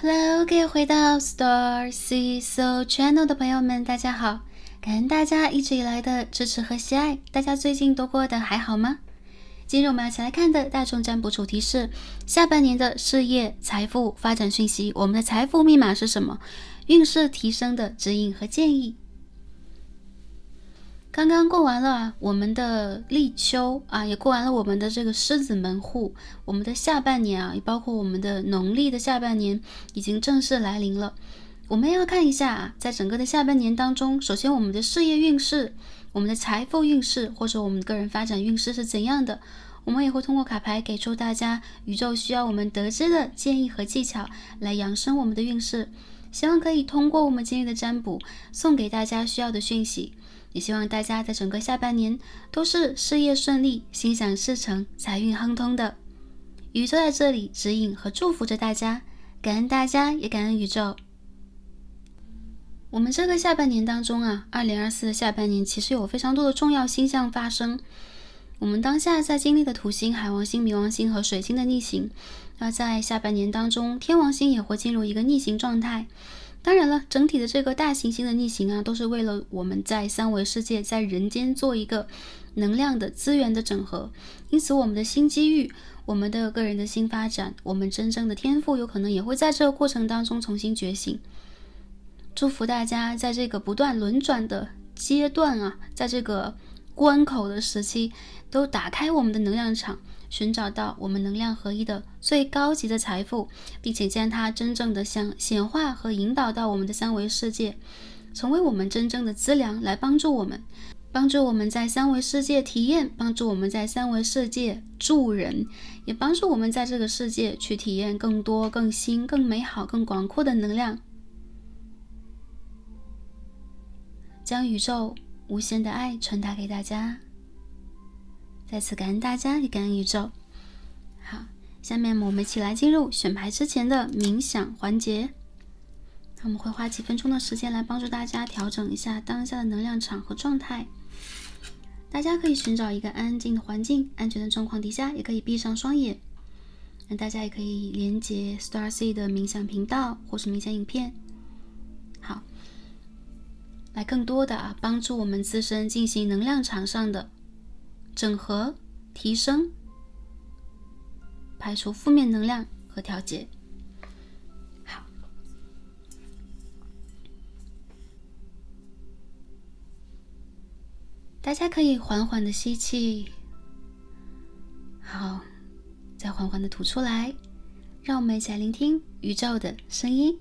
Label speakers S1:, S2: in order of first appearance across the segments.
S1: Hello，各位回到 Star Sea Soul Channel 的朋友们，大家好！感恩大家一直以来的支持和喜爱，大家最近都过得还好吗？今日我们要一起来看的大众占卜主题是下半年的事业、财富、发展讯息，我们的财富密码是什么？运势提升的指引和建议。刚刚过完了我们的立秋啊，也过完了我们的这个狮子门户，我们的下半年啊，也包括我们的农历的下半年已经正式来临了。我们要看一下啊，在整个的下半年当中，首先我们的事业运势、我们的财富运势或者我们个人发展运势是怎样的。我们也会通过卡牌给出大家宇宙需要我们得知的建议和技巧，来扬升我们的运势。希望可以通过我们今日的占卜，送给大家需要的讯息。也希望大家在整个下半年都是事业顺利、心想事成、财运亨通的。宇宙在这里指引和祝福着大家，感恩大家，也感恩宇宙。我们这个下半年当中啊，2024的下半年其实有非常多的重要星象发生。我们当下在经历的土星、海王星、冥王星和水星的逆行，那在下半年当中，天王星也会进入一个逆行状态。当然了，整体的这个大行星的逆行啊，都是为了我们在三维世界、在人间做一个能量的资源的整合。因此，我们的新机遇、我们的个人的新发展、我们真正的天赋，有可能也会在这个过程当中重新觉醒。祝福大家在这个不断轮转的阶段啊，在这个关口的时期，都打开我们的能量场，寻找到我们能量合一的最高级的财富，并且将它真正的显化和引导到我们的三维世界，成为我们真正的资粮，来帮助我们在三维世界体验，帮助我们在三维世界助人，也帮助我们在这个世界去体验更多、更新、更美好、更广阔的能量，将宇宙无限的爱传达给大家。再次感恩大家，也感恩宇宙。好，下面我们一起来进入选牌之前的冥想环节。我们会花几分钟的时间来帮助大家调整一下当下的能量场和状态。大家可以寻找一个安静的环境，安全的状况底下，也可以闭上双眼。那大家也可以连接 Starseed 的冥想频道或是冥想影片。好，来更多的帮助我们自身进行能量场上的整合、提升，排除负面能量和调节。好，大家可以缓缓的吸气，好，再缓缓的吐出来，让我们一起来聆听宇宙的声音。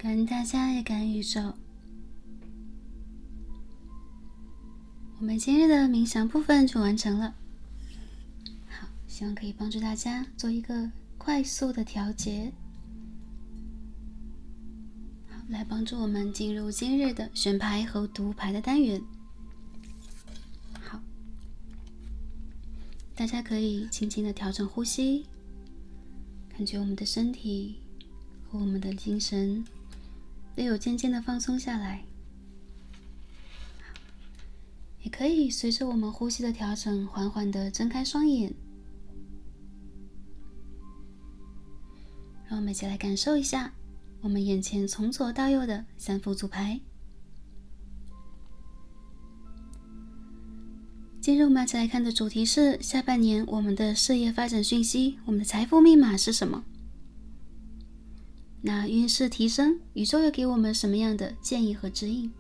S1: 感恩大家，也感恩宇宙。我们今日的冥想部分就完成了。好，希望可以帮助大家做一个快速的调节。好，来帮助我们进入今日的选牌和读牌的单元。好，大家可以轻轻的调整呼吸，感觉我们的身体和我们的精神都有渐渐的放松下来。也可以随着我们呼吸的调整，缓缓地睁开双眼。让我们一起来感受一下我们眼前从左到右的3副组牌。今日我们一起来看的主题是下半年我们的事业发展讯息，我们的财富密码是什么？那运势提升，宇宙又给我们什么样的建议和指引？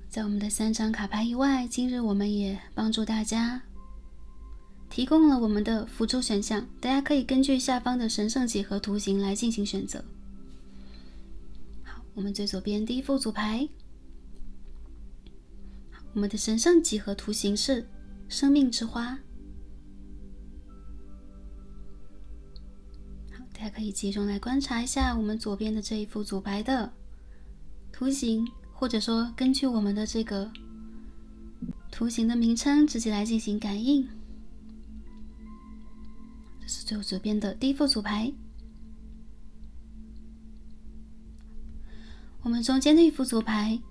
S1: 在我们的3张卡牌以外，今日我们也帮助大家提供了我们的辅助选项，大家可以根据下方的神圣几何图形来进行选择。好，我们最左边第一副组牌，我们的神圣几何图形是生命之花。好，大家可以集中来观察一下我们左边的这一副组牌的图形，或者说根据我们的这个图形的名称直接来进行感应。这是最左边的第一副组牌。我们中间的一副组牌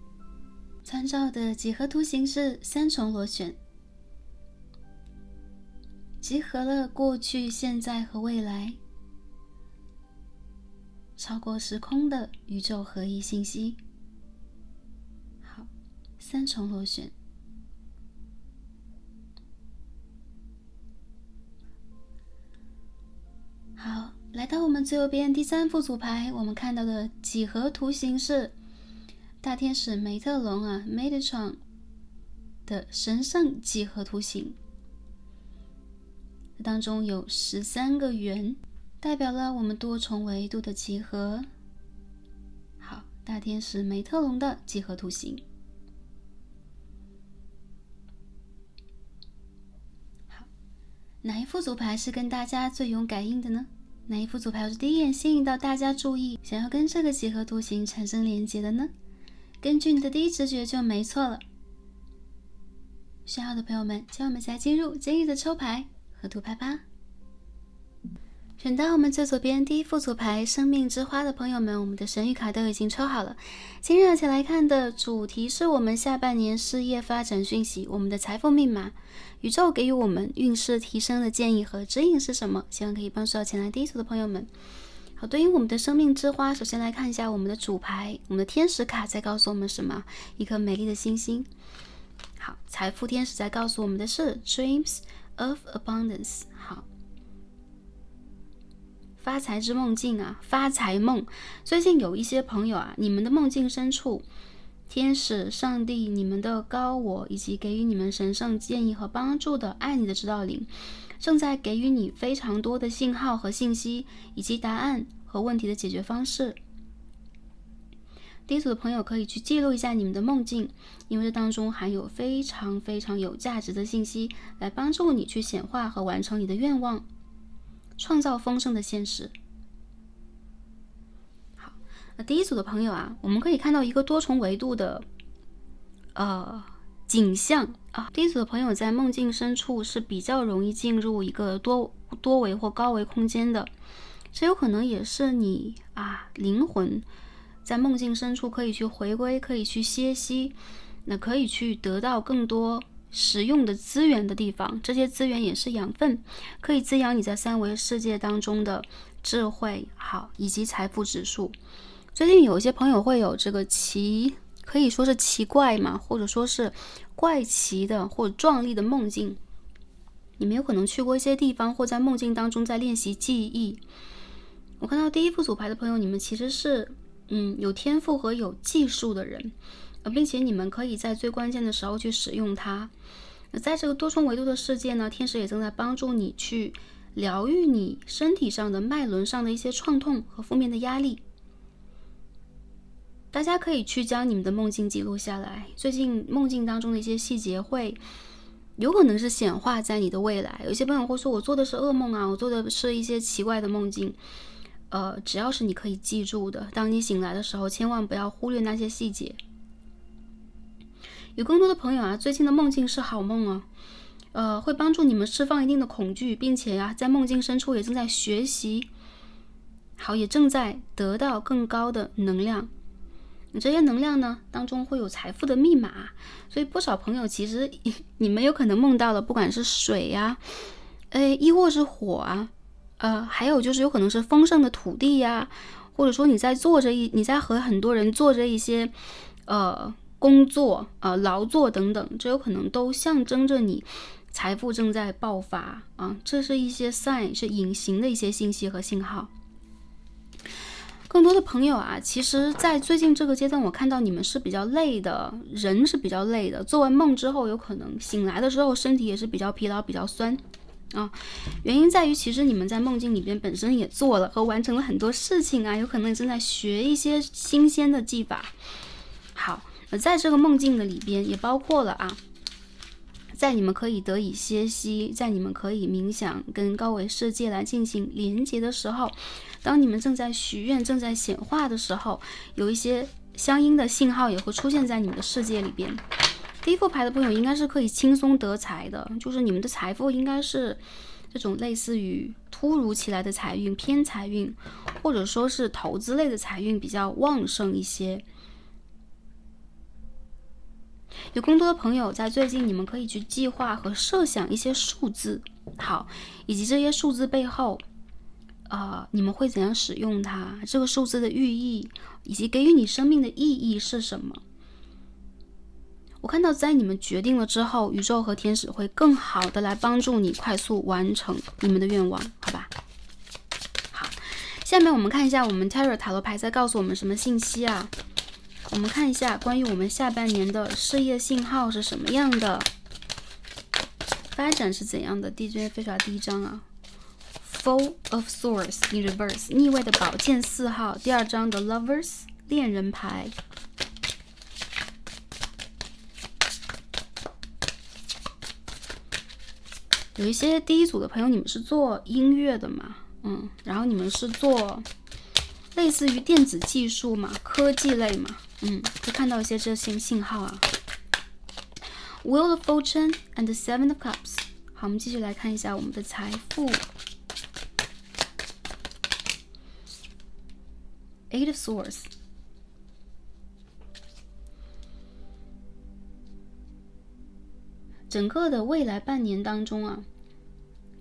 S1: 参照的几何图形是3重螺旋，集合了过去、现在和未来，超过时空的宇宙合一信息。3重螺旋。好，来到我们最右边第3副组牌，我们看到的几何图形是大天使梅特隆Metatron 的神圣几何图形。当中有13个圆，代表了我们多重维度的集合。好，大天使梅特隆的几何图形。哪一副组牌是跟大家最有感应的呢？哪一副组牌是第一眼吸引到大家注意，想要跟这个几何图形产生连接的呢？根据你的第一直觉就没错了。需要的朋友们，请我们再进入今日的抽牌和读牌吧。选到我们最左边第一副组牌生命之花的朋友们，我们的神谕卡都已经抽好了。今日一起来看的主题是我们下半年事业发展讯息，我们的财富密码，宇宙给予我们运势提升的建议和指引是什么？希望可以帮助到前来第一组的朋友们。好，对应我们的生命之花，首先来看一下我们的主牌，我们的天使卡在告诉我们什么？一颗美丽的星星。好，财富天使在告诉我们的是 Dreams of Abundance。好，发财之梦境发财梦。最近有一些朋友你们的梦境深处，天使、上帝、你们的高我以及给予你们神圣建议和帮助的爱你的指导灵，正在给予你非常多的信号和信息，以及答案和问题的解决方式。第一组的朋友可以去记录一下你们的梦境，因为这当中含有非常非常有价值的信息，来帮助你去显化和完成你的愿望，创造丰盛的现实。好，那第一组的朋友我们可以看到一个多重维度的景象第一组的朋友在梦境深处是比较容易进入一个多维或高维空间的，这有可能也是你灵魂在梦境深处可以去回归，可以去歇息，那可以去得到更多实用的资源的地方，这些资源也是养分，可以滋养你在3维世界当中的智慧以及财富指数。最近有一些朋友会有这个可以说是奇怪嘛，或者说是怪奇的或者壮丽的梦境，你们有可能去过一些地方，或在梦境当中在练习记忆。我看到第一副组牌的朋友，你们其实是有天赋和有技术的人，并且你们可以在最关键的时候去使用它。在这个多重维度的世界呢，天使也正在帮助你去疗愈你身体上的脉轮上的一些创痛和负面的压力。大家可以去将你们的梦境记录下来，最近梦境当中的一些细节会有可能是显化在你的未来。有些朋友会说，我做的是噩梦啊，我做的是一些奇怪的梦境。只要是你可以记住的，当你醒来的时候，千万不要忽略那些细节。有更多的朋友啊，最近的梦境是好梦啊，会帮助你们释放一定的恐惧，并且啊，在梦境深处也正在学习，好，也正在得到更高的能量。这些能量呢当中会有财富的密码，所以不少朋友其实你们有可能梦到了，不管是水啊，亦或是火啊，还有就是有可能是丰盛的土地呀，或者说你在和很多人做着一些工作劳作等等，这有可能都象征着你财富正在爆发啊，这是一些 sign， 是隐形的一些信息和信号。更多的朋友啊，其实在最近这个阶段，我看到你们是比较累的，人是比较累的，做完梦之后有可能醒来的时候身体也是比较疲劳比较酸原因在于其实你们在梦境里边本身也做了和完成了很多事情啊，有可能正在学一些新鲜的技法。好，在这个梦境的里边也包括了在你们可以得以歇息，在你们可以冥想跟高维世界来进行连接的时候，当你们正在许愿正在显化的时候，有一些相应的信号也会出现在你们的世界里边。第一副牌的朋友应该是可以轻松得财的，就是你们的财富应该是这种类似于突如其来的财运、偏财运，或者说是投资类的财运比较旺盛一些。有更多的朋友在最近，你们可以去计划和设想一些数字，好，以及这些数字背后你们会怎样使用它，这个数字的寓意以及给予你生命的意义是什么。我看到在你们决定了之后，宇宙和天使会更好的来帮助你快速完成你们的愿望，好吧？好，下面我们看一下我们 Tarot 塔罗牌在告诉我们什么信息啊？我们看一下关于我们下半年的事业信号是什么样的，发展是怎样的。DJ 飞爪第一张Four of Swords in Reverse 逆位的宝剑4号，第二张的 Lovers 恋人牌。有一些第一组的朋友，你们是做音乐的嘛？然后你们是做类似于电子技术嘛，科技类嘛，会看到一些这些信号Wheel of Fortune and Seven of Cups。好，我们继续来看一下我们的财富。Eight of Swords。整个的未来半年当中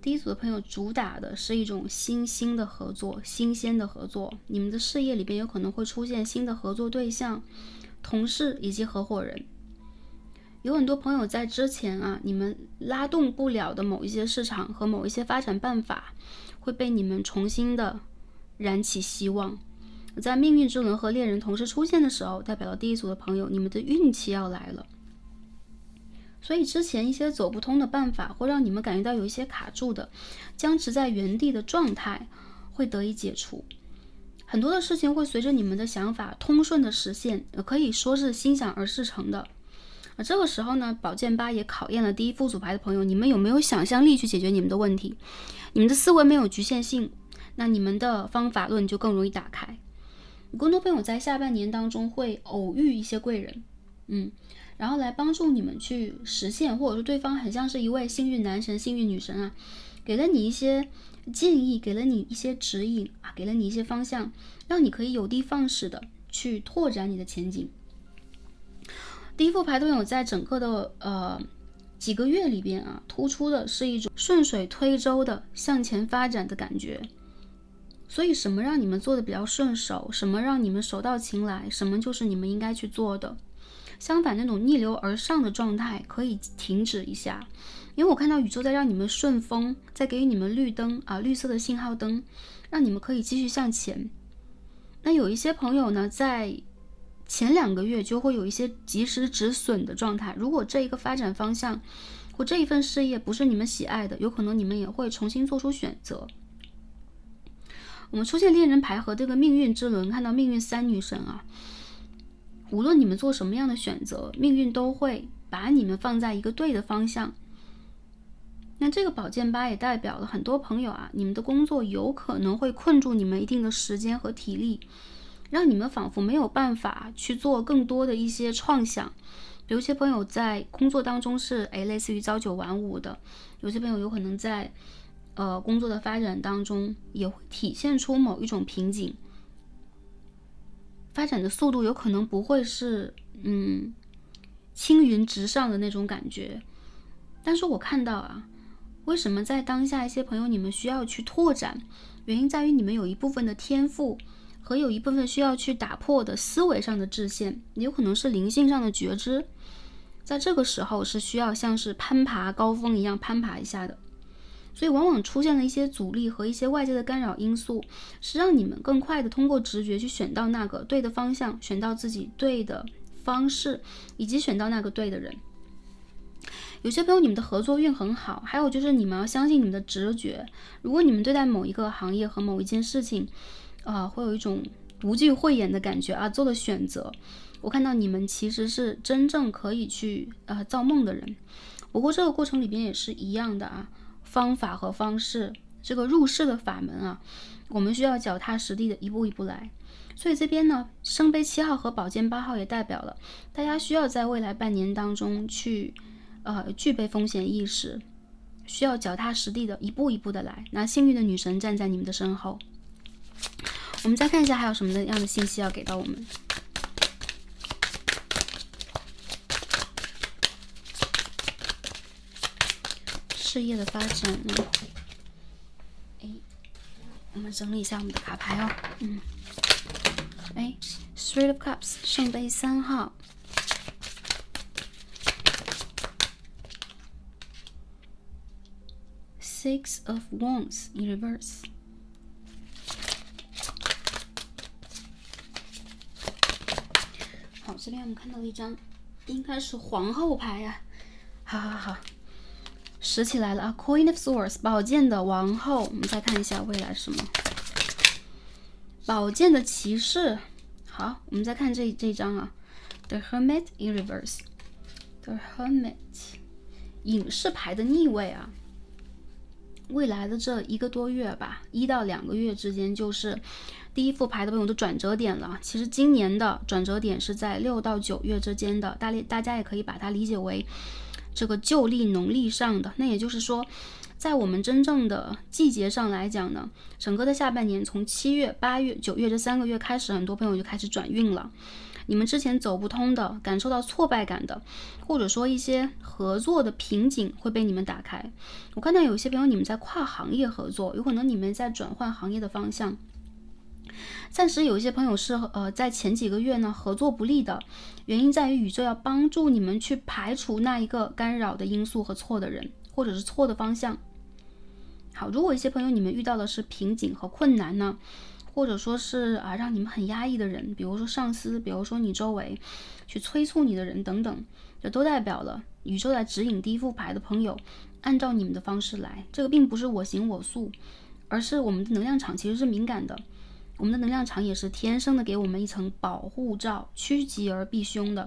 S1: 第一组的朋友主打的是一种新兴的合作，新鲜的合作。你们的事业里边有可能会出现新的合作对象、同事以及合伙人。有很多朋友在之前你们拉动不了的某一些市场和某一些发展办法，会被你们重新的燃起希望。在命运之轮和恋人同时出现的时候，代表了第一组的朋友，你们的运气要来了。所以之前一些走不通的办法，会让你们感觉到有一些卡住的、僵持在原地的状态会得以解除。很多的事情会随着你们的想法通顺的实现，可以说是心想而事成的。这个时候呢，宝剑8也考验了第一副组牌的朋友，你们有没有想象力去解决你们的问题？你们的思维没有局限性，那你们的方法论就更容易打开。更多朋友在下半年当中会偶遇一些贵人，然后来帮助你们去实现，或者说对方很像是一位幸运男神、幸运女神给了你一些建议，给了你一些指引给了你一些方向，让你可以有的放矢的去拓展你的前景。第一副牌都有在整个的几个月里边突出的是一种顺水推舟的向前发展的感觉。所以什么让你们做的比较顺手，什么让你们手到擒来，什么就是你们应该去做的。相反，那种逆流而上的状态可以停止一下，因为我看到宇宙在让你们顺风，在给予你们绿灯绿色的信号灯，让你们可以继续向前。那有一些朋友呢，在前2个月就会有一些及时止损的状态，如果这一个发展方向或这一份事业不是你们喜爱的，有可能你们也会重新做出选择。我们出现恋人牌和这个命运之轮，看到命运三女神啊，无论你们做什么样的选择，命运都会把你们放在一个对的方向。那这个宝剑八也代表了很多朋友啊，你们的工作有可能会困住你们一定的时间和体力，让你们仿佛没有办法去做更多的一些创想。有些朋友在工作当中是类似于朝九晚五的，有些朋友有可能在工作的发展当中也会体现出某一种瓶颈，发展的速度有可能不会是青云直上的那种感觉。但是我看到啊，为什么在当下一些朋友你们需要去拓展，原因在于你们有一部分的天赋和有一部分需要去打破的思维上的制限，有可能是灵性上的觉知，在这个时候是需要像是攀爬高峰一样攀爬一下的。所以往往出现了一些阻力和一些外界的干扰因素，是让你们更快的通过直觉去选到那个对的方向，选到自己对的方式，以及选到那个对的人。有些朋友你们的合作运很好，还有就是你们要相信你们的直觉。如果你们对待某一个行业和某一件事情会有一种独具慧眼的感觉啊，做了选择，我看到你们其实是真正可以去造梦的人。不过这个过程里边也是一样的啊，方法和方式，这个入世的法门啊，我们需要脚踏实地的一步一步来。所以这边呢，圣杯7号和宝剑8号也代表了大家需要在未来半年当中去具备风险意识，需要脚踏实地的一步一步的来。那幸运的女神站在你们的身后。我们再看一下还有什么样的信息要给到我们。事业的发展呢？我们整理一下我们的卡牌哦。Three of Cups 圣杯3号。Six of Wands in reverse。好，这边我们看到了一张，应该是皇后牌呀。好，拾起来了啊 ，Queen of Swords， 宝剑的王后。我们再看一下未来是什么？宝剑的骑士。好，我们再看这张啊 ，The Hermit in reverse。The Hermit， 隐士牌的逆位啊。未来的这1个多月吧，1到2个月之间，就是第一副牌的朋友的转折点了。其实今年的转折点是在6到9月之间的，大家也可以把它理解为这个旧历农历上的。那也就是说，在我们真正的季节上来讲呢，整个的下半年从7月、8月、9月这3个月开始，很多朋友就开始转运了。你们之前走不通的，感受到挫败感的，或者说一些合作的瓶颈会被你们打开。我看到有些朋友你们在跨行业合作，有可能你们在转换行业的方向。暂时有一些朋友是在前几个月呢合作不利的，原因在于宇宙要帮助你们去排除那一个干扰的因素和错的人，或者是错的方向。好，如果一些朋友你们遇到的是瓶颈和困难呢，或者说是让你们很压抑的人，比如说上司，比如说你周围去催促你的人等等，这都代表了宇宙在指引第一副牌的朋友按照你们的方式来。这个并不是我行我素，而是我们的能量场其实是敏感的，我们的能量场也是天生的给我们一层保护罩，趋吉而避凶的。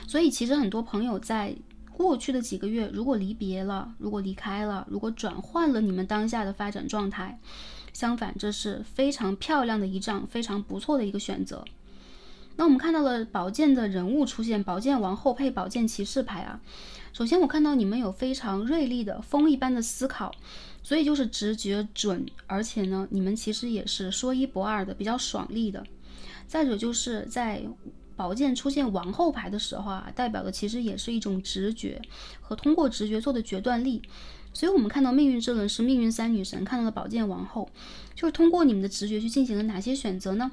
S1: 所以其实很多朋友在过去的几个月，如果离别了，如果离开了，如果转换了你们当下的发展状态，相反这是非常漂亮的一仗，非常不错的一个选择。那我们看到了宝剑的人物出现，宝剑王后配宝剑骑士牌啊。首先我看到你们有非常锐利的风一般的思考，所以就是直觉准，而且呢你们其实也是说一不二的，比较爽利的。再者就是在宝剑出现王后牌的时候啊，代表的其实也是一种直觉和通过直觉做的决断力。所以我们看到命运之轮是命运三女神，看到了宝剑王后，就是通过你们的直觉去进行了哪些选择呢？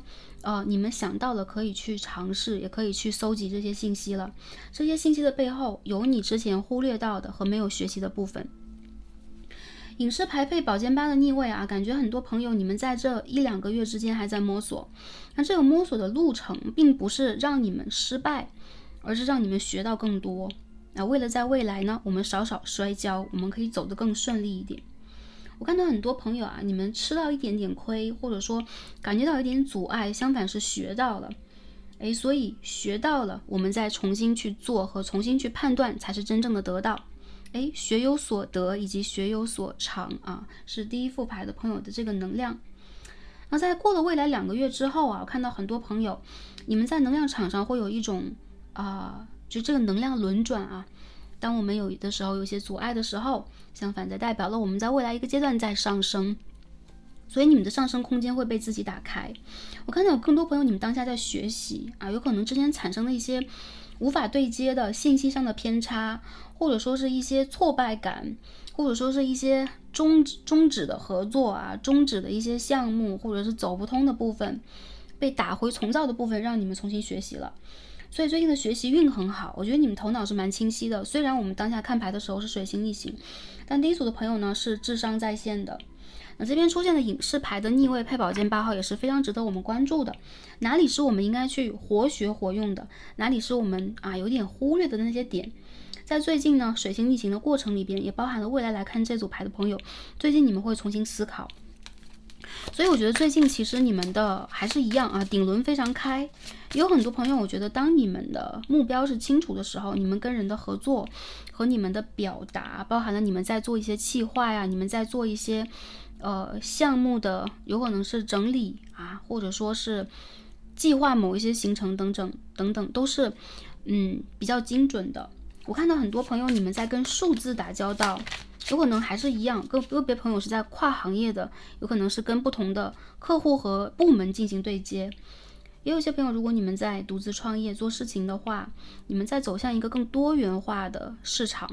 S1: 你们想到了可以去尝试，也可以去搜集这些信息了。这些信息的背后有你之前忽略到的和没有学习的部分。隐士牌配宝剑八的逆位啊，感觉很多朋友你们在这1-2个月之间还在摸索。那这个摸索的路程并不是让你们失败，而是让你们学到更多。为了在未来呢，我们少摔跤，我们可以走得更顺利一点。我看到很多朋友啊，你们吃到一点点亏，或者说感觉到一点阻碍，相反是学到了。所以学到了，我们再重新去做和重新去判断，才是真正的得到。学有所得以及学有所长啊，是第一副牌的朋友的这个能量。那在过了未来2个月之后啊，我看到很多朋友，你们在能量场上会有一种就这个能量轮转啊。当我们有的时候有些阻碍的时候，相反的代表了我们在未来一个阶段在上升，所以你们的上升空间会被自己打开。我看到有更多朋友，你们当下在学习啊，有可能之前产生的一些无法对接的信息上的偏差，或者说是一些挫败感，或者说是一些终止的合作啊，终止的一些项目，或者是走不通的部分，被打回重造的部分，让你们重新学习了。所以最近的学习运很好，我觉得你们头脑是蛮清晰的。虽然我们当下看牌的时候是水星逆行，但第一组的朋友呢是智商在线的。那这边出现的隐士牌的逆位配宝剑8号也是非常值得我们关注的。哪里是我们应该去活学活用的，哪里是我们有点忽略的那些点，在最近呢水星逆行的过程里边，也包含了未来来看这组牌的朋友，最近你们会重新思考。所以我觉得最近其实你们的还是一样啊，顶轮非常开。有很多朋友，我觉得当你们的目标是清楚的时候，你们跟人的合作和你们的表达，包含了你们在做一些企划呀，你们在做一些项目的，有可能是整理啊，或者说是计划某一些行程等等，都是比较精准的。我看到很多朋友，你们在跟数字打交道，有可能还是一样，个别朋友是在跨行业的，有可能是跟不同的客户和部门进行对接。也有些朋友，如果你们在独自创业做事情的话，你们在走向一个更多元化的市场，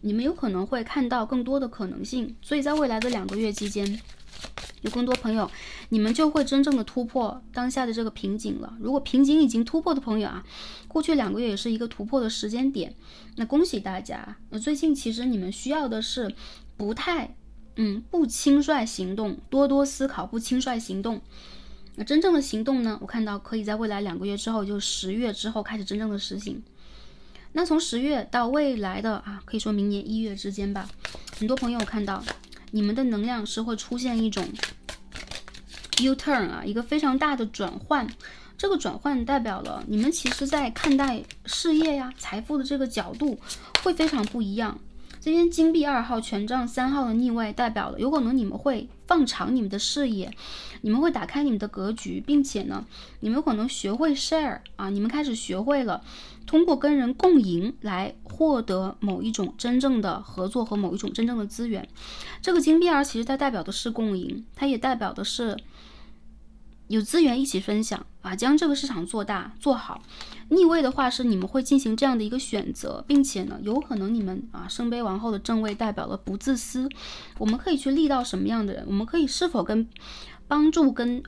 S1: 你们有可能会看到更多的可能性。所以在未来的2个月期间，有更多朋友，你们就会真正的突破当下的这个瓶颈了。如果瓶颈已经突破的朋友啊，过去2个月也是一个突破的时间点，那恭喜大家。那最近其实你们需要的是不轻率行动，多思考，不轻率行动。那真正的行动呢，我看到可以在未来2个月之后，就10月之后开始真正的实行。那从10月到未来的可以说明年1月之间吧，很多朋友看到你们的能量是会出现一种 U-turn 一个非常大的转换。这个转换代表了你们其实在看待事业呀、财富的这个角度会非常不一样。这边金币2号、权杖3号的逆位代表了有可能你们会放长你们的视野，你们会打开你们的格局，并且呢，你们有可能学会 share 你们开始学会了通过跟人共赢来获得某一种真正的合作和某一种真正的资源。这个金币2其实它代表的是共赢，它也代表的是有资源一起分享将这个市场做大做好。逆位的话是你们会进行这样的一个选择，并且呢，有可能你们圣杯王后的正位代表了不自私，我们可以去利到什么样的人，我们可以是否帮助跟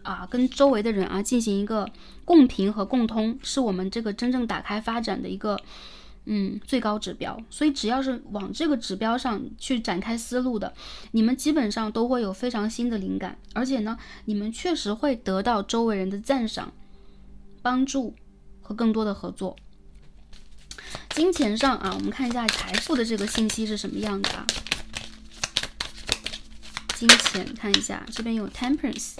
S1: 周围的人进行一个共频和共通，是我们这个真正打开发展的一个最高指标。所以只要是往这个指标上去展开思路的，你们基本上都会有非常新的灵感，而且呢，你们确实会得到周围人的赞赏、帮助和更多的合作。金钱上我们看一下财富的这个信息是什么样的金钱看一下，这边有 Temperance。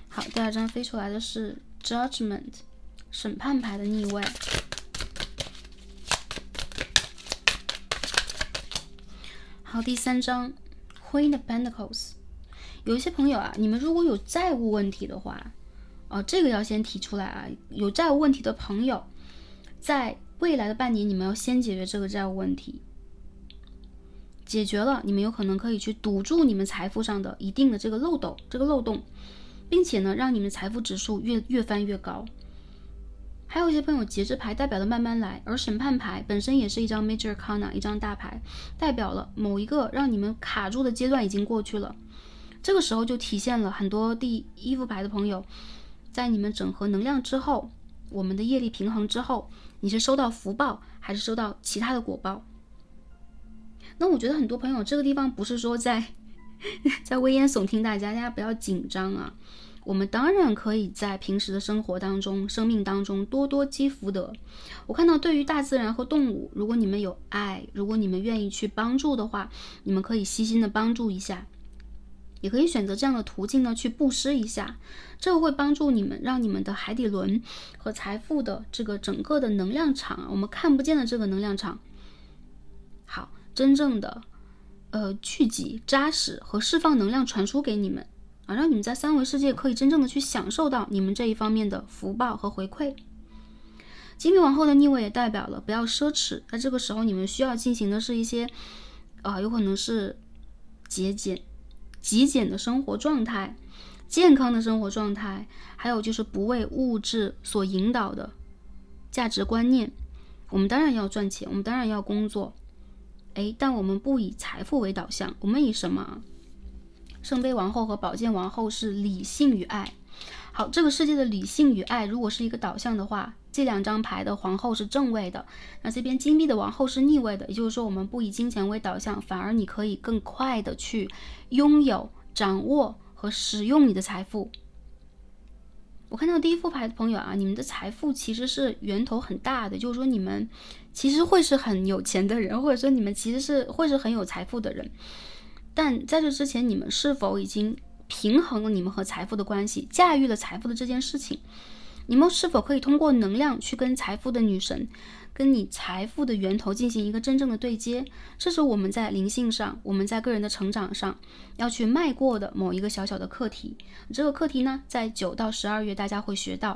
S1: 好，第2张飞出来的是 Judgment， 审判牌的逆位。好，第3张 Queen of Pentacles。 有一些朋友你们如果有债务问题的话这个要先提出来有债务问题的朋友，在未来的半年，你们要先解决这个债务问题。解决了，你们有可能可以去堵住你们财富上的一定的这个漏洞，并且呢，让你们财富指数越翻越高。还有一些朋友，节制牌代表的慢慢来，而审判牌本身也是一张 Major Arcana， 一张大牌，代表了某一个让你们卡住的阶段已经过去了。这个时候就体现了很多第1副牌的朋友，在你们整合能量之后，我们的业力平衡之后，你是收到福报还是收到其他的果报？那我觉得很多朋友这个地方不是说在危言耸听大家不要紧张我们当然可以在平时的生活当中、生命当中多多积福德。我看到对于大自然和动物，如果你们有爱，如果你们愿意去帮助的话，你们可以悉心的帮助一下，也可以选择这样的途径呢去布施一下，这个会帮助你们，让你们的海底轮和财富的这个整个的能量场，我们看不见的这个能量场，好，真正的聚集、扎实和释放能量传输给你们啊，让你们在三维世界可以真正的去享受到你们这一方面的福报和回馈。金币王后的逆位也代表了不要奢侈，在这个时候你们需要进行的是一些有可能是节俭、极简的生活状态，健康的生活状态，还有就是不为物质所引导的价值观念。我们当然要赚钱，我们当然要工作，但我们不以财富为导向，我们以什么？圣杯王后和宝剑王后是理性与爱。好，这个世界的理性与爱如果是一个导向的话，这两张牌的皇后是正位的，那这边金币的王后是逆位的，也就是说我们不以金钱为导向，反而你可以更快的去拥有、掌握和使用你的财富。我看到第一副牌的朋友啊，你们的财富其实是源头很大的，就是说你们其实会是很有钱的人，或者说你们其实会是很有财富的人。但在这之前，你们是否已经平衡了你们和财富的关系，驾驭了财富的这件事情？你们是否可以通过能量去跟财富的女神，跟你财富的源头进行一个真正的对接？这是我们在灵性上，我们在个人的成长上要去迈过的某一个小小的课题。这个课题呢，在9到12月大家会学到。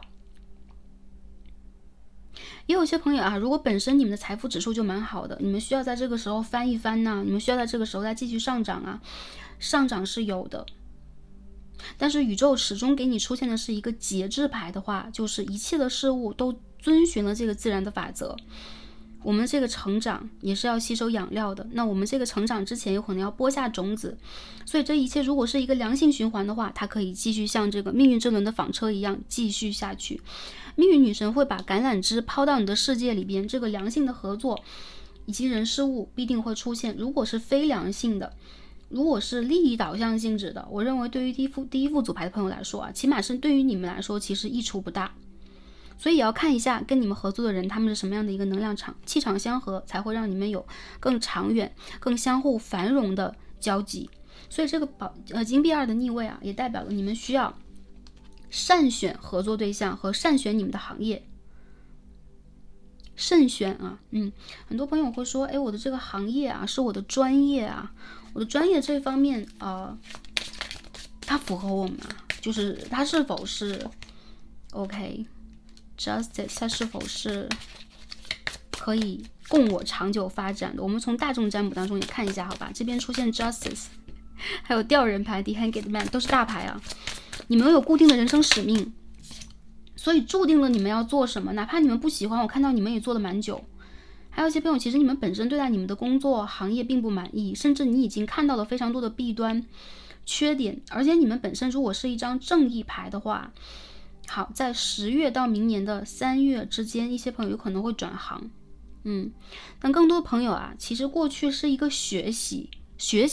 S1: 也有些朋友啊，如果本身你们的财富指数就蛮好的，你们需要在这个时候翻一翻呢，你们需要在这个时候再继续上涨啊，上涨是有的。但是宇宙始终给你出现的是一个节制牌的话，就是一切的事物都遵循了这个自然的法则。我们这个成长也是要吸收养料的，那我们这个成长之前有可能要播下种子，所以这一切如果是一个良性循环的话，它可以继续像这个命运之轮的纺车一样继续下去。命运女神会把橄榄枝抛到你的世界里边，这个良性的合作以及人事物必定会出现。如果是非良性的，如果是利益导向性质的，我认为对于第一副组牌的朋友来说啊，起码是对于你们来说其实益处不大。所以也要看一下跟你们合作的人他们是什么样的一个能量场，气场相合才会让你们有更长远、更相互繁荣的交集。所以这个金币2的逆位啊，也代表了你们需要慎选合作对象和慎选你们的行业。慎选啊，很多朋友会说，我的这个行业啊是我的专业啊，我的专业这方面它符合我们啊，就是它是否是 OK。Justice 它是否是可以供我长久发展的？我们从大众占卜当中也看一下好吧，这边出现 Justice 还有吊人牌 The Hanged Man 都是大牌啊，你们有固定的人生使命，所以注定了你们要做什么，哪怕你们不喜欢，我看到你们也做了蛮久。还有一些朋友其实你们本身对待你们的工作行业并不满意，甚至你已经看到了非常多的弊端缺点，而且你们本身如果是一张正义牌的话，好，在10月到明年的3月之间，一些朋友有可能会转行。但更多朋友啊，其实过去是一个学习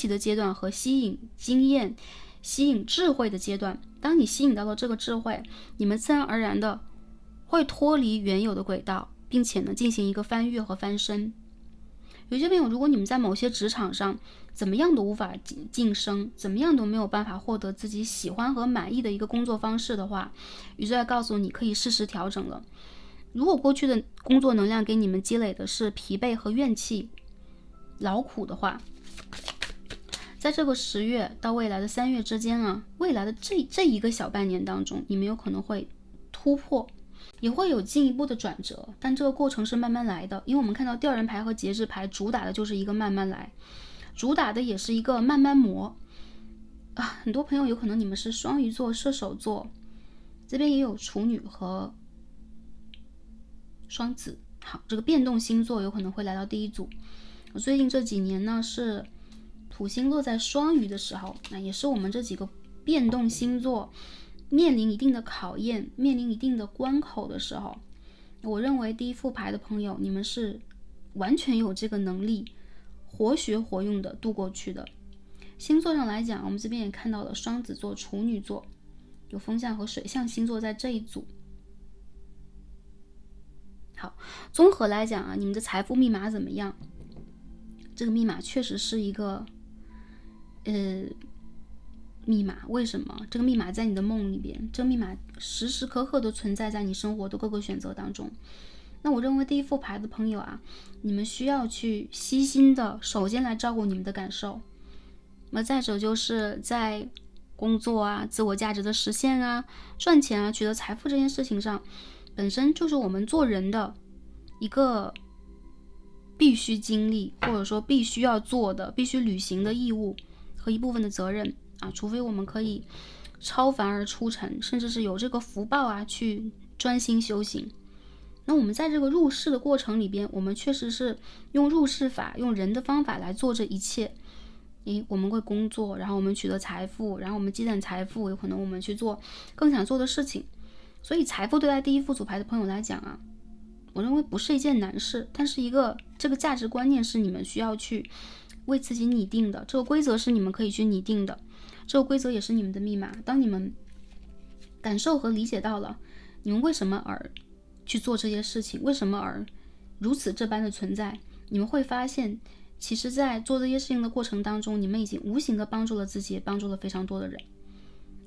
S1: 的阶段和吸引经验、吸引智慧的阶段。当你吸引到了这个智慧，你们自然而然的会脱离原有的轨道，并且呢进行一个翻越和翻身。有些朋友，如果你们在某些职场上怎么样都无法晋升，怎么样都没有办法获得自己喜欢和满意的一个工作方式的话，宇宙在告诉你可以适时调整了。如果过去的工作能量给你们积累的是疲惫和怨气、劳苦的话，在这个10月到未来的3月之间啊，未来的这一个小半年当中，你们有可能会突破，也会有进一步的转折，但这个过程是慢慢来的。因为我们看到吊人牌和节制牌主打的就是一个慢慢来，主打的也是一个慢慢磨啊。很多朋友有可能你们是双鱼座、射手座，这边也有处女和双子。好，这个变动星座有可能会来到第一组。我最近这几年呢，是土星落在双鱼的时候，那也是我们这几个变动星座面临一定的考验、面临一定的关口的时候。我认为第一副牌的朋友，你们是完全有这个能力活学活用的度过去的。星座上来讲，我们这边也看到了双子座、处女座，有风象和水象星座在这一组。好，综合来讲啊，你们的财富密码怎么样？这个密码确实是一个密码。为什么？这个密码在你的梦里边，这个密码时时刻刻都存在在你生活的各个选择当中。那我认为第一副牌的朋友啊，你们需要去悉心的首先来照顾你们的感受，那再者就是在工作啊、自我价值的实现啊、赚钱啊、取得财富这件事情上，本身就是我们做人的一个必须经历，或者说必须要做的、必须履行的义务和一部分的责任啊，除非我们可以超凡而出尘，甚至是有这个福报啊，去专心修行。那我们在这个入世的过程里边，我们确实是用入世法，用人的方法来做这一切。我们会工作，然后我们取得财富，然后我们积攒财富，有可能我们去做更想做的事情。所以财富对待第一副组牌的朋友来讲啊，我认为不是一件难事，但是这个价值观念是你们需要去为自己拟定的，这个规则是你们可以去拟定的，这个规则也是你们的密码。当你们感受和理解到了你们为什么而去做这些事情，为什么而如此这般的存在，你们会发现其实在做这些事情的过程当中，你们已经无形的帮助了自己，也帮助了非常多的人。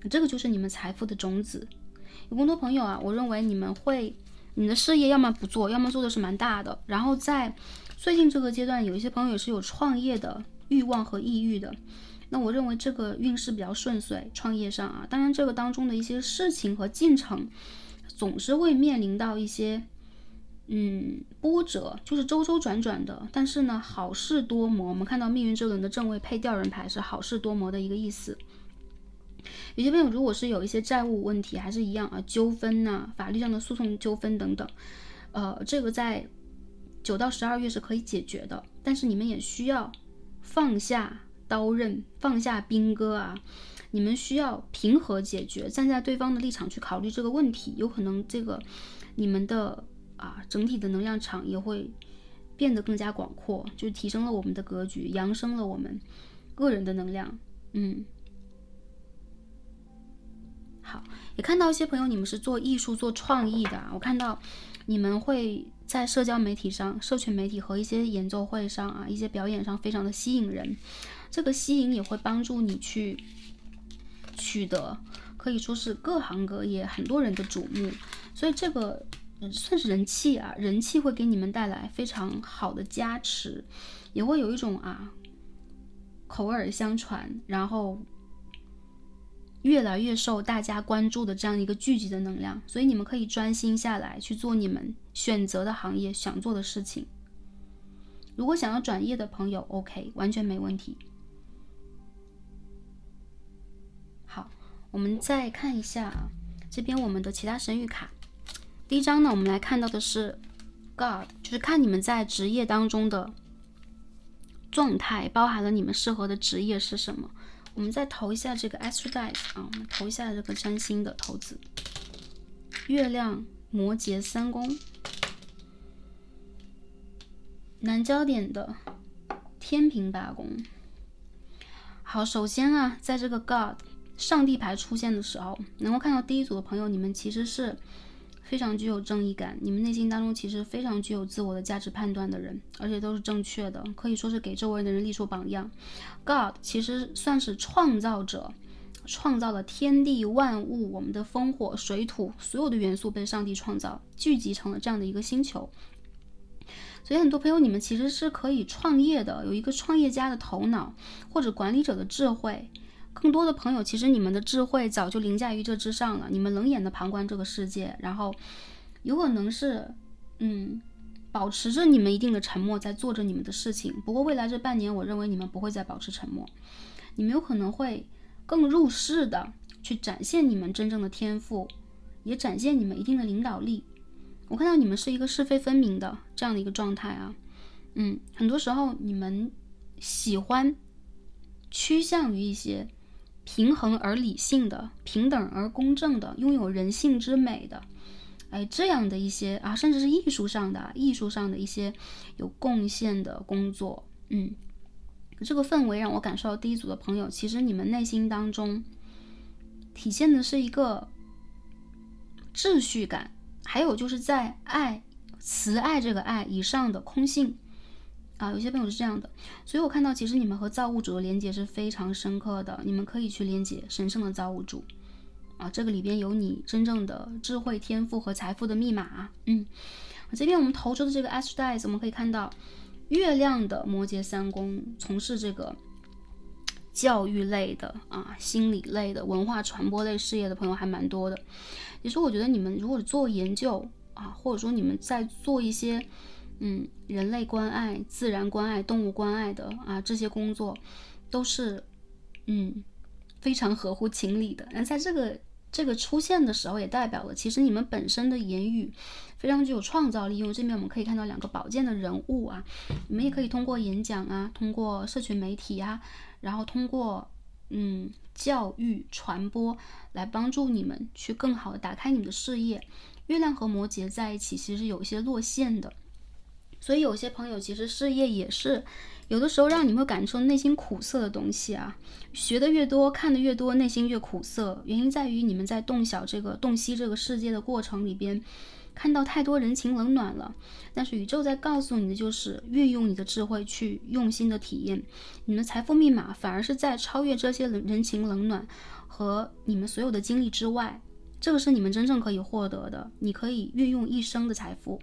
S1: 这个就是你们财富的种子。有更多朋友啊，我认为你们的事业要么不做，要么做的是蛮大的。然后在最近这个阶段，有一些朋友也是有创业的欲望和意欲的。那我认为这个运势比较顺遂，创业上啊，当然这个当中的一些事情和进程总是会面临到一些波折，就是周周转转的。但是呢，好事多磨，我们看到命运这轮的正位配吊人牌是好事多磨的一个意思。有些朋友如果是有一些债务问题，还是一样啊，纠纷啊，法律上的诉讼纠纷等等，这个在9到12月是可以解决的。但是你们也需要放下刀刃，放下兵戈啊，你们需要平和解决，站在对方的立场去考虑这个问题。有可能这个你们的整体的能量场也会变得更加广阔，就提升了我们的格局，扬升了我们个人的能量。好，也看到一些朋友你们是做艺术做创意的，我看到你们会在社交媒体上、社群媒体和一些演奏会上啊、一些表演上非常的吸引人，这个吸引也会帮助你去取得可以说是各行各业很多人的瞩目，所以这个算是人气啊，人气会给你们带来非常好的加持，也会有一种口耳相传，然后越来越受大家关注的这样一个聚集的能量。所以你们可以专心下来去做你们选择的行业，想做的事情。如果想要转业的朋友 OK， 完全没问题。好，我们再看一下这边我们的其他神谕卡。第一张呢，我们来看到的是 God， 就是看你们在职业当中的状态，包含了你们适合的职业是什么。我们再投一下这个 Astro Dice 我们投一下这个占星的骰子。月亮摩羯3宫，南焦点的天平8宫。好，首先在这个 God 上帝牌出现的时候，能够看到第一组的朋友，你们其实是非常具有正义感，你们内心当中其实非常具有自我的价值判断的人，而且都是正确的，可以说是给周围的人立出榜样。God 其实算是创造者，创造了天地万物，我们的风火水土所有的元素被上帝创造，聚集成了这样的一个星球。所以很多朋友你们其实是可以创业的，有一个创业家的头脑或者管理者的智慧。更多的朋友其实你们的智慧早就凌驾于这之上了，你们冷眼的旁观这个世界，然后有可能是保持着你们一定的沉默，在做着你们的事情。不过未来这半年我认为你们不会再保持沉默，你们有可能会更入世的去展现你们真正的天赋，也展现你们一定的领导力。我看到你们是一个是非分明的这样的一个状态很多时候你们喜欢趋向于一些平衡而理性的、平等而公正的、拥有人性之美的这样的一些甚至是艺术上的一些有贡献的工作。这个氛围让我感受到第一组的朋友，其实你们内心当中体现的是一个秩序感，还有就是在爱、慈爱这个爱以上的空性啊，有些朋友是这样的。所以我看到其实你们和造物主的连接是非常深刻的，你们可以去连接神圣的造物主啊，这个里边有你真正的智慧、天赋和财富的密码。这边我们投出的这个 Astro Dice， 我们可以看到月亮的摩羯三宫从事这个教育类的心理类的、文化传播类事业的朋友还蛮多的。也是我觉得你们如果做研究或者说你们在做一些人类关爱、自然关爱、动物关爱的这些工作，都是非常合乎情理的。那在这个出现的时候，也代表了其实你们本身的言语非常具有创造力。因为这边我们可以看到2个宝剑的人物你们也可以通过演讲通过社群媒体然后通过教育传播来帮助你们去更好的打开你们的视野。月亮和摩羯在一起其实有一些落线的，所以有些朋友其实事业也是有的时候让你们会感受内心苦涩的东西学的越多，看的越多，内心越苦涩。原因在于你们在洞悉这个世界的过程里边，看到太多人情冷暖了。但是宇宙在告诉你的就是运用你的智慧去用心的体验。你们的财富密码反而是在超越这些人情冷暖和你们所有的经历之外，这个是你们真正可以获得的，你可以运用一生的财富。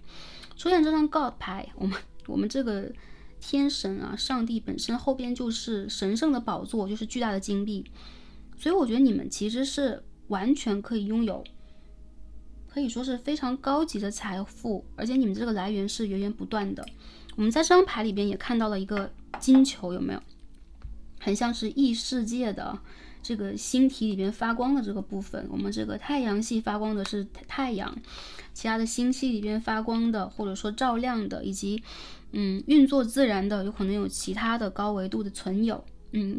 S1: 出现这张 God 牌，我们这个天神上帝本身后边就是神圣的宝座，就是巨大的金币。所以我觉得你们其实是完全可以拥有，可以说是非常高级的财富，而且你们这个来源是源源不断的。我们在这张牌里边也看到了一个金球，有没有？很像是异世界的这个星体里边发光的这个部分。我们这个太阳系发光的是太阳，其他的星系里边发光的或者说照亮的，以及运作自然的，有可能有其他的高维度的存有。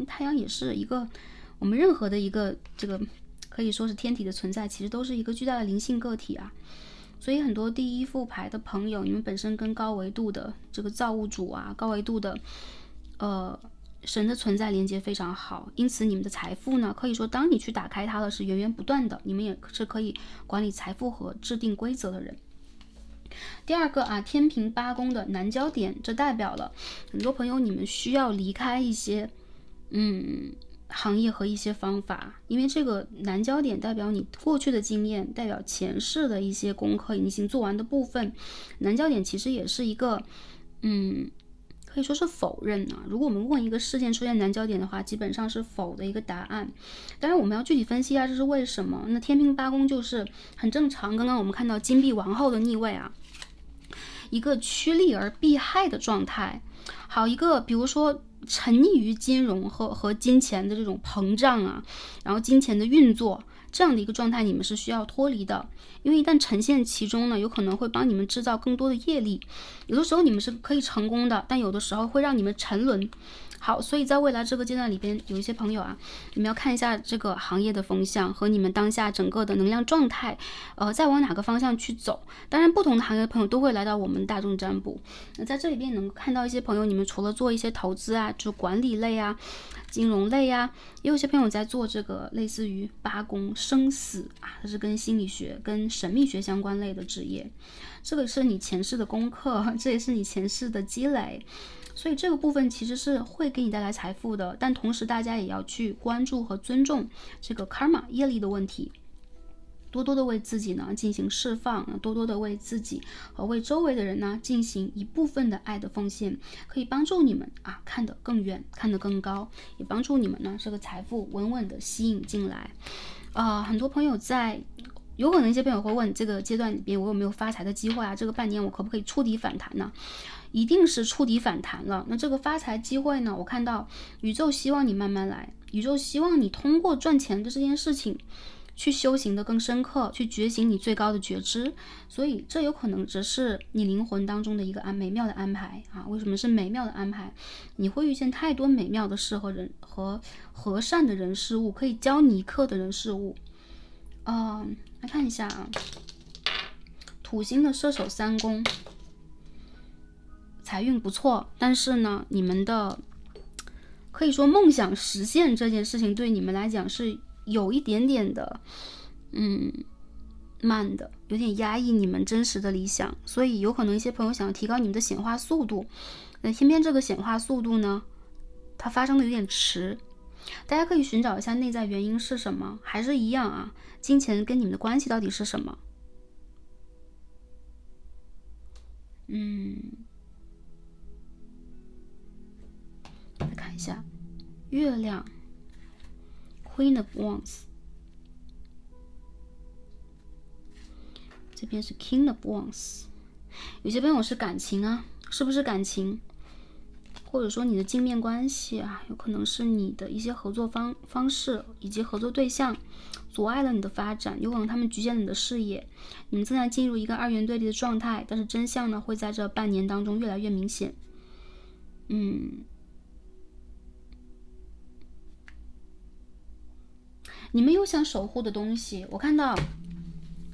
S1: 太阳也是一个我们任何的一个这个可以说是天体的存在，其实都是一个巨大的灵性个体所以很多第一副牌的朋友，你们本身跟高维度的这个造物主高维度的神的存在连接非常好，因此你们的财富呢，可以说当你去打开它了，是源源不断的。你们也是可以管理财富和制定规则的人。第二个天平八宫的南焦点，这代表了很多朋友你们需要离开一些行业和一些方法，因为这个南焦点代表你过去的经验，代表前世的一些功课已经做完的部分。南焦点其实也是一个可以说是否认如果我们问一个事件出现南焦点的话，基本上是否的一个答案。当然我们要具体分析这是为什么。那天平八宫就是很正常，刚刚我们看到金币王后的逆位一个趋利而避害的状态。好，一个比如说沉溺于金融和金钱的这种膨胀然后金钱的运作，这样的一个状态你们是需要脱离的。因为一旦沉陷其中呢，有可能会帮你们制造更多的业力。有的时候你们是可以成功的，但有的时候会让你们沉沦。好，所以在未来这个阶段里边，有一些朋友你们要看一下这个行业的风向和你们当下整个的能量状态，再往哪个方向去走。当然不同的行业的朋友都会来到我们大众占卜。那在这里边能看到一些朋友，你们除了做一些投资就是管理类金融类也有些朋友在做这个类似于八宫生死它是跟心理学跟神秘学相关类的职业。这个是你前世的功课，这也是你前世的积累。所以这个部分其实是会给你带来财富的，但同时大家也要去关注和尊重这个 karma 业力的问题，多多的为自己呢进行释放，多多的为自己和为周围的人呢进行一部分的爱的奉献，可以帮助你们看得更远，看得更高，也帮助你们呢这个财富稳稳的吸引进来。很多朋友有可能一些朋友会问，这个阶段里边我有没有发财的机会这个半年我可不可以触底反弹呢？一定是触底反弹了。那这个发财机会呢，我看到宇宙希望你慢慢来，宇宙希望你通过赚钱的这件事情去修行的更深刻，去觉醒你最高的觉知。所以这有可能只是你灵魂当中的一个美妙的安排为什么是美妙的安排？你会遇见太多美妙的事和人和和善的人事物，可以教你一课的人事物。来看一下土星的射手三宫，财运不错，但是呢，你们的可以说梦想实现这件事情对你们来讲是有一点点的慢的，有点压抑你们真实的理想，所以有可能一些朋友想要提高你们的显化速度，那偏偏这个显化速度呢，它发生的有点迟。大家可以寻找一下内在原因是什么，还是一样啊，金钱跟你们的关系到底是什么？再看一下月亮 Queen of Wands， 这边是 King of Wands。 有些朋友是感情啊，是不是感情？或者说你的镜面关系啊，有可能是你的一些合作方式以及合作对象阻碍了你的发展，有可能他们局限了你的视野，你们正在进入一个二元对立的状态，但是真相呢会在这半年当中越来越明显。你们有想守护的东西，我看到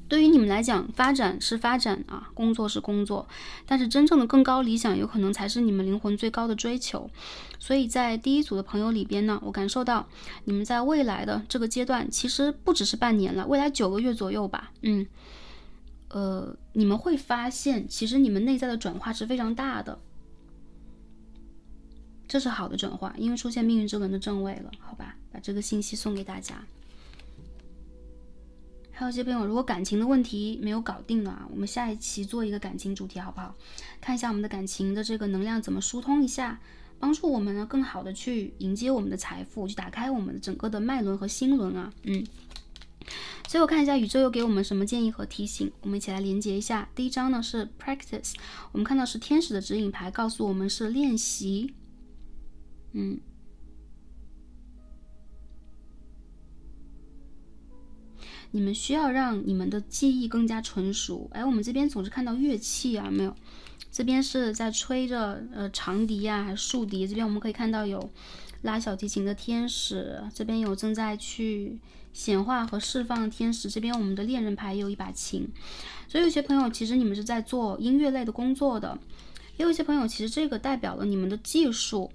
S1: 对于你们来讲，发展是发展啊，工作是工作，但是真正的更高理想有可能才是你们灵魂最高的追求。所以在第一组的朋友里边呢，我感受到你们在未来的这个阶段，其实不只是半年了，未来9个月左右吧，你们会发现其实你们内在的转化是非常大的，这是好的转化，因为出现命运之轮的正位了，好吧，把这个信息送给大家。还有些朋友，如果感情的问题没有搞定了，我们下一期做一个感情主题好不好？看一下我们的感情的这个能量怎么疏通一下，帮助我们呢更好的去迎接我们的财富，去打开我们的整个的脉轮和心轮啊。最后看一下宇宙又给我们什么建议和提醒，我们一起来连接一下。第一张呢是 practice， 我们看到是天使的指引牌，告诉我们是练习。你们需要让你们的记忆更加纯熟。我们这边总是看到乐器啊，没有？这边是在吹着长笛啊，还是竖笛？这边我们可以看到有拉小提琴的天使，这边有正在去显化和释放天使。这边我们的恋人牌也有一把琴，所以有些朋友其实你们是在做音乐类的工作的，也有一些朋友其实这个代表了你们的技术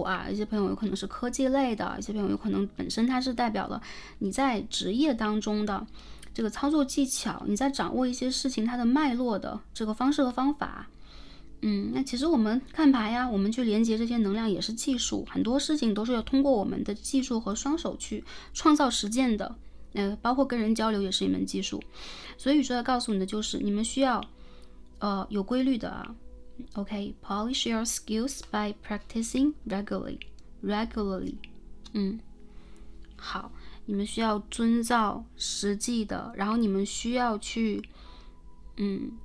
S1: 啊，一些朋友有可能是科技类的，一些朋友有可能本身它是代表了你在职业当中的这个操作技巧，你在掌握一些事情它的脉络的这个方式和方法。那其实我们看牌呀，我们去连接这些能量也是技术，很多事情都是要通过我们的技术和双手去创造实践的，包括跟人交流也是一门技术。所以宇宙要告诉你的就是你们需要有规律的啊。Okay, polish your skills by practicing regularly. 好，你们需要遵照实际的，然后你们需要去，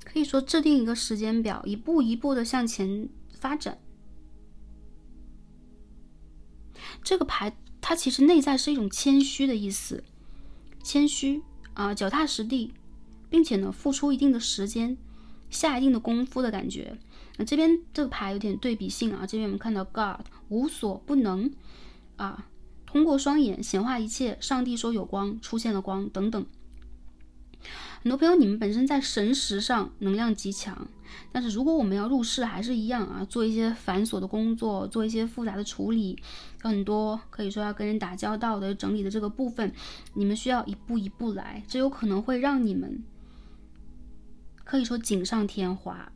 S1: 可以说制定一个时间表，一步一步的向前发展。这个牌它其实内在是一种谦虚的意思，谦虚啊，脚踏实地，并且呢付出一定的时间，下一定的功夫的感觉。那这边这个牌有点对比性啊，这边我们看到 God 无所不能啊，通过双眼显化一切，上帝说有光，出现了光等等。很多朋友你们本身在神识上能量极强，但是如果我们要入世还是一样啊，做一些繁琐的工作，做一些复杂的处理，很多可以说要跟人打交道的整理的这个部分，你们需要一步一步来，这有可能会让你们可以说锦上添花。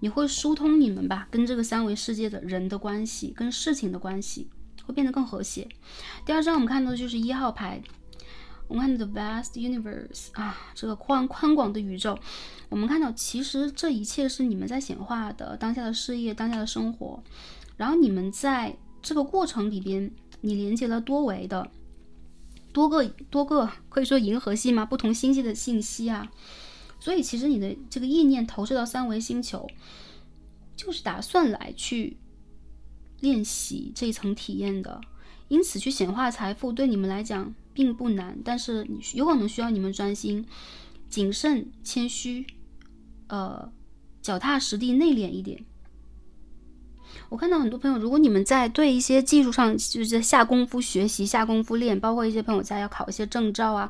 S1: 你会疏通你们吧，跟这个三维世界的人的关系，跟事情的关系会变得更和谐。第二张我们看到的就是1号牌，我们看到 The Vast Universe 啊，这个宽广的宇宙。我们看到其实这一切是你们在显化的当下的事业，当下的生活，然后你们在这个过程里边，你连接了多维的多个可以说银河系吗？不同星系的信息啊。所以其实你的这个意念投射到三维星球，就是打算来去练习这一层体验的。因此去显化财富对你们来讲并不难，但是有可能需要你们专心、谨慎、谦虚，脚踏实地、内敛一点。我看到很多朋友，如果你们在对一些技术上就是在下功夫学习、下功夫练，包括一些朋友在要考一些证照啊，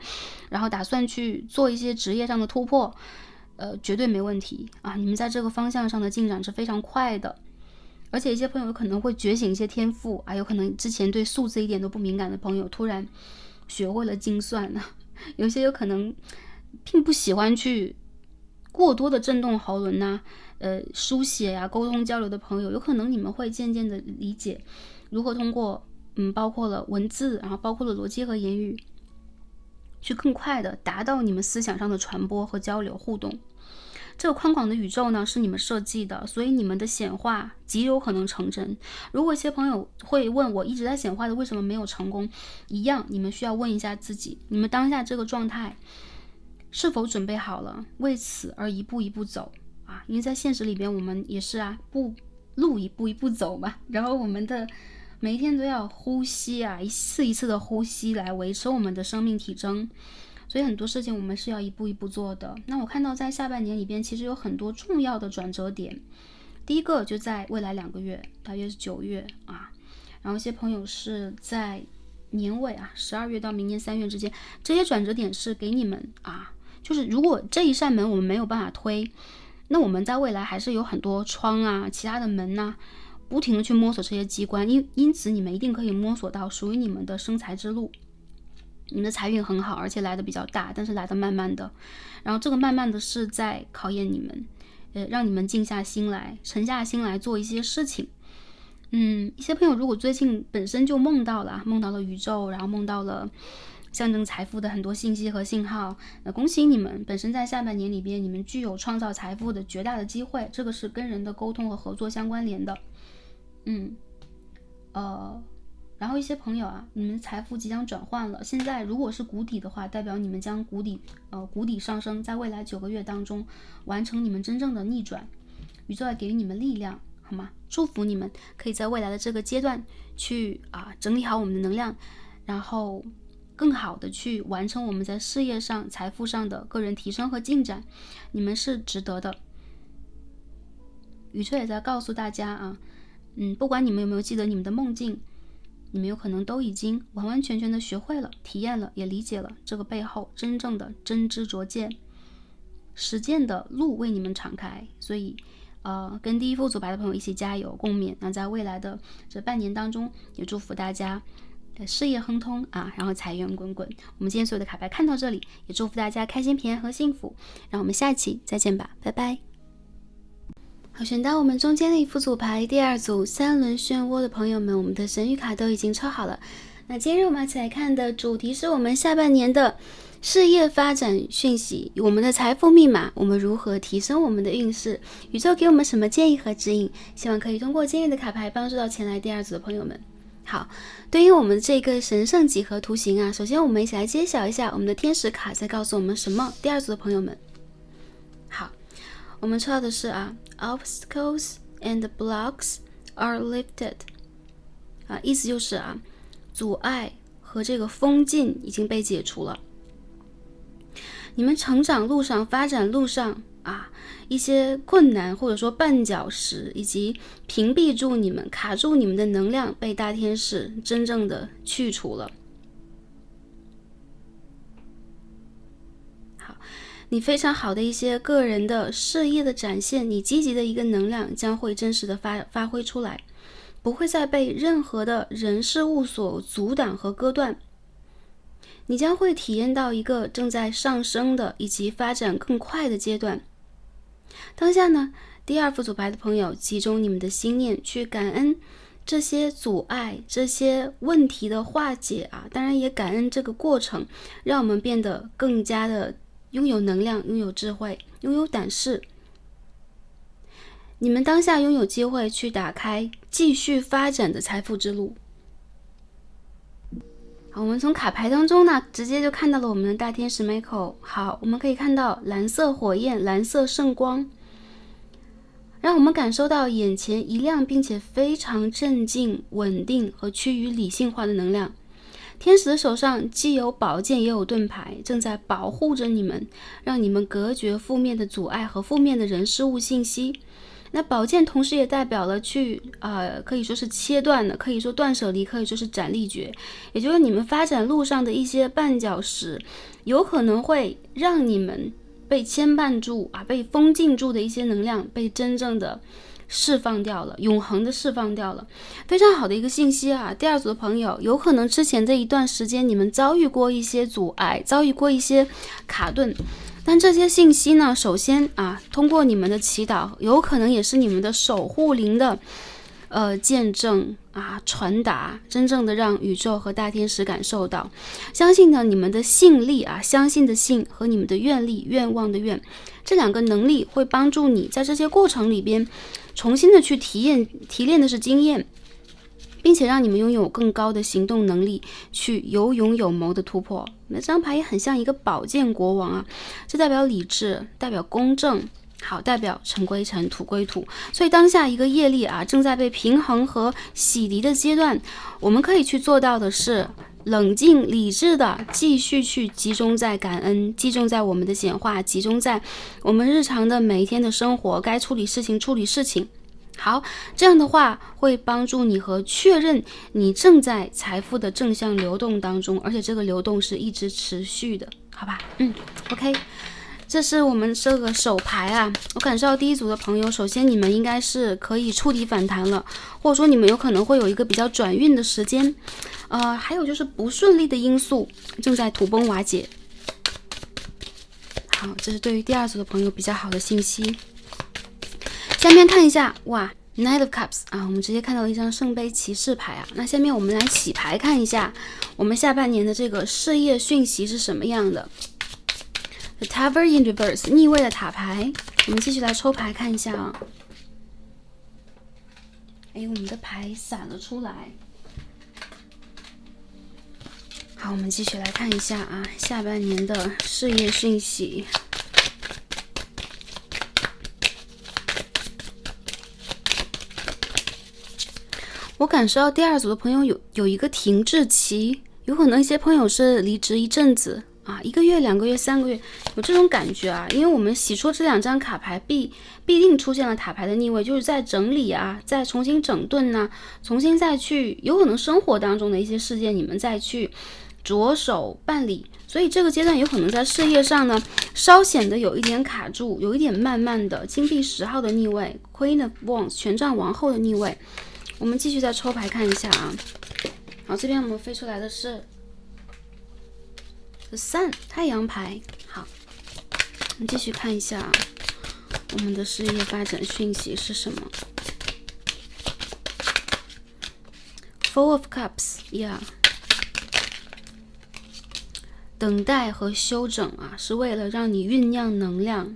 S1: 然后打算去做一些职业上的突破，绝对没问题啊！你们在这个方向上的进展是非常快的而且一些朋友有可能会觉醒一些天赋啊，有可能之前对数字一点都不敏感的朋友突然学会了精算啊，有些有可能并不喜欢去过多的震动喉轮呐、书写呀、沟通交流的朋友，有可能你们会渐渐的理解如何通过包括了文字，然后包括了逻辑和言语，去更快的达到你们思想上的传播和交流互动。这个宽广的宇宙呢是你们设计的，所以你们的显化极有可能成真。如果一些朋友会问我一直在显化的为什么没有成功，一样你们需要问一下自己，你们当下这个状态是否准备好了为此而一步一步走啊？因为在现实里边我们也是路一步一步走嘛，然后我们的每一天都要呼吸啊，一次一次的呼吸来维持我们的生命体征。所以很多事情我们是要一步一步做的。那我看到在下半年里边其实有很多重要的转折点。第一个就在未来2个月，大约是9月啊，然后一些朋友是在年尾啊，12月到明年3月之间，这些转折点是给你们啊，就是如果这一扇门我们没有办法推，那我们在未来还是有很多窗啊，其他的门啊，不停的去摸索这些机关，因此你们一定可以摸索到属于你们的生财之路。你们的财运很好，而且来的比较大，但是来的慢慢的，然后这个慢慢的是在考验你们，让你们静下心来，沉下心来做一些事情。一些朋友如果最近本身就梦到了宇宙，然后梦到了象征财富的很多信息和信号，恭喜你们，本身在下半年里边，你们具有创造财富的绝大的机会，这个是跟人的沟通和合作相关联的。然后一些朋友啊，你们财富即将转换了，现在如果是谷底的话，代表你们将谷底上升，在未来9个月当中完成你们真正的逆转，宇宙要给予你们力量，好吗？祝福你们可以在未来的这个阶段去整理好我们的能量，然后更好的去完成我们在事业上、财富上的个人提升和进展，你们是值得的。宇宙也在告诉大家不管你们有没有记得你们的梦境，你们有可能都已经完完全全的学会了、体验了、也理解了这个背后真正的真知灼见，实践的路为你们敞开。所以跟第一副组牌的朋友一起加油共勉。那在未来的这半年当中，也祝福大家事业亨通然后财源滚滚。我们今天所有的卡牌看到这里，也祝福大家开心、平安和幸福。让我们下期再见吧，拜拜。好，选到我们中间的一副组牌，第2组3轮漩涡的朋友们，我们的神谕卡都已经抽好了。那今日我们一起来看的主题是我们下半年的事业发展讯息，我们的财富密码，我们如何提升我们的运势，宇宙给我们什么建议和指引，希望可以通过今日的卡牌帮助到前来第2组的朋友们。好，对应我们这个神圣几何图形首先我们一起来揭晓一下我们的天使卡在告诉我们什么。第2组的朋友们，好，我们抽到的是Obstacles and blocks are lifted 意思就是阻碍和这个封禁已经被解除了。你们成长路上、发展路上一些困难或者说绊脚石，以及屏蔽住你们、卡住你们的能量，被大天使真正的去除了。好，你非常好的一些个人的事业的展现，你积极的一个能量将会真实的发挥出来，不会再被任何的人事物所阻挡和割断。你将会体验到一个正在上升的以及发展更快的阶段。当下呢，第2副组牌的朋友集中你们的心念去感恩这些阻碍、这些问题的化解当然也感恩这个过程，让我们变得更加的拥有能量、拥有智慧、拥有胆识。你们当下拥有机会去打开继续发展的财富之路。好，我们从卡牌当中呢，直接就看到了我们的大天使 Michael。好，我们可以看到蓝色火焰、蓝色圣光，让我们感受到眼前一亮并且非常镇静、稳定和趋于理性化的能量。天使的手上既有宝剑也有盾牌，正在保护着你们，让你们隔绝负面的阻碍和负面的人事物信息。那宝剑同时也代表了可以说是切断的，可以说断舍离，可以说是斩立决，也就是你们发展路上的一些绊脚石，有可能会让你们被牵绊住被封禁住的一些能量被真正的释放掉了，永恒的释放掉了。非常好的一个信息啊！第二组的朋友，有可能之前这一段时间你们遭遇过一些阻碍，遭遇过一些卡顿，但这些信息呢，首先啊，通过你们的祈祷，有可能也是你们的守护灵的见证啊，传达，真正的让宇宙和大天使感受到。相信呢，你们的信力啊，相信的信和你们的愿力，愿望的愿，这两个能力会帮助你在这些过程里边重新的去提炼的是经验，并且让你们拥有更高的行动能力，去有勇有谋的突破。那这张牌也很像一个宝剑国王啊，这代表理智，代表公正，好，代表尘归尘，土归土。所以当下一个业力啊，正在被平衡和洗涤的阶段，我们可以去做到的是冷静理智的继续去集中在感恩，集中在我们的显化，集中在我们日常的每一天的生活，该处理事情处理事情。好，这样的话会帮助你和确认你正在财富的正向流动当中，而且这个流动是一直持续的，好吧？OK， 这是我们这个手牌啊。我感受到第一组的朋友，首先你们应该是可以触底反弹了，或者说你们有可能会有一个比较转运的时间，还有就是不顺利的因素正在土崩瓦解。好，这是对于第二组的朋友比较好的信息。下面看一下，哇 ，Knight of Cups 啊，我们直接看到了一张圣杯骑士牌啊。那下面我们来洗牌看一下，我们下半年的这个事业讯息是什么样的。The Tower in Reverse 逆位的塔牌，我们继续来抽牌看一下啊。哎，我们的牌散了出来。好，我们继续来看一下啊，下半年的事业讯息。我感受到第二组的朋友有一个停滞期，有可能一些朋友是离职一阵子啊，1个月、2个月、3个月，有这种感觉啊。因为我们洗出这两张卡牌必定出现了塔牌的逆位，就是在整理啊，再重新整顿啊，重新再去，有可能生活当中的一些事件你们再去着手办理，所以这个阶段有可能在事业上呢稍显得有一点卡住，有一点慢慢的。金币10号的逆位 Queen of Wands 权杖王后的逆位。我们继续再抽牌看一下啊。好，这边我们飞出来的是 The Sun 太阳牌。好，我们继续看一下我们的事业发展讯息是什么。 Four of Cups yeah， 等待和休整啊，是为了让你酝酿能量，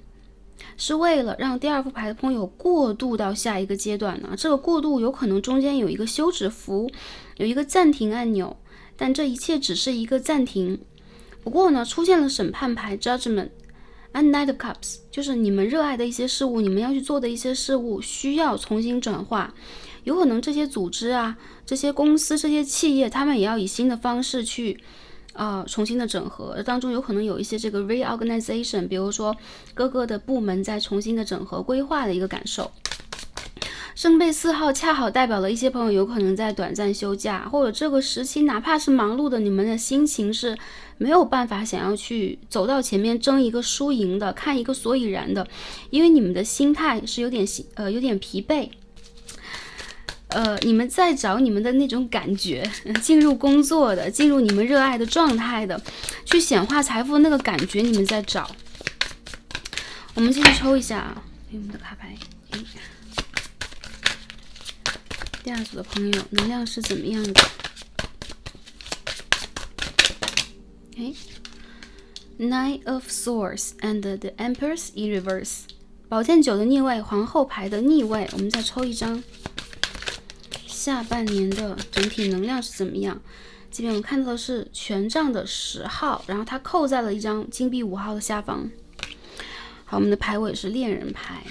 S1: 是为了让第二副牌的朋友过渡到下一个阶段呢。这个过渡有可能中间有一个休止符，有一个暂停按钮，但这一切只是一个暂停。不过呢，出现了审判牌 Judgment and Knight of Cups， 就是你们热爱的一些事物，你们要去做的一些事物需要重新转化。有可能这些组织啊，这些公司，这些企业，他们也要以新的方式去重新的整合，当中有可能有一些这个 reorganization， 比如说各个的部门在重新的整合规划的一个感受。圣杯4号恰好代表了一些朋友有可能在短暂休假，或者这个时期哪怕是忙碌的，你们的心情是没有办法想要去走到前面争一个输赢的，看一个所以然的，因为你们的心态是有点疲惫。你们在找你们的那种感觉，进入工作的，进入你们热爱的状态的，去显化财富的那个感觉，你们在找。我们继续抽一下啊，我们的卡牌。第二组的朋友，能量是怎么样的？Knight of Swords and the Empress in Reverse， 宝剑9的逆位，皇后牌的逆位。我们再抽一张。下半年的整体能量是怎么样？这边我们看到的是权杖的10号，然后它扣在了一张金币5号的下方。好，我们的牌尾是恋人牌。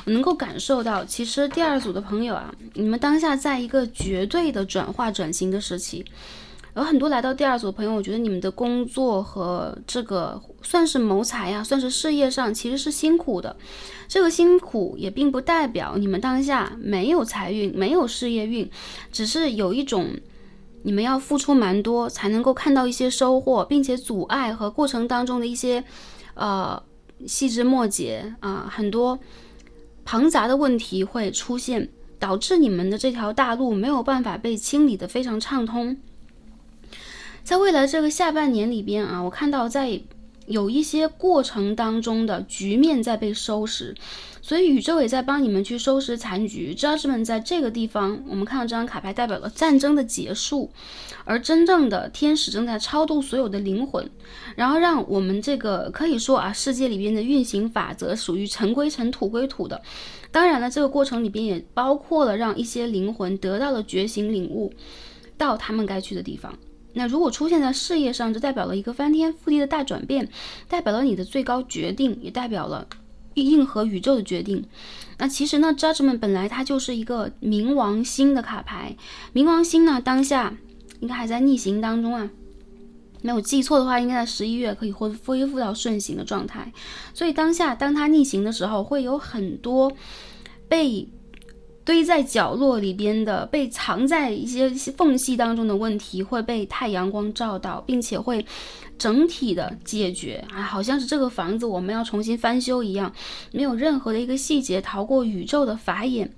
S1: 我能够感受到，其实第二组的朋友啊，你们当下在一个绝对的转化转型的时期。有很多来到第二组的朋友，我觉得你们的工作和这个算是谋财呀，算是事业上其实是辛苦的。这个辛苦也并不代表你们当下没有财运，没有事业运，只是有一种你们要付出蛮多才能够看到一些收获，并且阻碍和过程当中的一些细枝末节啊，很多庞杂的问题会出现，导致你们的这条大路没有办法被清理得非常畅通。在未来这个下半年里边啊，我看到在有一些过程当中的局面在被收拾，所以宇宙也在帮你们去收拾残局。Judgment 在这个地方，我们看到这张卡牌代表了战争的结束，而真正的天使正在超度所有的灵魂，然后让我们这个可以说啊，世界里边的运行法则属于尘归尘，土归土的。当然了，这个过程里边也包括了让一些灵魂得到了觉醒领悟，到他们该去的地方。那如果出现在事业上，就代表了一个翻天覆地的大转变，代表了你的最高决定，也代表了应和宇宙的决定。那其实呢 Judgment 本来它就是一个冥王星的卡牌，冥王星呢当下应该还在逆行当中啊，没有记错的话应该在11月可以恢复到顺行的状态。所以当下当它逆行的时候，会有很多被堆在角落里边的，被藏在一些缝隙当中的问题会被太阳光照到，并且会整体的解决好像是这个房子我们要重新翻修一样，没有任何的一个细节逃过宇宙的法眼。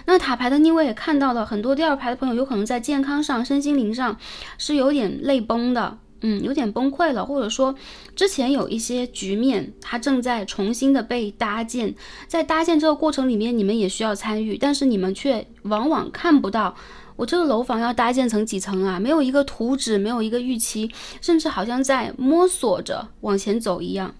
S1: 那塔牌的逆位也看到了很多第二排的朋友有可能在健康上、身心灵上是有点泪崩的，有点崩溃了，或者说之前有一些局面它正在重新的被搭建，在搭建这个过程里面你们也需要参与，但是你们却往往看不到我这个楼房要搭建成几层啊，没有一个图纸，没有一个预期，甚至好像在摸索着往前走一样。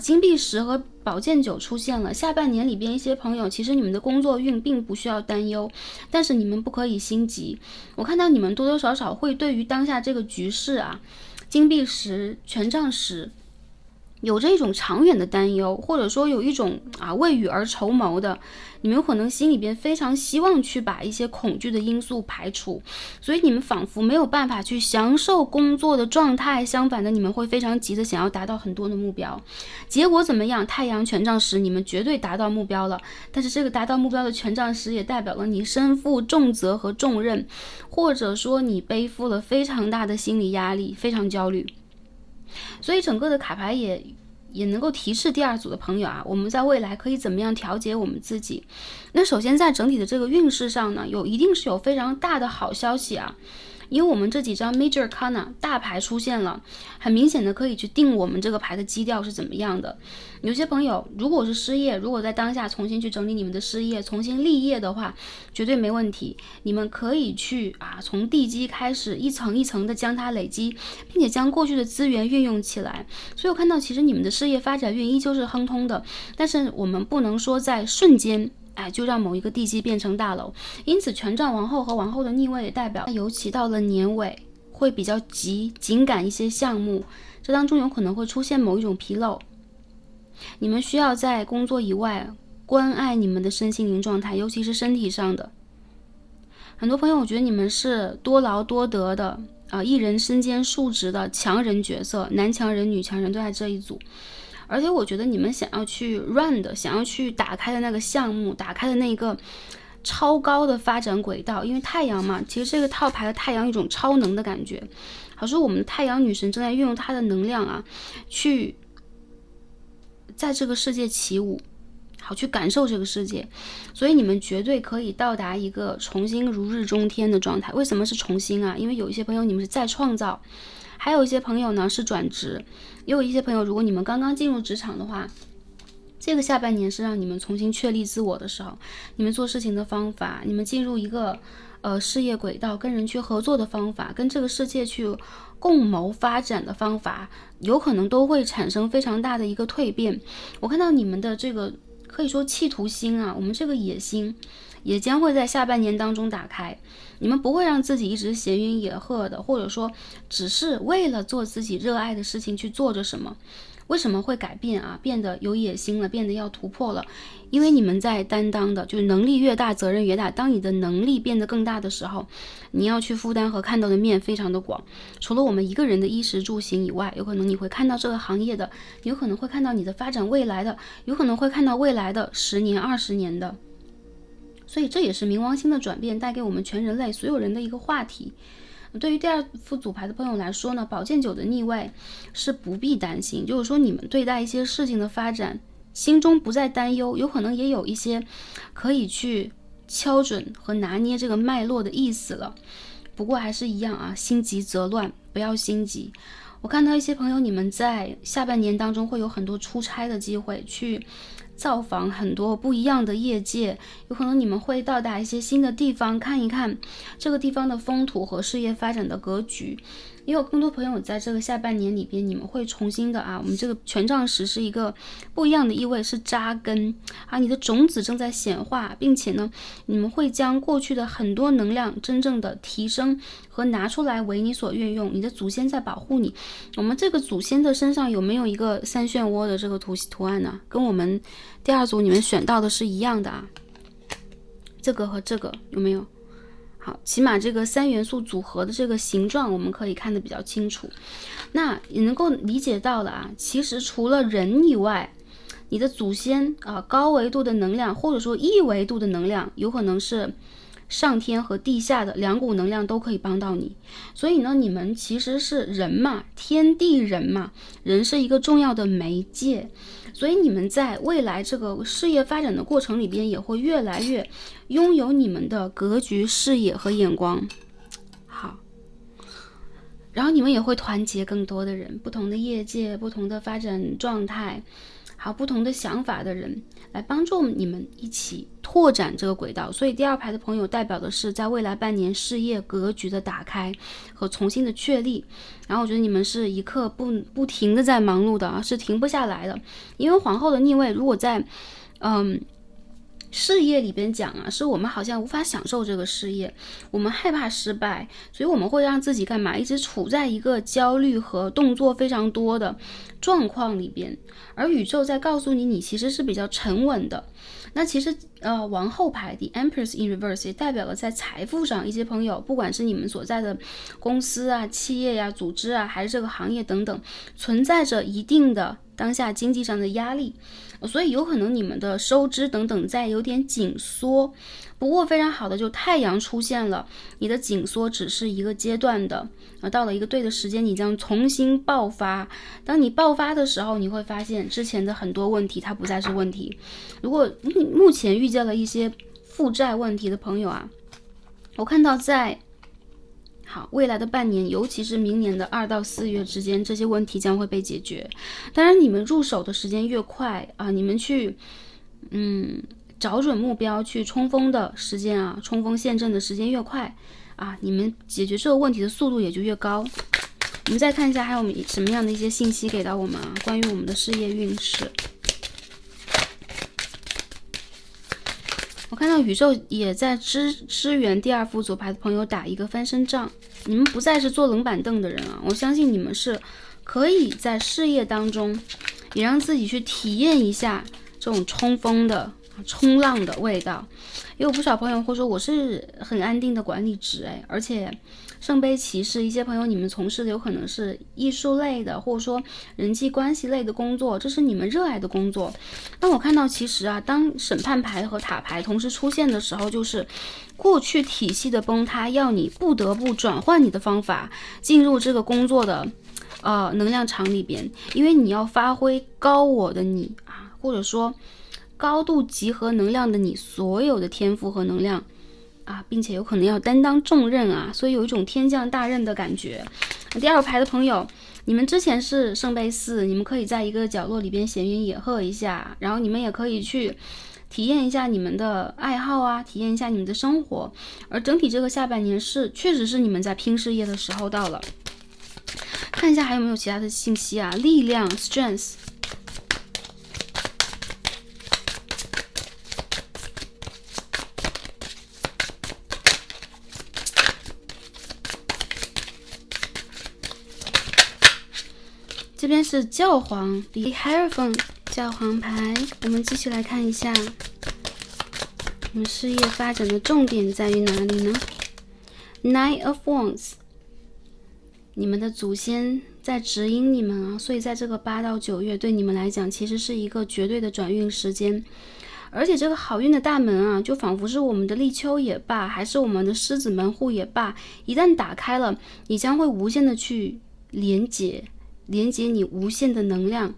S1: 金币10和宝剑9出现了，下半年里边一些朋友其实你们的工作运并不需要担忧，但是你们不可以心急。我看到你们多多少少会对于当下这个局势啊，金币10、权杖10有着一种长远的担忧，或者说有一种未雨而绸缪的，你们有可能心里边非常希望去把一些恐惧的因素排除，所以你们仿佛没有办法去享受工作的状态，相反的你们会非常急的想要达到很多的目标。结果怎么样？太阳权杖10你们绝对达到目标了，但是这个达到目标的权杖10也代表了你身负重责和重任，或者说你背负了非常大的心理压力，非常焦虑。所以整个的卡牌也能够提示第二组的朋友我们在未来可以怎么样调节我们自己。那首先在整体的这个运势上呢，一定是有非常大的好消息因为我们这几张 Major Arcana 大牌出现了，很明显的可以去定我们这个牌的基调是怎么样的。有些朋友如果是失业，如果在当下重新去整理你们的事业，重新立业的话，绝对没问题。你们可以去从地基开始，一层一层的将它累积，并且将过去的资源运用起来。所以我看到其实你们的事业发展运依旧是亨通的，但是我们不能说在瞬间就让某一个地基变成大楼。因此权杖王后和王后的逆位也代表，尤其到了年尾会比较紧赶一些项目，这当中有可能会出现某一种纰漏。你们需要在工作以外关爱你们的身心灵状态，尤其是身体上的。很多朋友我觉得你们是多劳多得的一人身兼数职的强人角色，男强人女强人都在这一组。而且我觉得你们想要去 run 的，想要去打开的那个项目，打开的那个超高的发展轨道，因为太阳嘛，其实这个套牌的太阳有一种超能的感觉，好说我们的太阳女神正在运用她的能量去在这个世界起舞，好去感受这个世界。所以你们绝对可以到达一个重新如日中天的状态。为什么是重新因为有一些朋友你们是再创造，还有一些朋友呢是转职，也有一些朋友如果你们刚刚进入职场的话，这个下半年是让你们重新确立自我的时候，你们做事情的方法，你们进入一个事业轨道，跟人去合作的方法，跟这个世界去共谋发展的方法，有可能都会产生非常大的一个蜕变。我看到你们的这个可以说企图心我们这个野心也将会在下半年当中打开。你们不会让自己一直闲云野鹤的，或者说只是为了做自己热爱的事情去做着什么。为什么会改变变得有野心了，变得要突破了？因为你们在担当的就是能力越大责任越大。当你的能力变得更大的时候，你要去负担和看到的面非常的广。除了我们一个人的衣食住行以外，有可能你会看到这个行业的，有可能会看到你的发展未来的，有可能会看到未来的10年20年的。所以这也是冥王星的转变带给我们全人类所有人的一个话题。对于第二副组牌的朋友来说呢，宝剑9的逆位是不必担心，就是说你们对待一些事情的发展心中不再担忧，有可能也有一些可以去敲准和拿捏这个脉络的意思了。不过还是一样啊，心急则乱，不要心急。我看到一些朋友，你们在下半年当中会有很多出差的机会，去造访很多不一样的业界，有可能你们会到达一些新的地方，看一看这个地方的风土和事业发展的格局。也有更多朋友在这个下半年里边，你们会重新的我们这个权杖十是一个不一样的意味，是扎根你的种子正在显化，并且呢，你们会将过去的很多能量真正的提升和拿出来为你所运用。你的祖先在保护你。我们这个祖先的身上有没有一个三漩涡的这个图案呢？跟我们第二组你们选到的是一样的这个和这个有没有？好，起码这个三元素组合的这个形状我们可以看得比较清楚。那也能够理解到了其实除了人以外，你的祖先高维度的能量或者说异维度的能量，有可能是上天和地下的两股能量都可以帮到你。所以呢，你们其实是人嘛，天地人嘛，人是一个重要的媒介。所以你们在未来这个事业发展的过程里边，也会越来越拥有你们的格局、视野和眼光。好，然后你们也会团结更多的人，不同的业界、不同的发展状态，好，不同的想法的人，来帮助你们一起拓展这个轨道。所以第二排的朋友代表的是在未来半年事业格局的打开和重新的确立。然后我觉得你们是一刻不停的在忙碌的是停不下来的。因为皇后的逆位如果在事业里边讲是我们好像无法享受这个事业，我们害怕失败，所以我们会让自己干嘛？一直处在一个焦虑和动作非常多的状况里边。而宇宙在告诉你，你其实是比较沉稳的。那其实王后牌 The Empress in Reverse 也代表了在财富上，一些朋友不管是你们所在的公司企业组织还是这个行业等等，存在着一定的当下经济上的压力，所以有可能你们的收支等等在有点紧缩。不过非常好的就太阳出现了，你的紧缩只是一个阶段的，到了一个对的时间，你将重新爆发。当你爆发的时候，你会发现之前的很多问题它不再是问题。如果目前遇见了一些负债问题的朋友我看到在未来的半年，尤其是明年的2到4月之间，这些问题将会被解决。当然你们入手的时间越快你们去找准目标去冲锋的时间冲锋陷阵的时间越快你们解决这个问题的速度也就越高。我们再看一下还有什么样的一些信息给到我们关于我们的事业运势。我看到宇宙也在支援第二副组牌的朋友打一个翻身仗，你们不再是坐冷板凳的人我相信你们是可以在事业当中也让自己去体验一下这种冲锋的冲浪的味道。也有不少朋友会说我是很安定的管理职而且圣杯骑士，一些朋友你们从事的有可能是艺术类的，或者说人际关系类的工作，这是你们热爱的工作。那我看到其实当审判牌和塔牌同时出现的时候，就是过去体系的崩塌，要你不得不转换你的方法进入这个工作的能量场里边，因为你要发挥高我的你或者说高度集合能量的你所有的天赋和能量并且有可能要担当重任所以有一种天降大任的感觉。第二排的朋友，你们之前是圣杯4，你们可以在一个角落里边闲云野鹤一下，然后你们也可以去体验一下你们的爱好体验一下你们的生活。而整体这个下半年确实是你们在拼事业的时候到了。看一下还有没有其他的信息力量 Strength。这边是教皇 The Hierophant 教皇牌，我们继续来看一下我们事业发展的重点在于哪里呢？ Nine of Wands， 你们的祖先在指引你们所以在这个8到9月对你们来讲其实是一个绝对的转运时间。而且这个好运的大门就仿佛是我们的立秋也罢，还是我们的狮子门户也罢，一旦打开了，你将会无限的去连接你无限的能量。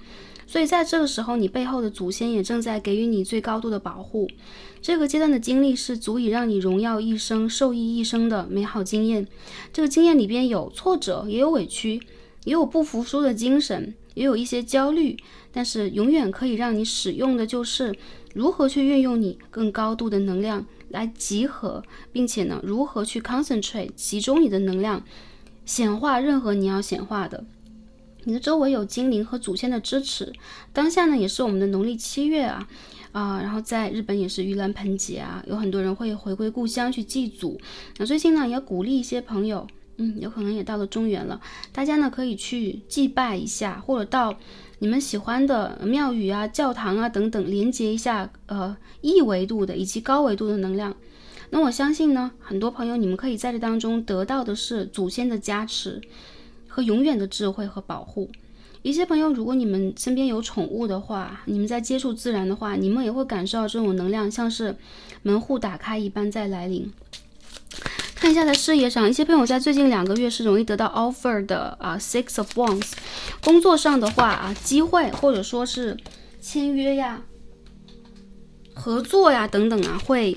S1: 所以在这个时候，你背后的祖先也正在给予你最高度的保护。这个阶段的经历是足以让你荣耀一生、受益一生的美好经验。这个经验里边有挫折，也有委屈，也有不服输的精神，也有一些焦虑，但是永远可以让你使用的就是如何去运用你更高度的能量来集合，并且呢，如何去 concentrate 集中你的能量，显化任何你要显化的。你的周围有精灵和祖先的支持。当下呢，也是我们的农历7月然后在日本也是盂兰盆节有很多人会回归故乡去祭祖。那最近呢，也鼓励一些朋友，有可能也到了中元了，大家呢可以去祭拜一下，或者到你们喜欢的庙宇教堂等等，连接一下异维度的以及高维度的能量。那我相信呢，很多朋友你们可以在这当中得到的是祖先的加持和永远的智慧和保护。一些朋友，如果你们身边有宠物的话，你们在接触自然的话，你们也会感受到这种能量像是门户打开一般在来临。看一下在事业上，一些朋友在最近2个月是容易得到 offer 的Six of Wands。工作上的话机会或者说是签约合作等等会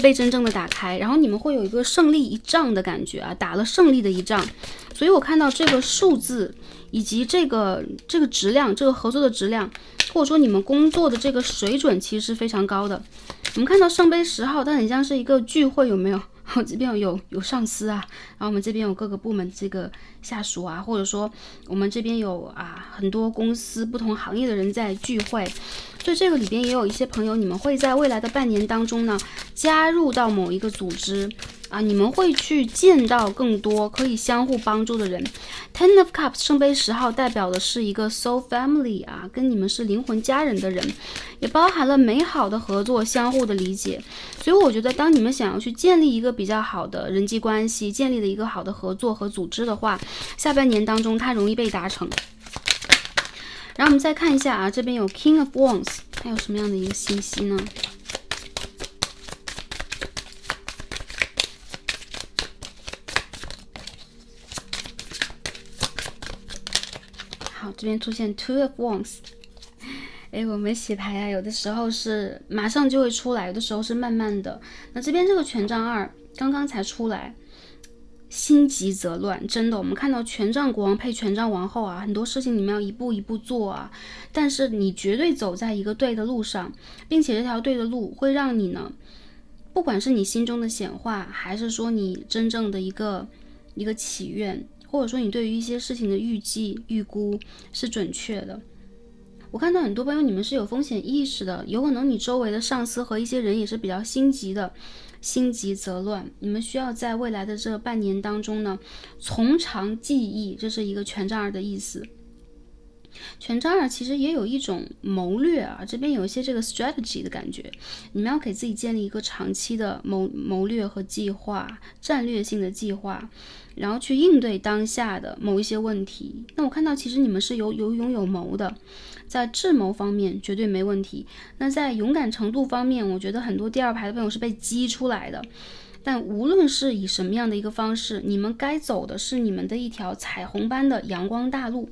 S1: 被真正的打开，然后你们会有一个胜利一仗的感觉打了胜利的一仗。所以我看到这个数字以及这个质量，这个合作的质量，或者说你们工作的这个水准其实是非常高的。我们看到圣杯10号，它很像是一个聚会，有没有？我这边有上司然后我们这边有各个部门这个下属或者说我们这边有很多公司不同行业的人在聚会。所以这个里边也有一些朋友，你们会在未来的半年当中呢，加入到某一个组织你们会去见到更多可以相互帮助的人。Ten of Cups 圣杯10号代表的是一个 soul family 跟你们是灵魂家人的人，也包含了美好的合作，相互的理解。所以我觉得当你们想要去建立一个比较好的人际关系，建立了一个好的合作和组织的话，下半年当中它容易被达成。然后我们再看一下这边有 King of Wands， 它有什么样的一个信息呢？好，这边出现 Two of Wands。我们洗牌有的时候是马上就会出来，有的时候是慢慢的。那这边这个权杖2刚刚才出来，心急则乱，真的，我们看到权杖国王配权杖王后很多事情你们要一步一步做但是你绝对走在一个对的路上，并且这条对的路会让你呢，不管是你心中的显化，还是说你真正的一个祈愿，或者说你对于一些事情的预计预估是准确的。我看到很多朋友你们是有风险意识的，有可能你周围的上司和一些人也是比较心急的，心急则乱。你们需要在未来的这半年当中呢，从长计议，这是一个权杖2的意思。权杖2其实也有一种谋略这边有一些这个 strategy 的感觉，你们要给自己建立一个长期的谋略和计划，战略性的计划，然后去应对当下的某一些问题。那我看到其实你们是有勇有谋的，在智谋方面绝对没问题。那在勇敢程度方面，我觉得很多第2排的朋友是被激出来的。但无论是以什么样的一个方式，你们该走的是你们的一条彩虹般的阳光大路。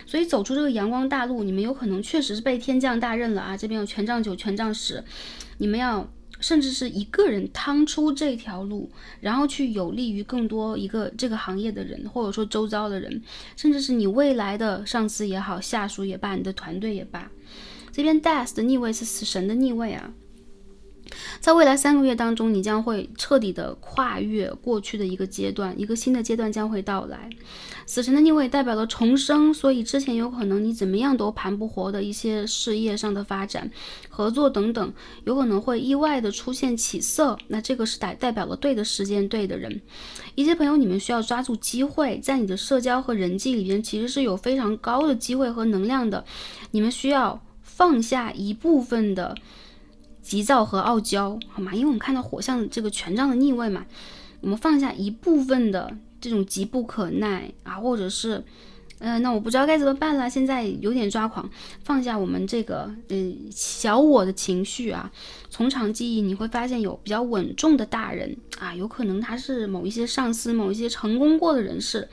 S1: 所以走出这个阳光大路，你们有可能确实是被天降大任了这边有权杖9、权杖10，你们要甚至是一个人趟出这条路，然后去有利于更多这个行业的人，或者说周遭的人，甚至是你未来的上司也好，下属也罢，你的团队也罢。这边 Death 的逆位是死神的逆位在未来3个月当中，你将会彻底的跨越过去的一个阶段，一个新的阶段将会到来。死神的逆位代表了重生，所以之前有可能你怎么样都盘不活的一些事业上的发展、合作等等，有可能会意外的出现起色。那这个是代表了对的时间、对的人。一些朋友，你们需要抓住机会，在你的社交和人际里边，其实是有非常高的机会和能量的。你们需要放下一部分的急躁和傲娇，好吗？因为我们看到火象这个权杖的逆位嘛，我们放下一部分的这种急不可耐或者是那我不知道该怎么办了，现在有点抓狂，放下我们这个小我的情绪啊。从长计议，你会发现有比较稳重的大人啊，有可能他是某一些上司、某一些成功过的人士，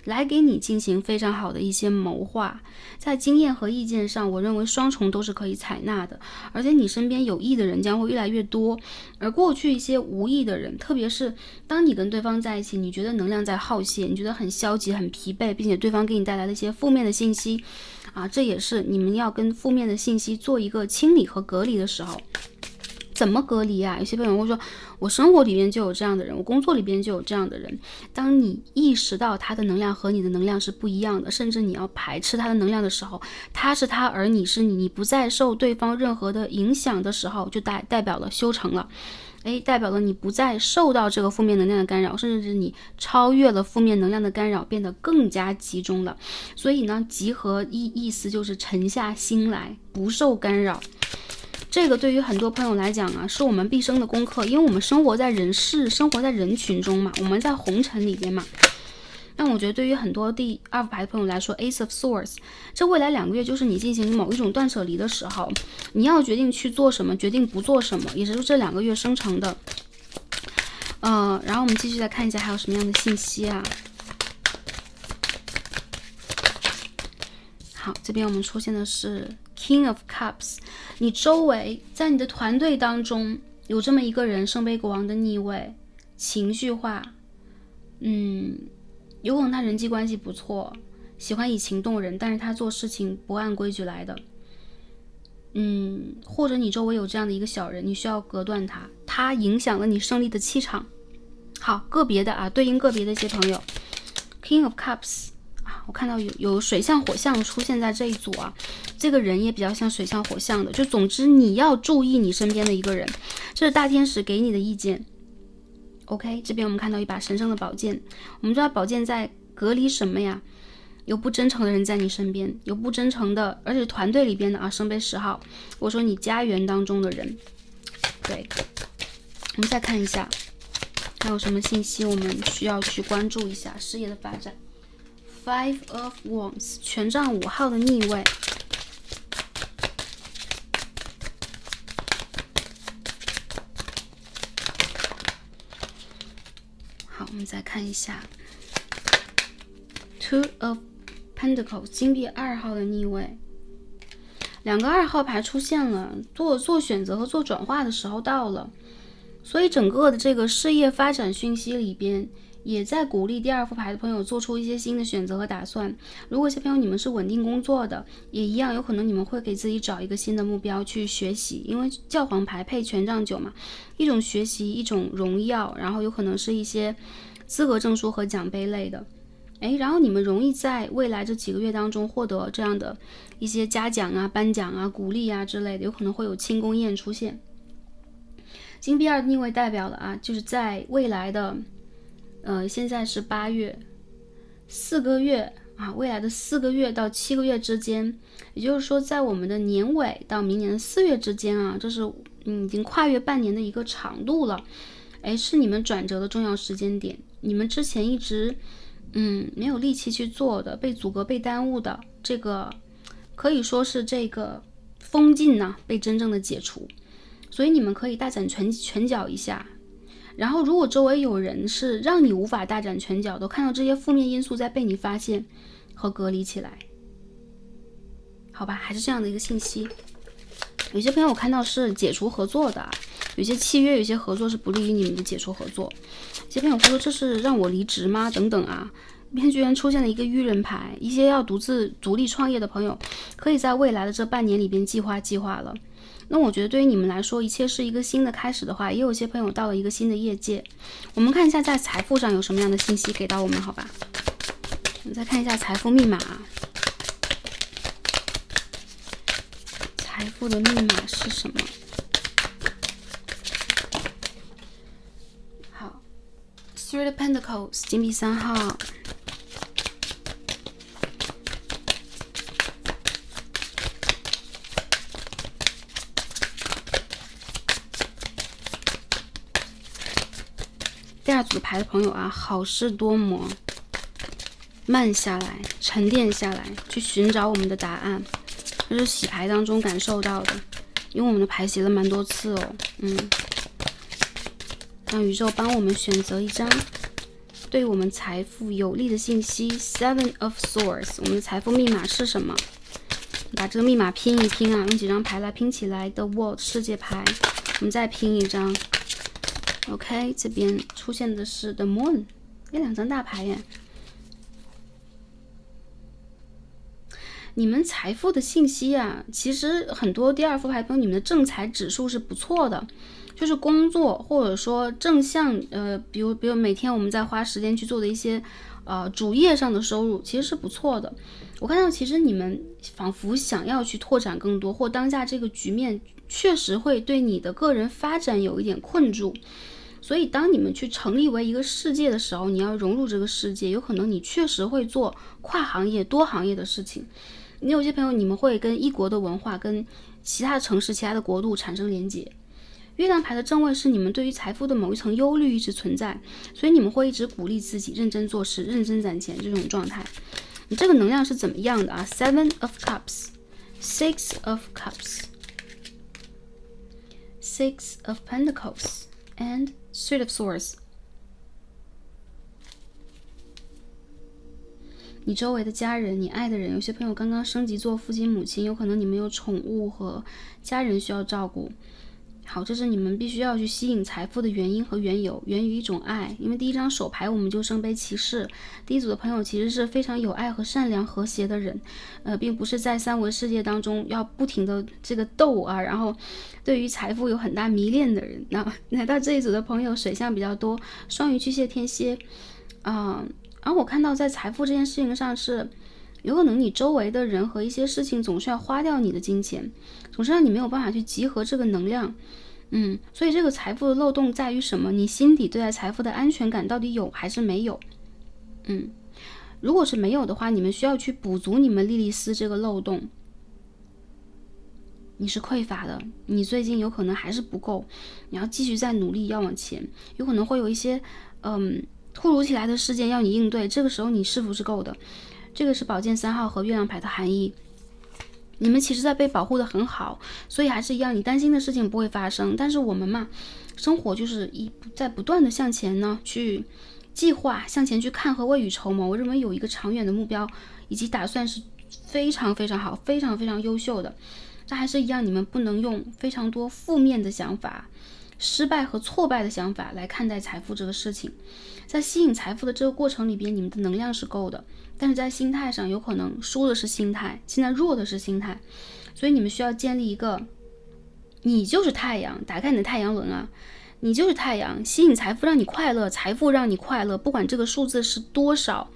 S1: 来给你进行非常好的一些谋划。在经验和意见上，我认为双重都是可以采纳的，而且你身边有益的人将会越来越多。而过去一些无益的人，特别是当你跟对方在一起，你觉得能量在耗泄，你觉得很消极、很疲惫，并且对方给你带来了一些负面的信息啊，这也是你们要跟负面的信息做一个清理和隔离的时候。怎么隔离啊？有些朋友会说，我生活里边就有这样的人，我工作里边就有这样的人。当你意识到他的能量和你的能量是不一样的，甚至你要排斥他的能量的时候，他是他，而你是你，你不再受对方任何的影响的时候，就代表了修成了。代表了你不再受到这个负面能量的干扰，甚至是你超越了负面能量的干扰，变得更加集中了。所以呢，集合意思就是沉下心来，不受干扰。这个对于很多朋友来讲啊，是我们毕生的功课，因为我们生活在人世，生活在人群中嘛，我们在红尘里边嘛。那我觉得对于很多第二副牌的朋友来说 ，Ace of Swords， 这未来2个月就是你进行某一种断舍离的时候，你要决定去做什么，决定不做什么，也就是这2个月生成的。然后我们继续再看一下还有什么样的信息啊。好，这边我们出现的是 King of Cups， 你周围在你的团队当中有这么一个人，圣杯国王的逆位，情绪化，有可能他人际关系不错，喜欢以情动人，但是他做事情不按规矩来的。或者你周围有这样的一个小人，你需要隔断他，他影响了你胜利的气场。好，个别的啊，对应个别的一些朋友 ，King of Cups 啊，我看到有水象火象出现在这一组啊，这个人也比较像水象火象的，就总之你要注意你身边的一个人，这是大天使给你的意见。OK， 这边我们看到一把神圣的宝剑，我们知道宝剑在隔离什么呀？有不真诚的人在你身边，有不真诚的，而且团队里边的啊，圣杯10号，我说你家园当中的人。对，我们再看一下还有什么信息我们需要去关注一下事业的发展。Five of Wands， 权杖5号的逆位。好，我们再看一下 Two of Pentacles， 金币2号的逆位。2个2号牌出现了，做选择和做转化的时候到了，所以整个的这个事业发展讯息里边，也在鼓励第2副牌的朋友做出一些新的选择和打算。如果一些朋友你们是稳定工作的，也一样有可能你们会给自己找一个新的目标去学习，因为教皇牌配权杖9嘛，一种学习，一种荣耀，然后有可能是一些资格证书和奖杯类的。然后你们容易在未来这几个月当中获得这样的一些嘉奖啊、颁奖啊、鼓励啊之类的，有可能会有庆功宴出现。金币2的逆位代表了啊，就是在未来的现在是8月，4个月啊，未来的4个月到7个月之间，也就是说在我们的年尾到明年的4月之间啊，这是已经跨越半年的一个长度了。是你们转折的重要时间点，你们之前一直没有力气去做的，被阻隔、被耽误的，这个可以说是这个封禁呢被真正的解除，所以你们可以大展拳脚一下。然后如果周围有人是让你无法大展拳脚的，看到这些负面因素在被你发现和隔离起来，好吧，还是这样的一个信息。有些朋友我看到是解除合作的，有些契约，有些合作是不利于你们的解除合作。有些朋友会说这是让我离职吗？等等啊。边居然出现了一个愚人牌，一些要独立创业的朋友，可以在未来的这半年里边计划了。那我觉得对于你们来说，一切是一个新的开始的话，也有些朋友到了一个新的业界。我们看一下在财富上有什么样的信息给到我们，好吧？我们再看一下财富密码。财富的密码是什么？好 ，Three of Pentacles， 金币3号。第2组的牌的朋友啊，好事多磨。慢下来，沉淀下来，去寻找我们的答案。这是洗牌当中感受到的，因为我们的牌洗了蛮多次哦。让宇宙帮我们选择一张对我们财富有利的信息。 Seven of Swords， 我们的财富密码是什么？把这个密码拼一拼啊，用几张牌来拼起来。 The World 世界牌，我们再拼一张。 OK， 这边出现的是 The Moon， 2张大牌耶。你们财富的信息啊，其实很多第二副牌朋友，你们的正财指数是不错的，就是工作或者说正向，比如每天我们在花时间去做的一些主业上的收入，其实是不错的。我看到其实你们仿佛想要去拓展更多，或当下这个局面确实会对你的个人发展有一点困住。所以当你们去成立为一个世界的时候，你要融入这个世界，有可能你确实会做跨行业多行业的事情。你有些朋友，你们会跟异国的文化，跟其他的城市、其他的国度产生连结。月亮牌的正位是你们对于财富的某一层忧虑一直存在，所以你们会一直鼓励自己认真做事、认真攒钱这种状态。你这个能量是怎么样的啊？ Seven of Cups， Six of Cups， Six of Pentacles and Three of Swords。你周围的家人，你爱的人，有些朋友刚刚升级做父亲母亲，有可能你们有宠物和家人需要照顾。好，这是你们必须要去吸引财富的原因和缘由，源于一种爱。因为第一张手牌我们就圣杯骑士，第一组的朋友其实是非常有爱和善良和谐的人，并不是在三维世界当中要不停的这个斗啊，然后对于财富有很大迷恋的人。那来到这一组的朋友，水象比较多，双鱼、巨蟹、天蝎，然后我看到在财富这件事情上是有可能你周围的人和一些事情总是要花掉你的金钱，总是让你没有办法去集合这个能量。所以这个财富的漏洞在于什么？你心底对待财富的安全感到底有还是没有？如果是没有的话，你们需要去补足你们莉莉丝这个漏洞。你是匮乏的，你最近有可能还是不够，你要继续再努力，要往前。有可能会有一些突如其来的事件要你应对，这个时候你是不是够的？这个是宝剑3号和月亮牌的含义。你们其实在被保护的很好，所以还是一样，你担心的事情不会发生。但是我们嘛，生活就是在不断的向前呢，去计划，向前去看和未雨绸缪。我认为有一个长远的目标以及打算是非常非常好，非常非常优秀的。但还是一样，你们不能用非常多负面的想法、失败和挫败的想法来看待财富这个事情。在吸引财富的这个过程里边，你们的能量是够的，但是在心态上有可能输的是心态，现在弱的是心态。所以你们需要建立一个，你就是太阳，打开你的太阳轮啊，你就是太阳，吸引财富让你快乐，财富让你快乐，不管这个数字是多少，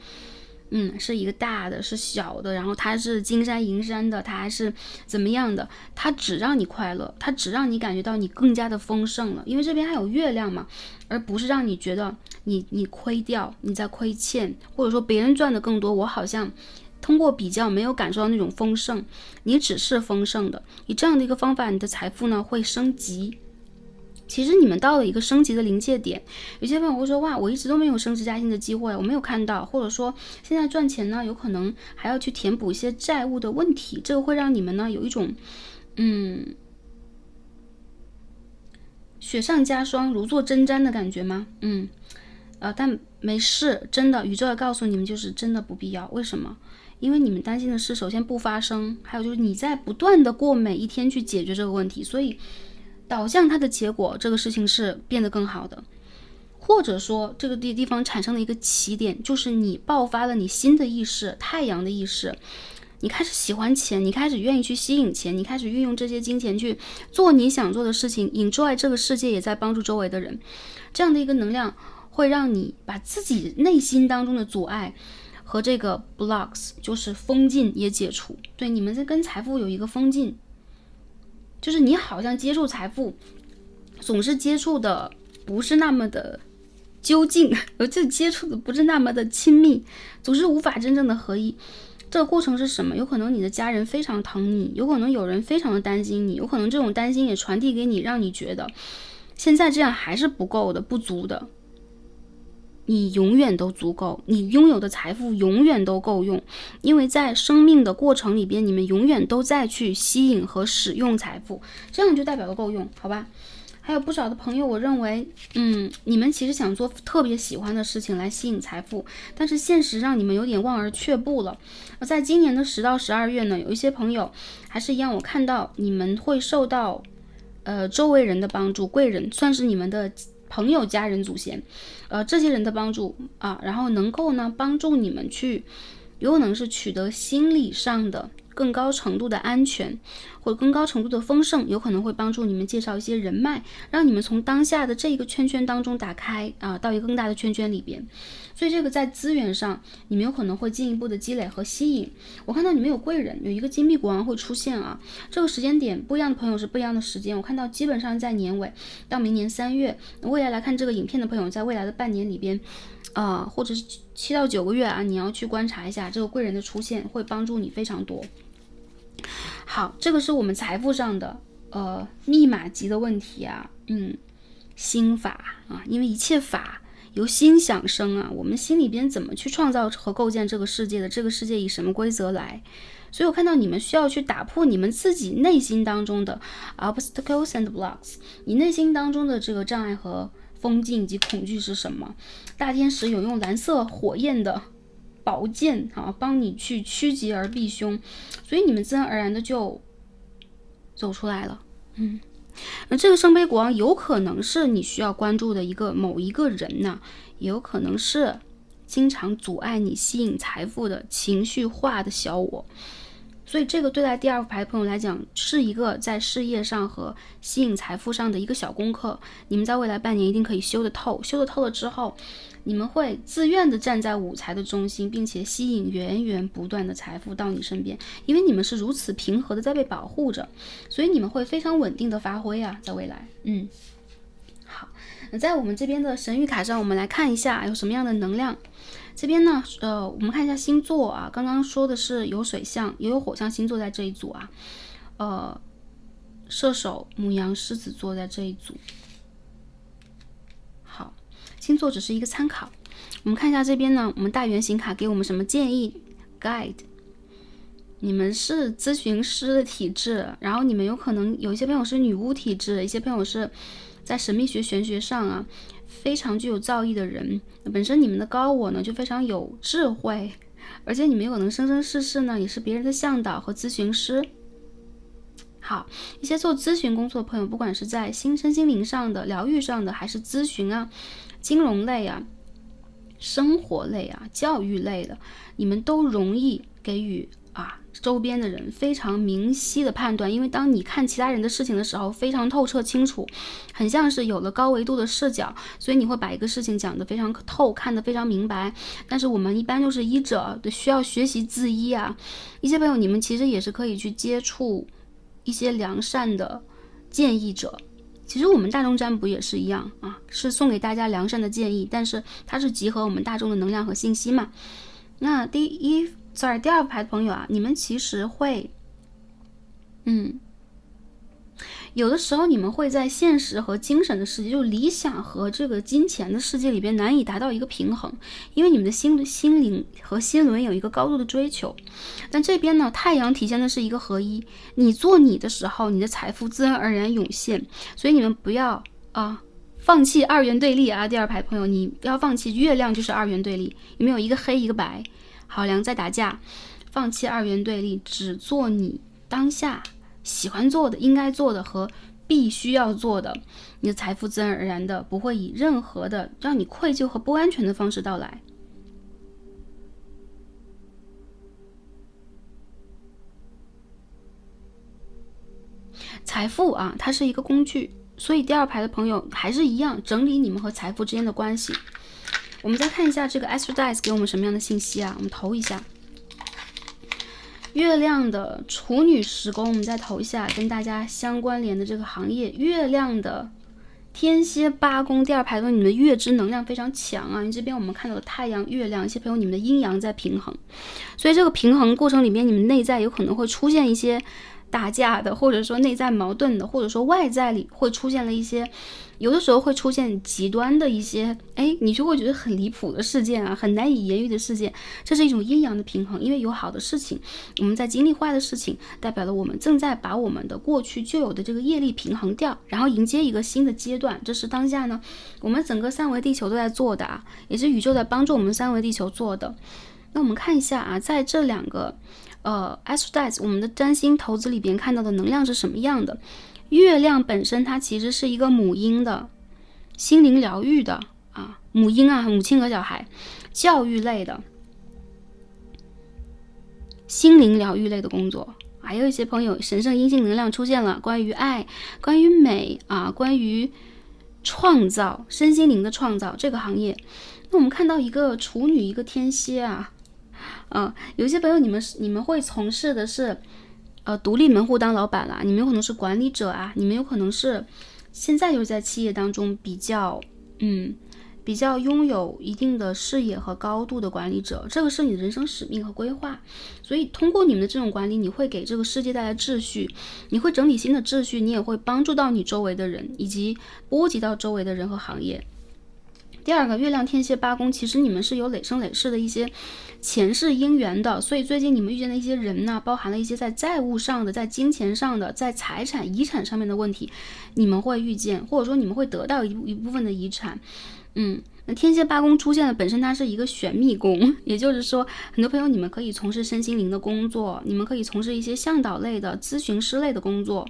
S1: 是一个大的，是小的，然后它是金山银山的，它还是怎么样的，它只让你快乐，它只让你感觉到你更加的丰盛了，因为这边还有月亮嘛，而不是让你觉得你亏掉，你在亏欠，或者说别人赚的更多，我好像通过比较没有感受到那种丰盛，你只是丰盛的。以这样的一个方法，你的财富呢会升级。其实你们到了一个升级的临界点，有些朋友会说，哇，我一直都没有升职加薪的机会，我没有看到，或者说现在赚钱呢，有可能还要去填补一些债务的问题，这个会让你们呢有一种雪上加霜、如坐针毡的感觉吗？但没事，真的，宇宙要告诉你们，就是真的不必要。为什么？因为你们担心的是，首先不发生，还有就是你在不断的过每一天去解决这个问题，所以导向它的结果，这个事情是变得更好的。或者说这个地方产生的一个起点，就是你爆发了你新的意识，太阳的意识，你开始喜欢钱，你开始愿意去吸引钱，你开始运用这些金钱去做你想做的事情，enjoy这个世界，也在帮助周围的人。这样的一个能量会让你把自己内心当中的阻碍和这个 blocks 就是封禁也解除。对，你们在跟财富有一个封禁，就是你好像接触财富总是接触的不是那么的究竟，这接触的不是那么的亲密，总是无法真正的合一。这个过程是什么？有可能你的家人非常疼你，有可能有人非常的担心你，有可能这种担心也传递给你，让你觉得现在这样还是不够的、不足的。你永远都足够，你拥有的财富永远都够用，因为在生命的过程里边，你们永远都在去吸引和使用财富，这样就代表了够用，好吧？还有不少的朋友，我认为，你们其实想做特别喜欢的事情来吸引财富，但是现实让你们有点望而却步了。而在今年的10到12月呢，有一些朋友还是一样，我看到你们会受到周围人的帮助，贵人算是你们的朋友、家人、祖先，这些人的帮助啊，然后能够呢帮助你们去，有可能是取得心理上的更高程度的安全，或者更高程度的丰盛，有可能会帮助你们介绍一些人脉，让你们从当下的这一个圈圈当中打开啊，到一个更大的圈圈里边。所以这个在资源上，你们有可能会进一步的积累和吸引。我看到你们有贵人，有一个金币国王会出现啊。这个时间点，不一样的朋友是不一样的时间。我看到基本上在年尾到明年3月，未来来看这个影片的朋友，在未来的半年里边，或者是7到9个月啊，你要去观察一下这个贵人的出现，会帮助你非常多。好，这个是我们财富上的密码级的问题啊，心法啊，因为一切法由心想生啊，我们心里边怎么去创造和构建这个世界的，这个世界以什么规则来？所以我看到你们需要去打破你们自己内心当中的 obstacles and blocks， 你内心当中的这个障碍和封禁以及恐惧是什么？大天使有用蓝色火焰的宝剑啊，帮你去趋吉而避凶，所以你们自然而然的就走出来了。这个圣杯国王有可能是你需要关注的某一个人呢，也有可能是经常阻碍你吸引财富的情绪化的小我。所以这个对待第2副牌的朋友来讲，是一个在事业上和吸引财富上的一个小功课。你们在未来半年一定可以修得透，修得透了之后，你们会自愿的站在五财的中心，并且吸引源源不断的财富到你身边，因为你们是如此平和的在被保护着，所以你们会非常稳定的发挥啊，在未来。好，那在我们这边的神谕卡上，我们来看一下有什么样的能量。这边呢，我们看一下星座啊，刚刚说的是有水象，也有火象星座在这一组啊，射手、牡羊、狮子座在这一组。好，星座只是一个参考。我们看一下这边呢，我们大圆形卡给我们什么建议 ？Guide。你们是咨询师的体质，然后你们有可能有一些朋友是女巫体质，一些朋友是在神秘学、玄学上啊非常具有造诣的人。本身你们的高我呢就非常有智慧，而且你们有可能生生世世呢也是别人的向导和咨询师。好，一些做咨询工作的朋友，不管是在身心灵上的疗愈上的，还是咨询啊、金融类啊、生活类啊、教育类的，你们都容易给予周边的人非常明晰的判断，因为当你看其他人的事情的时候非常透彻清楚，很像是有了高维度的视角，所以你会把一个事情讲得非常透，看得非常明白。但是我们一般就是医者，需要学习自医啊。一些朋友你们其实也是可以去接触一些良善的建议者，其实我们大众占卜也是一样啊，是送给大家良善的建议，但是它是集合我们大众的能量和信息嘛。那第2排的朋友啊，你们其实会有的时候你们会在现实和精神的世界，就理想和这个金钱的世界里边难以达到一个平衡，因为你们的心灵和心轮有一个高度的追求。但这边呢，太阳体现的是一个合一，你做你的时候，你的财富自然而然涌现，所以你们不要放弃2元对立啊。第2排朋友，你不要放弃，月亮就是2元对立，有没有一个黑一个白？好，两个在打架，放弃2元对立，只做你当下喜欢做的、应该做的和必须要做的，你的财富自然而然的不会以任何的让你愧疚和不安全的方式到来。财富啊，它是一个工具，所以第2排的朋友还是一样，整理你们和财富之间的关系。我们再看一下这个 Astro Dice 给我们什么样的信息啊？我们投一下月亮的处女时宫，我们再投一下跟大家相关联的这个行业。月亮的天蝎8宫，第2排的你们的月支能量非常强啊，因为这边我们看到的太阳、月亮，一些朋友你们的阴阳在平衡，所以这个平衡过程里面，你们内在有可能会出现一些打架的，或者说内在矛盾的，或者说外在里会出现了一些，有的时候会出现极端的一些，你就会觉得很离谱的事件啊，很难以言喻的事件，这是一种阴阳的平衡。因为有好的事情，我们在经历坏的事情，代表了我们正在把我们的过去旧有的这个业力平衡掉，然后迎接一个新的阶段。这是当下呢，我们整个三维地球都在做的啊，也是宇宙在帮助我们三维地球做的。那我们看一下啊，在这两个Astro Dice 我们的占星投资里边看到的能量是什么样的。月亮本身它其实是一个母婴的，心灵疗愈的啊，母婴啊，母亲和小孩，教育类的，心灵疗愈类的工作。还有一些朋友神圣阴性能量出现了，关于爱，关于美啊，关于创造，身心灵的创造这个行业。那我们看到一个处女，一个天蝎啊，有些朋友你们会从事的是独立门户当老板啦，你们有可能是管理者啊，你们有可能是现在就在企业当中比较拥有一定的视野和高度的管理者，这个是你的人生使命和规划。所以通过你们的这种管理，你会给这个世界带来秩序，你会整理新的秩序，你也会帮助到你周围的人，以及波及到周围的人和行业。第二个，月亮天蝎八宫，其实你们是有累生累世的一些前世姻缘的，所以最近你们遇见的一些人呢，包含了一些在债务上的，在金钱上的，在财产遗产上面的问题，你们会遇见，或者说你们会得到一部分的遗产。那天蝎八宫出现的本身它是一个选密宫，也就是说很多朋友你们可以从事身心灵的工作，你们可以从事一些向导类的咨询师类的工作。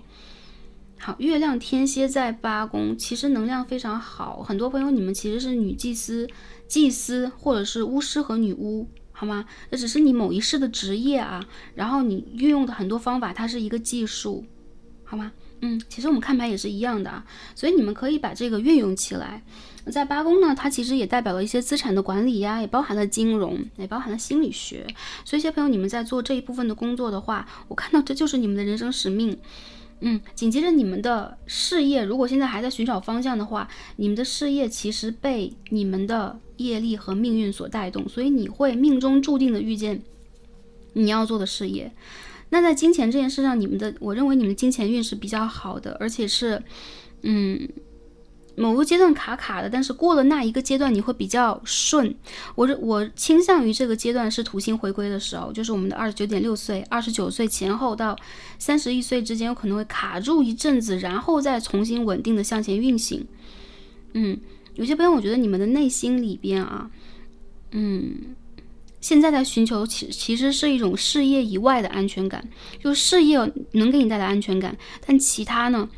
S1: 好，月亮天蝎在八宫，其实能量非常好，很多朋友你们其实是女祭司、祭司或者是巫师和女巫，好吗？这只是你某一世的职业啊，然后你运用的很多方法，它是一个技术，好吗？其实我们看牌也是一样的啊，所以你们可以把这个运用起来。在八宫呢，它其实也代表了一些资产的管理呀，也包含了金融，也包含了心理学。所以一些朋友你们在做这一部分的工作的话，我看到这就是你们的人生使命。紧接着你们的事业，如果现在还在寻找方向的话，你们的事业其实被你们的业力和命运所带动，所以你会命中注定的遇见你要做的事业。那在金钱这件事上，我认为你们的金钱运是比较好的，而且是某个阶段卡卡的，但是过了那一个阶段你会比较顺。我倾向于这个阶段是土星回归的时候，就是我们的29.6岁29岁前后到31岁之间，有可能会卡住一阵子，然后再重新稳定的向前运行。有些朋友我觉得你们的内心里边啊，现在在寻求其实是一种事业以外的安全感，就事业能给你带来安全感，但其他呢，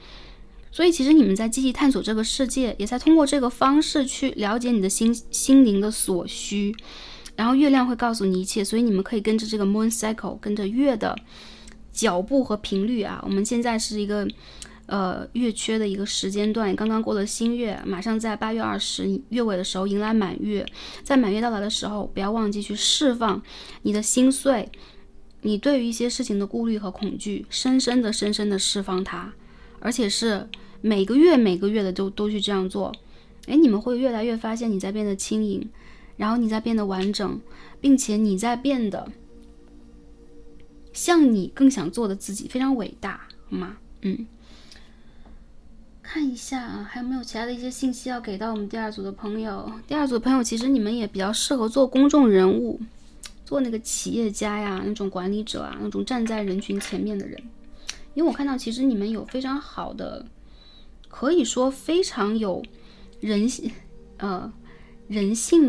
S1: 所以其实你们在积极探索这个世界，也在通过这个方式去了解你的心灵的所需，然后月亮会告诉你一切，所以你们可以跟着这个 moon cycle， 跟着月的脚步和频率啊。我们现在是一个月缺的一个时间段，刚刚过了新月，马上在8月20月尾的时候迎来满月。在满月到来的时候，不要忘记去释放你的心碎，你对于一些事情的顾虑和恐惧，深深的释放它，而且是每个月的都去这样做。你们会越来越发现你在变得轻盈，然后你在变得完整，并且你在变得像你更想做的自己，非常伟大，好吗？看一下啊，还有没有其他的一些信息要给到我们第二组的朋友？第二组的朋友，其实你们也比较适合做公众人物，做那个企业家呀，那种管理者啊，那种站在人群前面的人。因为我看到其实你们有非常好的，可以说非常有人性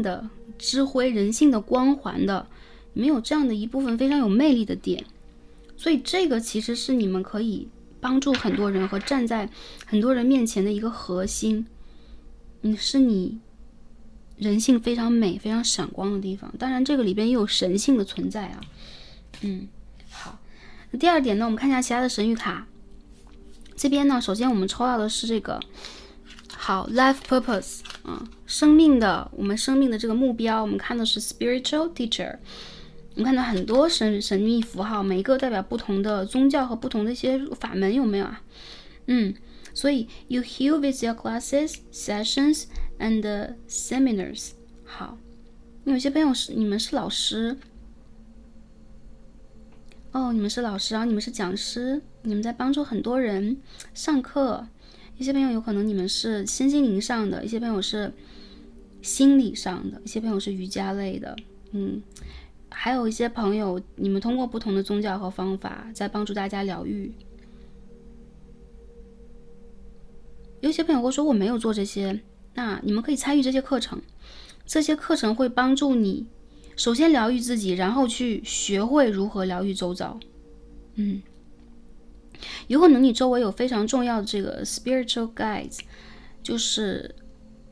S1: 的智慧，人性的光环的，你们有这样的一部分非常有魅力的点，所以这个其实是你们可以帮助很多人和站在很多人面前的一个核心。是你人性非常美非常闪光的地方，当然这个里边也有神性的存在啊。好，那第二点呢，我们看一下其他的神谕卡。这边呢，首先我们抽到的是这个好 life purpose 我们生命的这个目标，我们看的是 spiritual teacher。我们看到很多神秘符号，每一个代表不同的宗教和不同的一些法门，有没有啊？所以 you heal with your classes, sessions and seminars。 好，有些朋友你们是老师，哦，你们是老师啊，你们是讲师，你们在帮助很多人上课。一些朋友有可能你们是身心灵上的，一些朋友是心理上的，一些朋友是瑜伽类的，还有一些朋友你们通过不同的宗教和方法在帮助大家疗愈。有些朋友会说我没有做这些，那你们可以参与这些课程，这些课程会帮助你首先疗愈自己，然后去学会如何疗愈周遭。有可能你周围有非常重要的这个 spiritual guides， 就是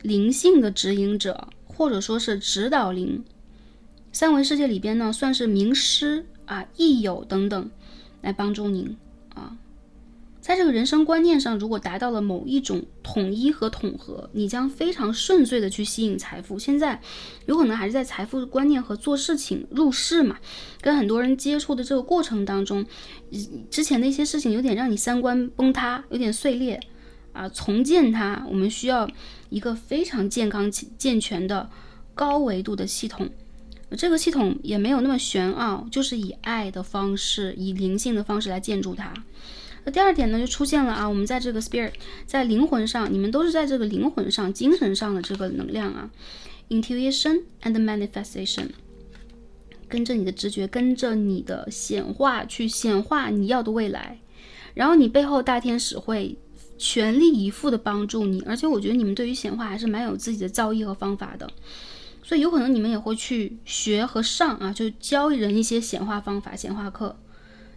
S1: 灵性的指引者，或者说是指导灵。三维世界里边呢，算是名师啊、益友等等来帮助您啊。在这个人生观念上，如果达到了某一种统一和统合，你将非常顺遂的去吸引财富。现在有可能还是在财富观念和做事情入世嘛，跟很多人接触的这个过程当中，之前的一些事情有点让你三观崩塌，有点碎裂啊，重建它，我们需要一个非常健康健全的高维度的系统。这个系统也没有那么玄奥，就是以爱的方式，以灵性的方式来建筑它。那第二点呢，就出现了啊，我们在这个 spirit， 在灵魂上，你们都是在这个灵魂上、精神上的这个能量啊 ，intuition and manifestation， 跟着你的直觉，跟着你的显化去显化你要的未来，然后你背后大天使会全力以赴的帮助你，而且我觉得你们对于显化还是蛮有自己的造诣和方法的，所以有可能你们也会去学和上啊，就教人一些显化方法、显化课。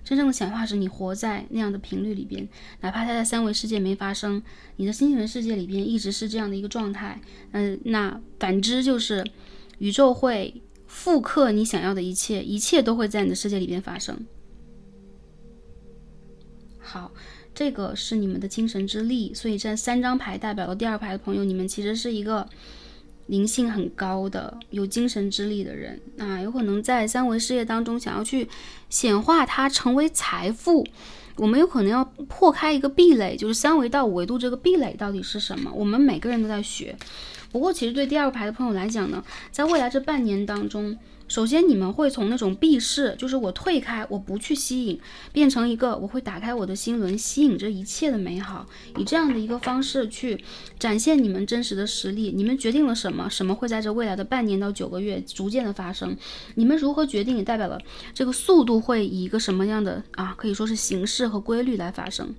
S1: 真正的显化是你活在那样的频率里边，哪怕它在三维世界没发生，你的精神世界里边一直是这样的一个状态。那反之就是宇宙会复刻你想要的一切，一切都会在你的世界里边发生。好，这个是你们的精神之力，所以这3张牌代表了第二排的朋友，你们其实是一个灵性很高的有精神之力的人啊，有可能在三维事业当中想要去显化它成为财富，我们有可能要破开一个壁垒，就是3维到5维度这个壁垒到底是什么，我们每个人都在学。不过其实对第二排的朋友来讲呢，在未来这半年当中，首先你们会从那种避世，就是我退开，我不去吸引，变成一个我会打开我的心轮，吸引这一切的美好，以这样的一个方式去展现你们真实的实力。你们决定了什么，什么会在这未来的半年到9个月逐渐的发生，你们如何决定也代表了这个速度会以一个什么样的可以说是形式和规律来发生，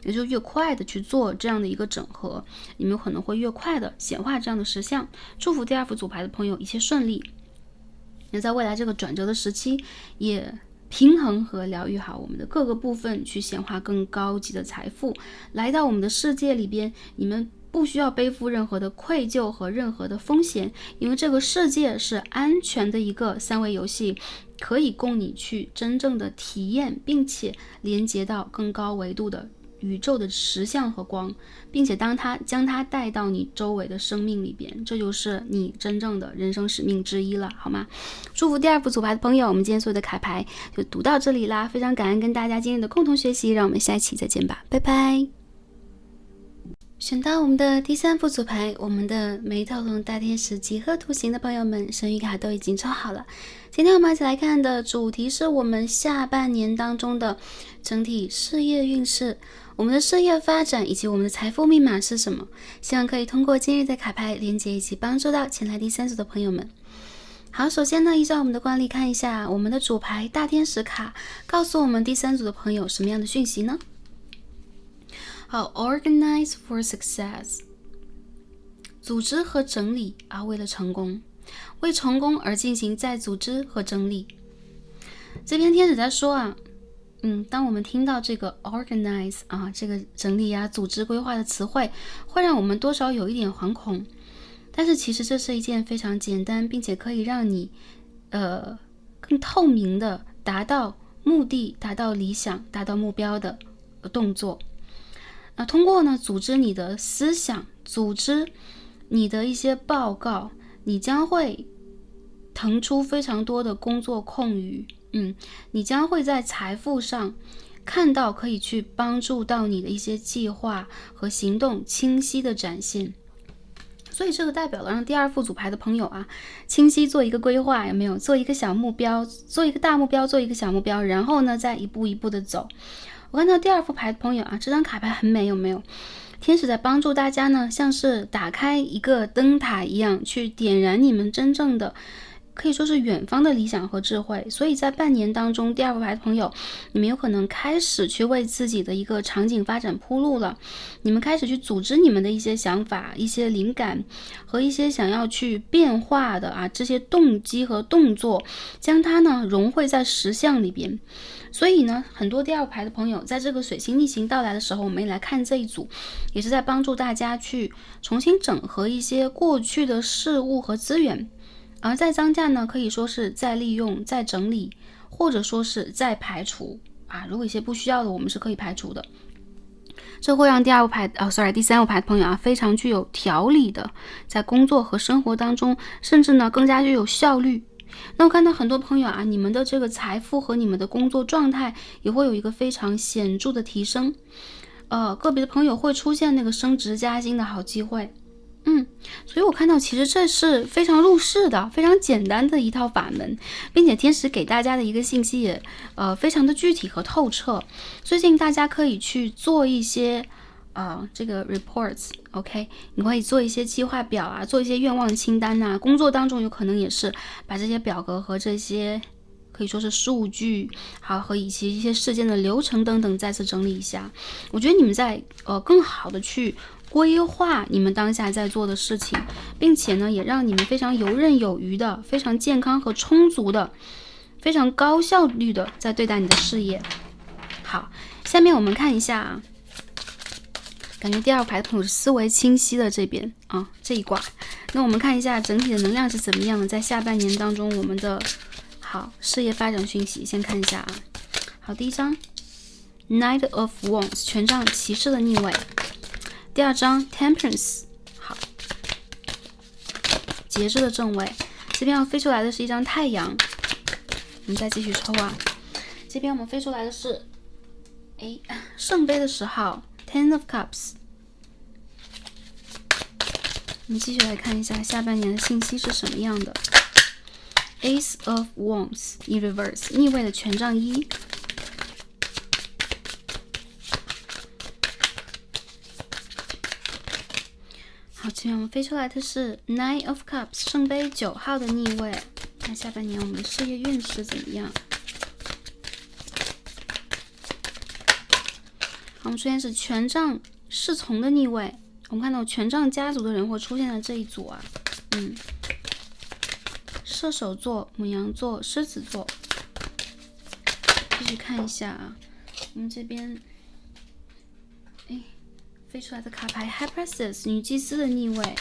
S1: 也就越快的去做这样的一个整合，你们可能会越快的显化这样的实相。祝福第二副组牌的朋友一切顺利，那在未来这个转折的时期，也平衡和疗愈好我们的各个部分，去显化更高级的财富来到我们的世界里边。你们不需要背负任何的愧疚和任何的风险，因为这个世界是安全的一个三维游戏，可以供你去真正的体验，并且连接到更高维度的宇宙的实相和光，并且将它带到你周围的生命里边，这就是你真正的人生使命之一了，好吗？祝福第二副组牌的朋友，我们今天所有的卡牌就读到这里啦，非常感恩跟大家今天的共同学习，让我们下一期再见吧，拜拜。选到我们的第3副组牌，我们的梅特龙大天使几何图形的朋友们，神谕卡都已经抽好了。今天我们一起来看的主题是我们下半年当中的整体事业运势，我们的事业发展以及我们的财富密码是什么？希望可以通过今日的卡牌连接，一起帮助到前来第3组的朋友们。好，首先呢，依照我们的惯例看一下我们的主牌大天使卡，告诉我们第3组的朋友什么样的讯息呢？好 ，organize for success， 组织和整理为了成功，为成功而进行再组织和整理。这边天使在说当我们听到这个 organize 这个整理组织规划的词汇，会让我们多少有一点惶恐，但是其实这是一件非常简单，并且可以让你更透明的达到目的、达到理想、达到目标的动作。通过呢组织你的思想，组织你的一些报告，你将会腾出非常多的工作空余，你将会在财富上看到可以去帮助到你的一些计划和行动清晰的展现。所所以这个代表了让第二副组牌的朋友啊，清晰做一个规划，有没有？做一个小目标，做一个大目标，做一个小目标，然后呢，再一步一步的走。我看到第二副牌的朋友啊，这张卡牌很美，有没有？天使在帮助大家呢，像是打开一个灯塔一样，去点燃你们真正的，可以说是远方的理想和智慧。所以在半年当中，第二副牌的朋友，你们有可能开始去为自己的一个场景发展铺路了。你们开始去组织你们的一些想法、一些灵感和一些想要去变化的这些动机和动作，将它呢融汇在实相里边。所以呢，很多第二牌的朋友在这个水星逆行到来的时候，我们也来看这一组，也是在帮助大家去重新整合一些过去的事物和资源。而在当下呢，可以说是再利用、再整理，或者说是再排除如果一些不需要的，我们是可以排除的。这会让第三副牌的朋友非常具有条理的，在工作和生活当中，甚至呢更加具有效率。那我看到很多朋友你们的这个财富和你们的工作状态也会有一个非常显著的提升。个别的朋友会出现那个升职加薪的好机会。所以我看到其实这是非常入世的、非常简单的一套法门，并且天使给大家的一个信息也非常的具体和透彻。最近大家可以去做一些这个 reports， OK， 你可以做一些计划表做一些愿望清单工作当中有可能也是把这些表格和这些可以说是数据和以及一些事件的流程等等再次整理一下。我觉得你们在更好的去规划你们当下在做的事情，并且呢也让你们非常游刃有余的、非常健康和充足的、非常高效率的在对待你的事业。好，下面我们看一下感觉第二排的朋友是思维清晰的这边这一卦。那我们看一下整体的能量是怎么样的，在下半年当中我们的事业发展讯息。先看一下好，第一张 Knight of Wands 权杖骑士的逆位，第二张 Temperance 好，节制的正位。这边要飞出来的是一张太阳，我们再继续抽这边我们飞出来的是圣杯的10号 Ten of Cups。 我们继续来看一下下半年的信息是什么样的。 Ace of Wands in reverse 逆位的权杖1。好，这边我们飞出来的是 Nine of Cups 圣杯9号的逆位。那下半年我们的事业运势怎么样？好，我们出现是权杖侍从的逆位。我们看到权杖家族的人会出现在这一组射手座、牡羊座、狮子座。继续看一下我们这边飞出来的卡牌 High Priestess 女祭司的逆位。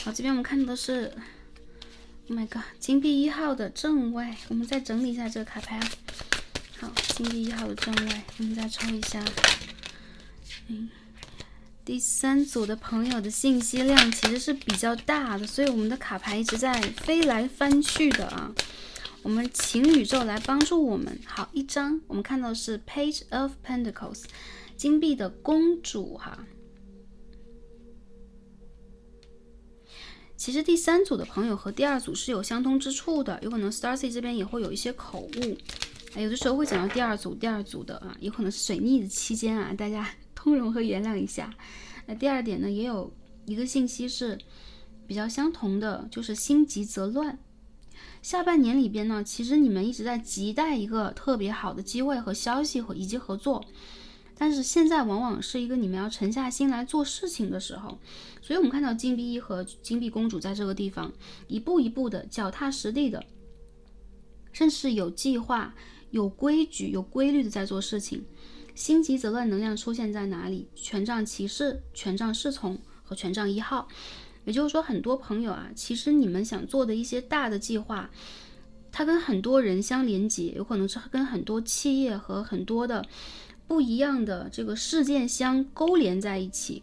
S1: 好，这边我们看到的是 Oh my god 金币1号的正位。我们再整理一下这个卡牌好，金币1号的正位，我们再抽一下第三组的朋友的信息量其实是比较大的，所以我们的卡牌一直在飞来翻去的我们请宇宙来帮助我们。好，一张我们看到是 Page of Pentacles 金币的公主其实第三组的朋友和第二组是有相通之处的，有可能 Starcy 这边也会有一些口误有的时候会讲到第二组的有可能是水逆的期间大家通融和原谅一下。第二点呢，也有一个信息是比较相同的，就是心急则乱。下半年里边呢，其实你们一直在期待一个特别好的机会和消息以及合作，但是现在往往是一个你们要沉下心来做事情的时候。所以我们看到金币1和金币公主在这个地方一步一步的脚踏实地的，甚至是有计划、有规矩、有规律的在做事情。心急则乱能量出现在哪里？权杖骑士、权杖侍从和权杖1号。也就是说，很多朋友其实你们想做的一些大的计划，它跟很多人相连接，有可能是跟很多企业和很多的不一样的这个事件相勾连在一起。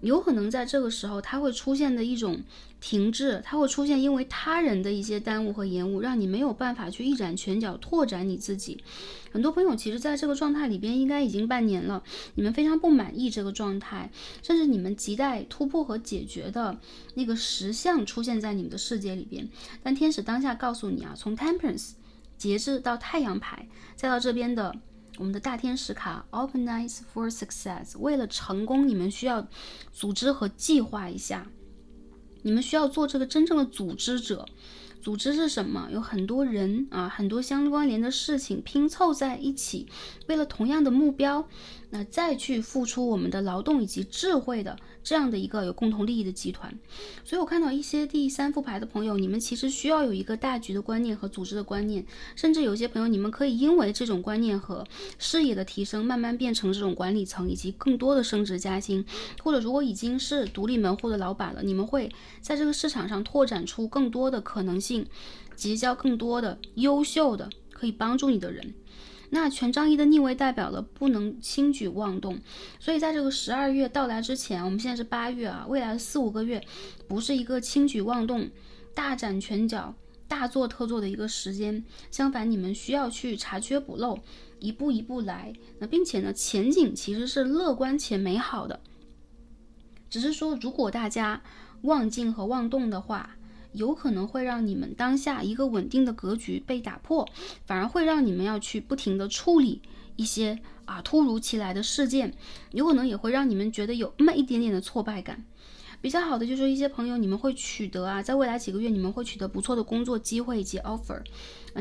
S1: 有可能在这个时候它会出现的一种停滞，它会出现因为他人的一些耽误和延误，让你没有办法去一展拳脚，拓展你自己。很多朋友其实在这个状态里边应该已经半年了，你们非常不满意这个状态，甚至你们亟待突破和解决的那个实相出现在你们的世界里边。但天使当下告诉你啊，从 Temperance 节制到太阳牌，再到这边的我们的大天使卡 Organize for Success， 为了成功你们需要组织和计划一下，你们需要做这个真正的组织者。组织是什么？有很多人啊，很多相关联的事情拼凑在一起，为了同样的目标，那再去付出我们的劳动以及智慧的这样的一个有共同利益的集团。所以我看到一些第三副牌的朋友，你们其实需要有一个大局的观念和组织的观念，甚至有些朋友你们可以因为这种观念和视野的提升，慢慢变成这种管理层以及更多的升职加薪，或者如果已经是独立门户的老板了，你们会在这个市场上拓展出更多的可能性，结交更多的优秀的可以帮助你的人。那权杖一的逆位代表了不能轻举妄动，所以在这个12月到来之前，我们现在是8月啊，未来的4-5个月不是一个轻举妄动、大展拳脚、大做特做的一个时间，相反你们需要去查缺补漏，一步一步来。那并且呢，前景其实是乐观且美好的，只是说如果大家妄进和妄动的话，有可能会让你们当下一个稳定的格局被打破，反而会让你们要去不停的处理一些突如其来的事件，有可能也会让你们觉得有那么一点点的挫败感。比较好的就是一些朋友你们会取得在未来几个月你们会取得不错的工作机会以及 offer，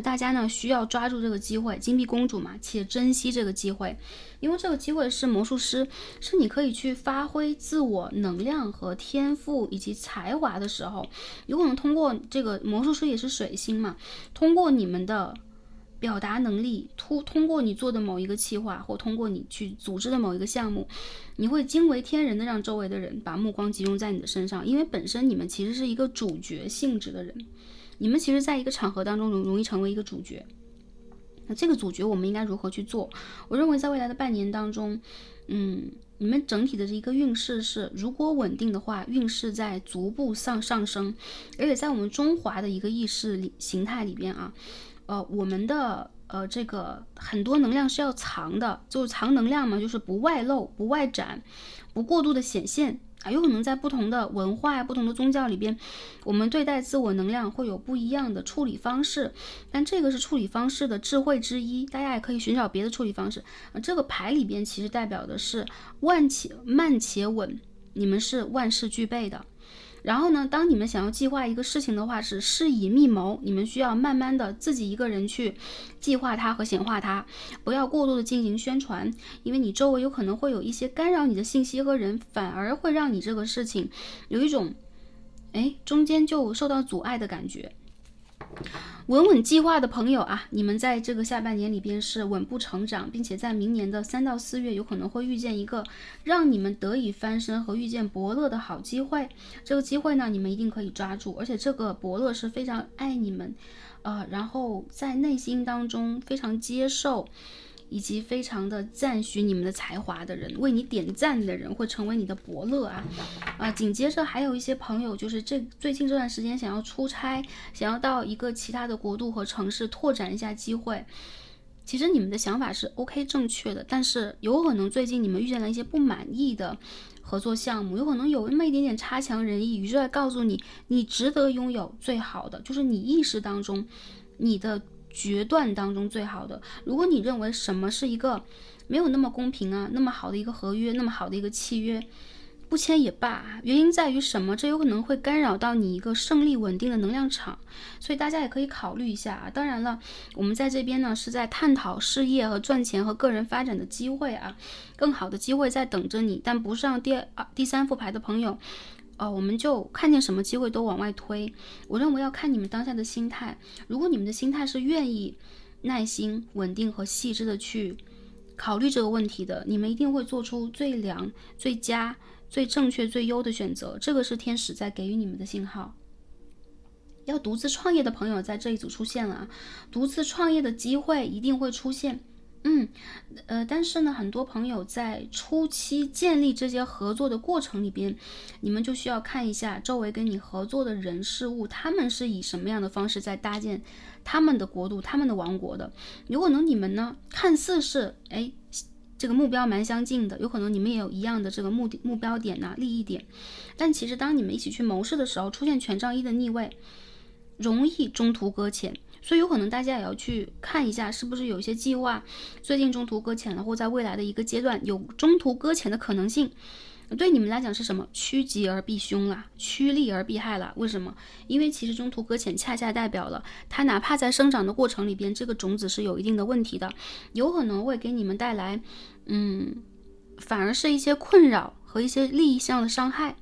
S1: 大家呢需要抓住这个机会，金币公主嘛，且珍惜这个机会，因为这个机会是魔术师，是你可以去发挥自我能量和天赋以及才华的时候，有可能通过这个魔术师也是水星嘛，通过你们的表达能力，通过你做的某一个企划，或通过你去组织的某一个项目，你会惊为天人的让周围的人把目光集中在你的身上，因为本身你们其实是一个主角性质的人，你们其实在一个场合当中容易成为一个主角。那这个主角我们应该如何去做？我认为在未来的半年当中，你们整体的这一个运势是，如果稳定的话，运势在逐步上升，而且在我们中华的一个意识形态里边我们的这个很多能量是要藏的，就是藏能量嘛，就是不外露、不外展、不过度的显现有可能在不同的文化不同的宗教里边，我们对待自我能量会有不一样的处理方式，但这个是处理方式的智慧之一，大家也可以寻找别的处理方式。这个牌里边其实代表的是慢且稳，你们是万事俱备的。然后呢，当你们想要计划一个事情的话，是事以密谋，你们需要慢慢的自己一个人去计划它和显化它，不要过度的进行宣传，因为你周围有可能会有一些干扰你的信息和人，反而会让你这个事情有一种中间就受到阻碍的感觉。稳稳计划的朋友你们在这个下半年里边是稳步成长，并且在明年的3到4月有可能会遇见一个让你们得以翻身和遇见伯乐的好机会。这个机会呢，你们一定可以抓住，而且这个伯乐是非常爱你们，然后在内心当中非常接受以及非常的赞许你们的才华的人，为你点赞的人会成为你的伯乐紧接着还有一些朋友就是最近这段时间想要出差，想要到一个其他的国度和城市拓展一下机会，其实你们的想法是 OK 正确的，但是有可能最近你们遇见了一些不满意的合作项目，有可能有那么一点点差强人意，宇宙在告诉你，你值得拥有最好的，就是你意识当中你的决断当中最好的。如果你认为什么是一个没有那么公平那么好的一个合约，那么好的一个契约，不签也罢，原因在于什么？这有可能会干扰到你一个胜利稳定的能量场，所以大家也可以考虑一下当然了，我们在这边呢是在探讨事业和赚钱和个人发展的机会更好的机会在等着你，但不是让第三副牌的朋友我们就看见什么机会都往外推。我认为要看你们当下的心态，如果你们的心态是愿意耐心、稳定和细致的去考虑这个问题的，你们一定会做出最良、最佳、最正确、最优的选择，这个是天使在给予你们的信号。要独自创业的朋友在这一组出现了独自创业的机会一定会出现，但是呢，很多朋友在初期建立这些合作的过程里边，你们就需要看一下周围跟你合作的人事物，他们是以什么样的方式在搭建他们的国度、他们的王国的。有可能你们呢，看似是这个目标蛮相近的，有可能你们也有一样的这个目标点呐、利益点，但其实当你们一起去谋事的时候，出现权杖一的逆位，容易中途搁浅。所以有可能大家也要去看一下，是不是有一些计划最近中途搁浅了，或在未来的一个阶段有中途搁浅的可能性。对你们来讲是什么？趋吉而避凶啦，趋利而避害啦。为什么？因为其实中途搁浅恰恰代表了它哪怕在生长的过程里边，这个种子是有一定的问题的，有可能会给你们带来反而是一些困扰和一些利益上的伤害。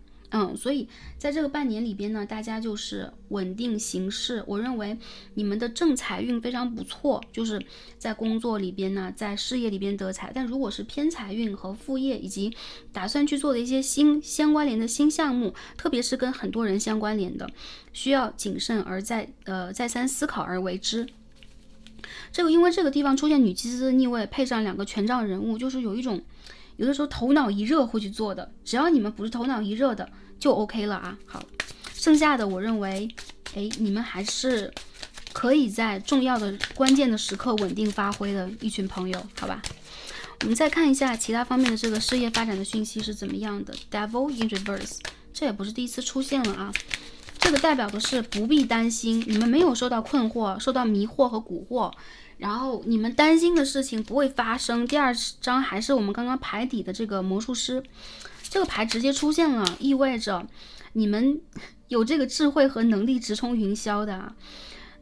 S1: 所以在这个半年里边呢，大家就是稳定行事。我认为你们的正财运非常不错，就是在工作里边呢，在事业里边得财。但如果是偏财运和副业以及打算去做的一些相关联的新项目，特别是跟很多人相关联的，需要谨慎而再三思考而为之。因为这个地方出现女祭司的逆位，配上2个权杖人物，就是有一种有的时候头脑一热会去做的，只要你们不是头脑一热的就 OK 了啊。好，剩下的我认为你们还是可以在重要的关键的时刻稳定发挥的一群朋友，好吧。我们再看一下其他方面的这个事业发展的讯息是怎么样的。 Devil in reverse， 这也不是第一次出现了啊，这个代表的是不必担心，你们没有受到困惑、受到迷惑和蛊惑，然后你们担心的事情不会发生。第2张还是我们刚刚牌底的这个魔术师，这个牌直接出现了，意味着你们有这个智慧和能力直冲云霄的啊。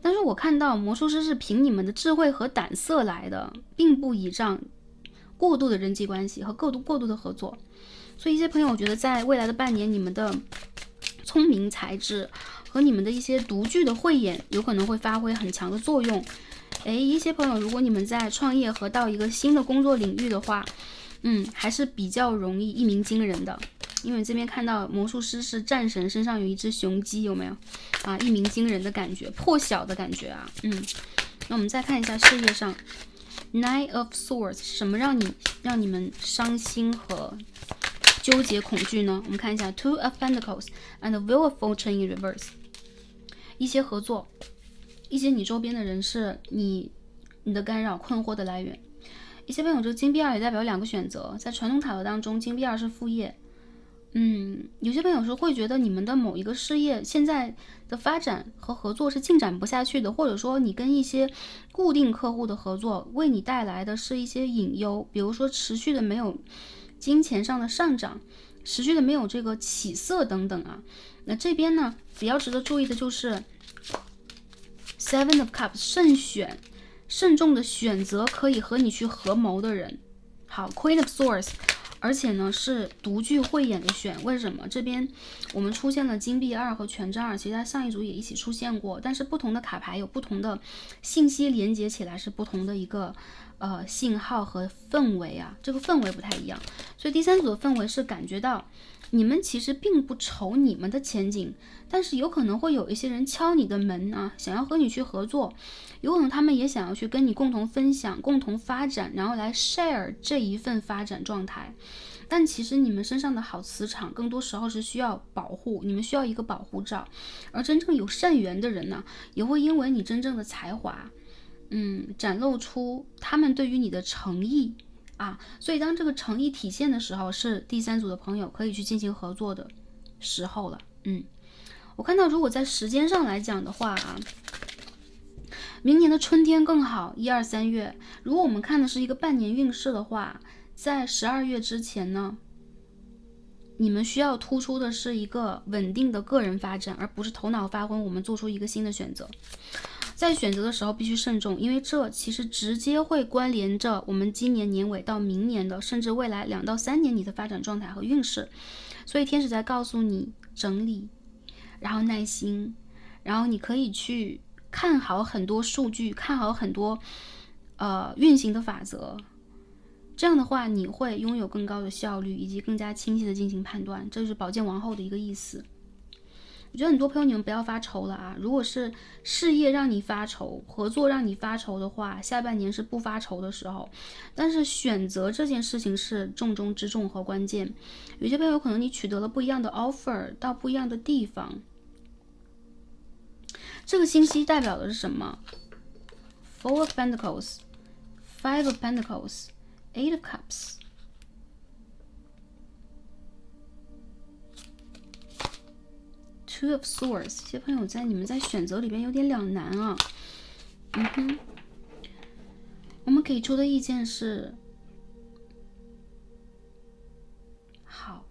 S1: 但是我看到魔术师是凭你们的智慧和胆色来的，并不倚仗过度的人际关系和过度的合作。所以一些朋友，我觉得在未来的半年，你们的聪明才智和你们的一些独具的慧眼有可能会发挥很强的作用。一些朋友，如果你们在创业和到一个新的工作领域的话，还是比较容易一鸣惊人的。因为这边看到魔术师是战神，身上有一只雄鸡，有没有啊？一鸣惊人的感觉，破晓的感觉啊。那我们再看一下事业上 ，Nine of Swords 是什么让你们伤心和纠结恐惧呢？我们看一下 Two of Pentacles and the Wheel of Fortune in reverse， 一些合作，一些你周边的人是你的干扰困惑的来源。一些朋友，这个金币2也代表2个选择，在传统塔罗当中，金币2是副业。有些朋友是会觉得你们的某一个事业现在的发展和合作是进展不下去的，或者说你跟一些固定客户的合作为你带来的是一些隐忧，比如说持续的没有金钱上的上涨，持续的没有这个起色等等啊。那这边呢，比较值得注意的就是 Seven of Cups， 慎重的选择可以和你去合谋的人。好 ，Queen of Swords， 而且呢是独具慧眼的选。为什么？这边我们出现了金币2和权杖2，其实它上一组也一起出现过，但是不同的卡牌有不同的信息连接起来是不同的一个信号和氛围啊，这个氛围不太一样。所以第3组的氛围是感觉到你们其实并不愁你们的前景，但是有可能会有一些人敲你的门啊，想要和你去合作，有可能他们也想要去跟你共同分享、共同发展，然后来 share 这一份发展状态。但其实你们身上的好磁场更多时候是需要保护，你们需要一个保护罩。而真正有善缘的人呢，也会因为你真正的才华展露出他们对于你的诚意啊，所以当这个诚意体现的时候，是第3组的朋友可以去进行合作的时候了。我看到如果在时间上来讲的话啊，明年的春天更好，1、2、3月。如果我们看的是一个半年运势的话，在12月之前呢，你们需要突出的是一个稳定的个人发展，而不是头脑发昏，我们做出一个新的选择。在选择的时候必须慎重，因为这其实直接会关联着我们今年年尾到明年的，甚至未来2到3年你的发展状态和运势。所以天使在告诉你整理，然后耐心，然后你可以去看好很多数据，看好很多运行的法则。这样的话，你会拥有更高的效率，以及更加清晰的进行判断。这就是宝剑王后的一个意思。我觉得很多朋友你们不要发愁了啊，如果是事业让你发愁，合作让你发愁的话，下半年是不发愁的时候。但是选择这件事情是重中之重和关键。有些朋友可能你取得了不一样的 offer， 到不一样的地方。这个星期代表的是什么？ Four of Pentacles， Five of Pentacles， Eight of Cups， Two of Swords。 这些朋友你们在选择里边有点两难啊。我们给出的意见是好，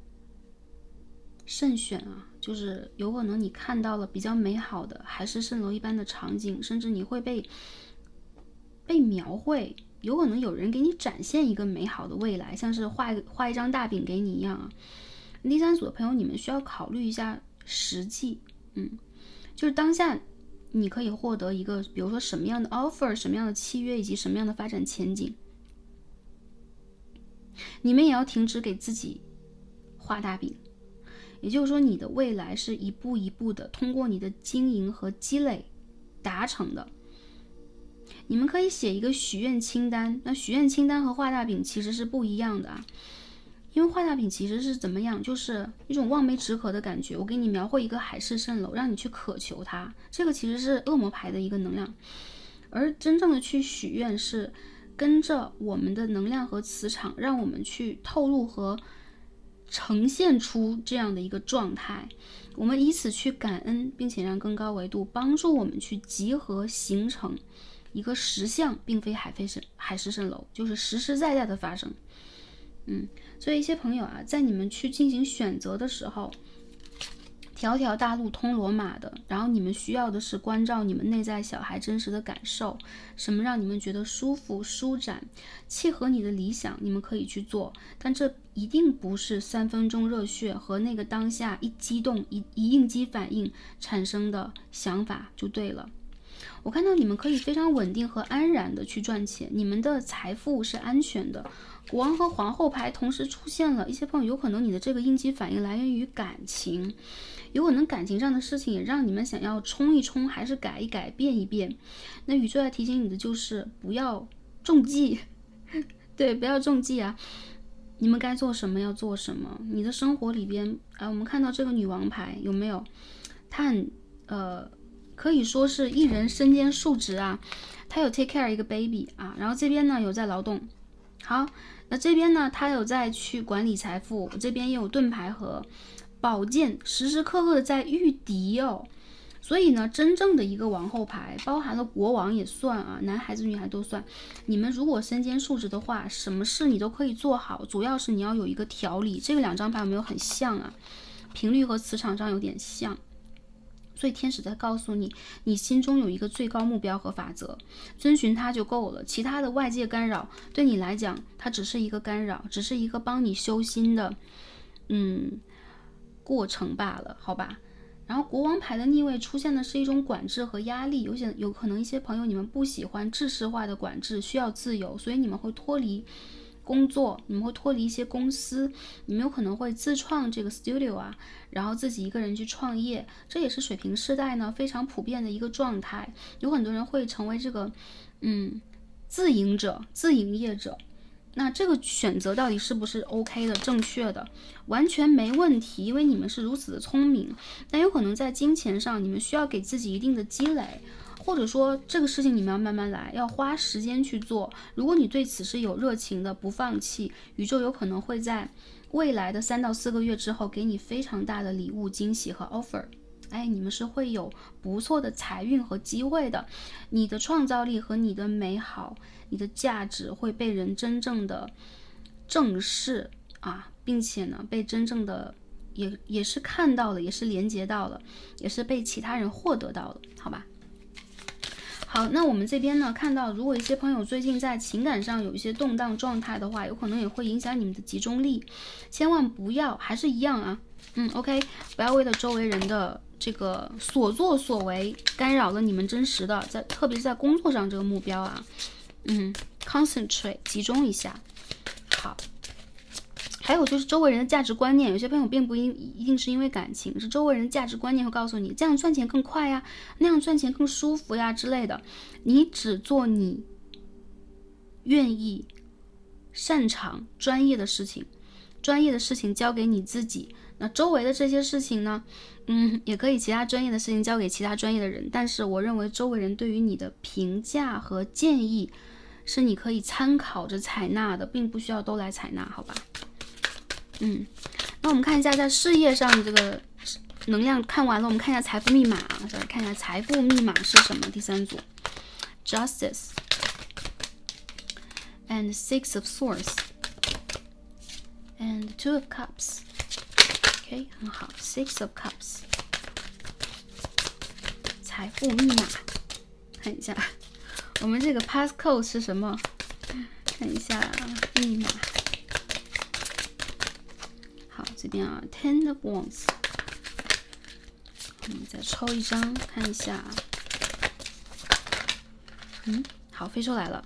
S1: 慎选啊，就是有可能你看到了比较美好的海市蜃楼一般的场景，甚至你会被描绘，有可能有人给你展现一个美好的未来，像是画一张大饼给你一样啊。第三组的朋友，你们需要考虑一下实际，就是当下你可以获得一个，比如说什么样的 offer， 什么样的契约，以及什么样的发展前景。你们也要停止给自己画大饼，也就是说你的未来是一步一步的通过你的经营和积累达成的。你们可以写一个许愿清单，那许愿清单和画大饼其实是不一样的啊。因为画大饼其实是怎么样，就是一种望梅止渴的感觉，我给你描绘一个海市蜃楼，让你去渴求它，这个其实是恶魔牌的一个能量。而真正的去许愿是跟着我们的能量和磁场，让我们去透露和呈现出这样的一个状态，我们以此去感恩，并且让更高维度帮助我们去集合形成一个实相，并非海市蜃楼，就是实实在在的发生。所以一些朋友啊，在你们去进行选择的时候，条条大路通罗马的，然后你们需要的是关照你们内在小孩真实的感受，什么让你们觉得舒服、舒展、契合你的理想，你们可以去做，但这一定不是3分钟热血和那个当下一激动、一应激反应产生的想法就对了。我看到你们可以非常稳定和安然的去赚钱，你们的财富是安全的。国王和皇后牌同时出现了，一些朋友有可能你的这个应激反应来源于感情，有可能感情上的事情也让你们想要冲一冲，还是改一改，变一变。那宇宙要提醒你的就是不要中计对，不要中计啊，你们该做什么要做什么。你的生活里边我们看到这个女王牌有没有，她很可以说是一人身兼数职啊，她有 take care 一个 baby 啊，然后这边呢有在劳动，好，那这边呢她有在去管理财富，这边也有盾牌和宝剑，时时刻刻的在御敌哦。所以呢，真正的一个王后牌包含了国王也算啊，男孩子女孩都算。你们如果身兼数职的话，什么事你都可以做好，主要是你要有一个条理。这个2张牌有没有很像啊？频率和磁场上有点像。所以天使在告诉你，你心中有一个最高目标和法则，遵循它就够了。其他的外界干扰对你来讲，它只是一个干扰，只是一个帮你修心的过程罢了，好吧？然后国王牌的逆位出现的是一种管制和压力，有可能一些朋友你们不喜欢制式化的管制，需要自由，所以你们会脱离工作，你们会脱离一些公司，你们有可能会自创这个 studio 啊，然后自己一个人去创业，这也是水瓶世代呢非常普遍的一个状态。有很多人会成为这个自营者、自营业者。那这个选择到底是不是 OK 的、正确的？完全没问题，因为你们是如此的聪明。但有可能在金钱上，你们需要给自己一定的积累，或者说这个事情你们要慢慢来，要花时间去做。如果你对此是有热情的，不放弃，宇宙有可能会在未来的3到4个月之后给你非常大的礼物、惊喜和 offer。你们是会有不错的财运和机会的，你的创造力和你的美好，你的价值会被人真正的正视啊，并且呢被真正的也是看到了，也是连接到了，也是被其他人获得到了，好吧？好，那我们这边呢看到，如果一些朋友最近在情感上有一些动荡状态的话，有可能也会影响你们的集中力，千万不要，还是一样啊，OK， 不要为了周围人的这个所作所为干扰了你们真实的特别是在工作上这个目标啊，concentrate 集中一下。好，还有就是周围人的价值观念，有些朋友并不一定是因为感情，是周围人价值观念会告诉你这样赚钱更快呀，那样赚钱更舒服呀之类的。你只做你愿意、擅长、专业的事情，专业的事情交给你自己。那周围的这些事情呢，也可以其他专业的事情交给其他专业的人。但是我认为周围人对于你的评价和建议是你可以参考着采纳的，并不需要都来采纳，好吧？那我们看一下在事业上的这个能量看完了，我们看一下财富密码啊，再来看一下财富密码是什么。第三组 Justice and Six of Swords and Two of Cups。 OK， 很好， Six of Cups 财富密码，看一下我们这个 passcode 是什么，看一下密码。好，这边啊 Ten of Wands， 我们再抽一张看一下。好，飞出来了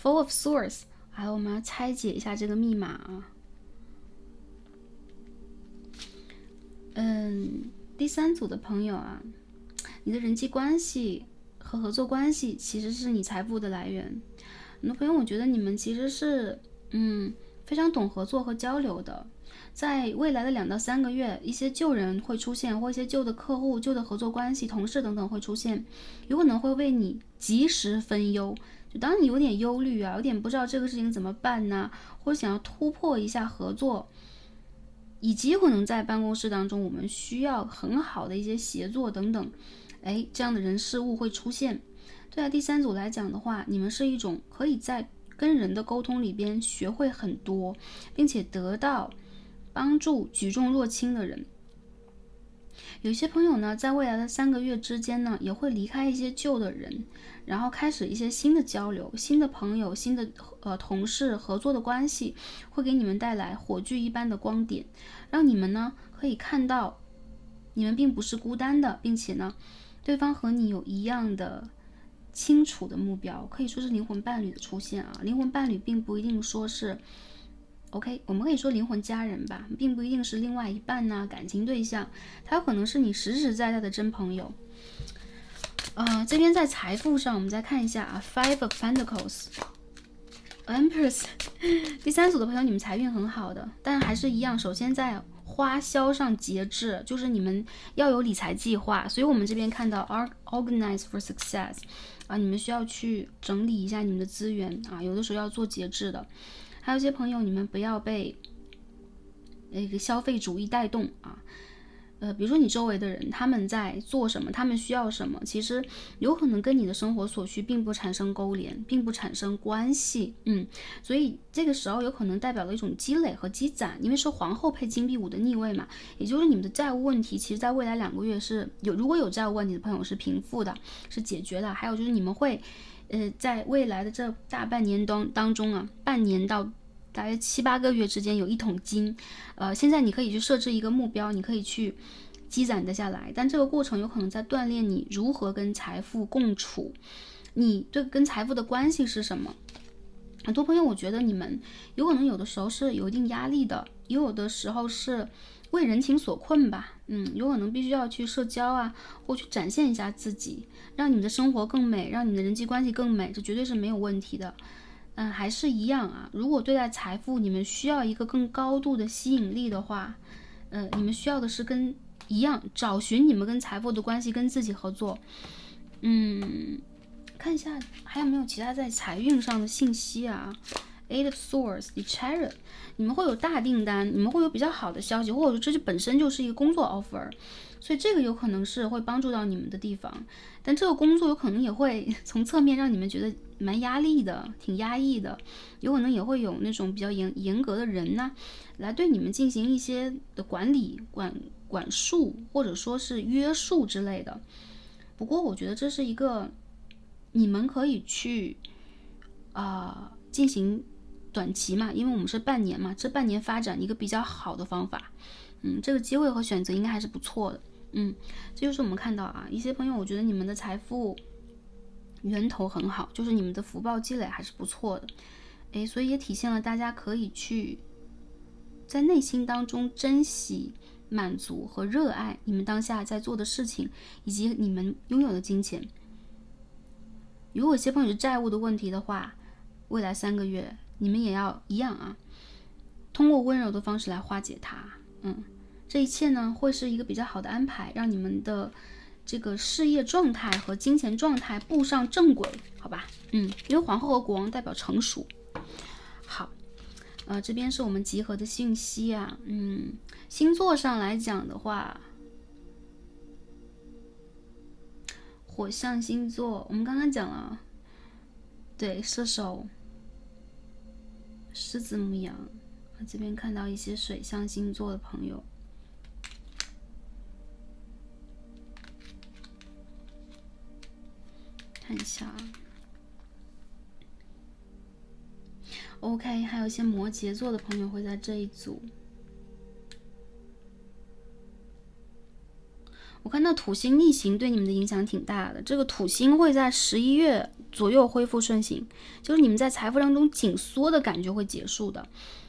S1: Four of Swords。 好，我们要拆解一下这个密码啊。第三组的朋友啊，你的人际关系和合作关系其实是你财富的来源。很多朋友，我觉得你们其实是非常懂合作和交流的。在未来的2到3个月，一些旧人会出现，或一些旧的客户、旧的合作关系、同事等等会出现，有可能会为你及时分忧。就当你有点忧虑啊，有点不知道这个事情怎么办呢，或者想要突破一下合作，以及可能在办公室当中我们需要很好的一些协作等等，这样的人事物会出现。对第三组来讲的话，你们是一种可以在跟人的沟通里边学会很多，并且得到帮助、举重若轻的人。有些朋友呢，在未来的3个月之间呢，也会离开一些旧的人，然后开始一些新的交流、新的朋友、新的同事合作的关系，会给你们带来火炬一般的光点，让你们呢可以看到你们并不是孤单的，并且呢，对方和你有一样的清楚的目标，可以说是灵魂伴侣的出现啊。灵魂伴侣并不一定说是OK， 我们可以说灵魂家人吧，并不一定是另外一半呐、感情对象，它有可能是你实实在在的真朋友。这边在财富上，我们再看一下啊 ，Five of Pentacles，Empress， 第三组的朋友，你们财运很好的，但还是一样，首先在花销上节制，就是你们要有理财计划。所以我们这边看到 Organize for Success， 你们需要去整理一下你们的资源啊，有的时候要做节制的。还有一些朋友，你们不要被那个消费主义带动啊。比如说你周围的人他们在做什么，他们需要什么，其实有可能跟你的生活所需并不产生勾连，并不产生关系。所以这个时候有可能代表了一种积累和积攒，因为是皇后配金币5的逆位嘛，也就是你们的债务问题，其实在未来2个月是如果有债务问题的朋友是平复的，是解决的。还有就是你们会在未来的这大半年当中啊，半年到大约7、8个月之间有一桶金，现在你可以去设置一个目标，你可以去积攒得下来，但这个过程有可能在锻炼你如何跟财富共处，你对跟财富的关系是什么。很多朋友，我觉得你们有可能有的时候是有一定压力的，也有的时候是为人情所困吧，有可能必须要去社交啊，或去展现一下自己，让你们的生活更美，让你们的人际关系更美，这绝对是没有问题的。还是一样啊，如果对待财富你们需要一个更高度的吸引力的话，你们需要的是跟一样找寻你们跟财富的关系，跟自己合作。看一下还有没有其他在财运上的信息啊。Eight of Swords， The Chariot， 你们会有大订单，你们会有比较好的消息，或者说这就本身就是一个工作 offer， 所以这个有可能是会帮助到你们的地方。但这个工作有可能也会从侧面让你们觉得蛮压力的，挺压抑的，有可能也会有那种比较严格的人呢，来对你们进行一些的管理、管束，或者说是约束之类的。不过我觉得这是一个你们可以去进行短期嘛，因为我们是半年嘛，这半年发展一个比较好的方法。这个机会和选择应该还是不错的。这就是我们看到啊，一些朋友，我觉得你们的财富源头很好，就是你们的福报积累还是不错的。所以也体现了大家可以去在内心当中珍惜、满足和热爱你们当下在做的事情，以及你们拥有的金钱。如果有些朋友是债务的问题的话，未来3个月你们也要一样啊，通过温柔的方式来化解它。这一切呢会是一个比较好的安排，让你们的这个事业状态和金钱状态步上正轨，好吧？因为皇后和国王代表成熟。好，这边是我们集合的信息啊。星座上来讲的话，火象星座我们刚刚讲了，对，射手、狮子、牧羊。这边看到一些水象星座的朋友，看一下。OK， 还有一些摩羯座的朋友会在这一组。我看到土星逆行对你们的影响挺大的，这个土星会在11月左右恢复顺行，就是你们在财富当中紧缩的感觉会结束的。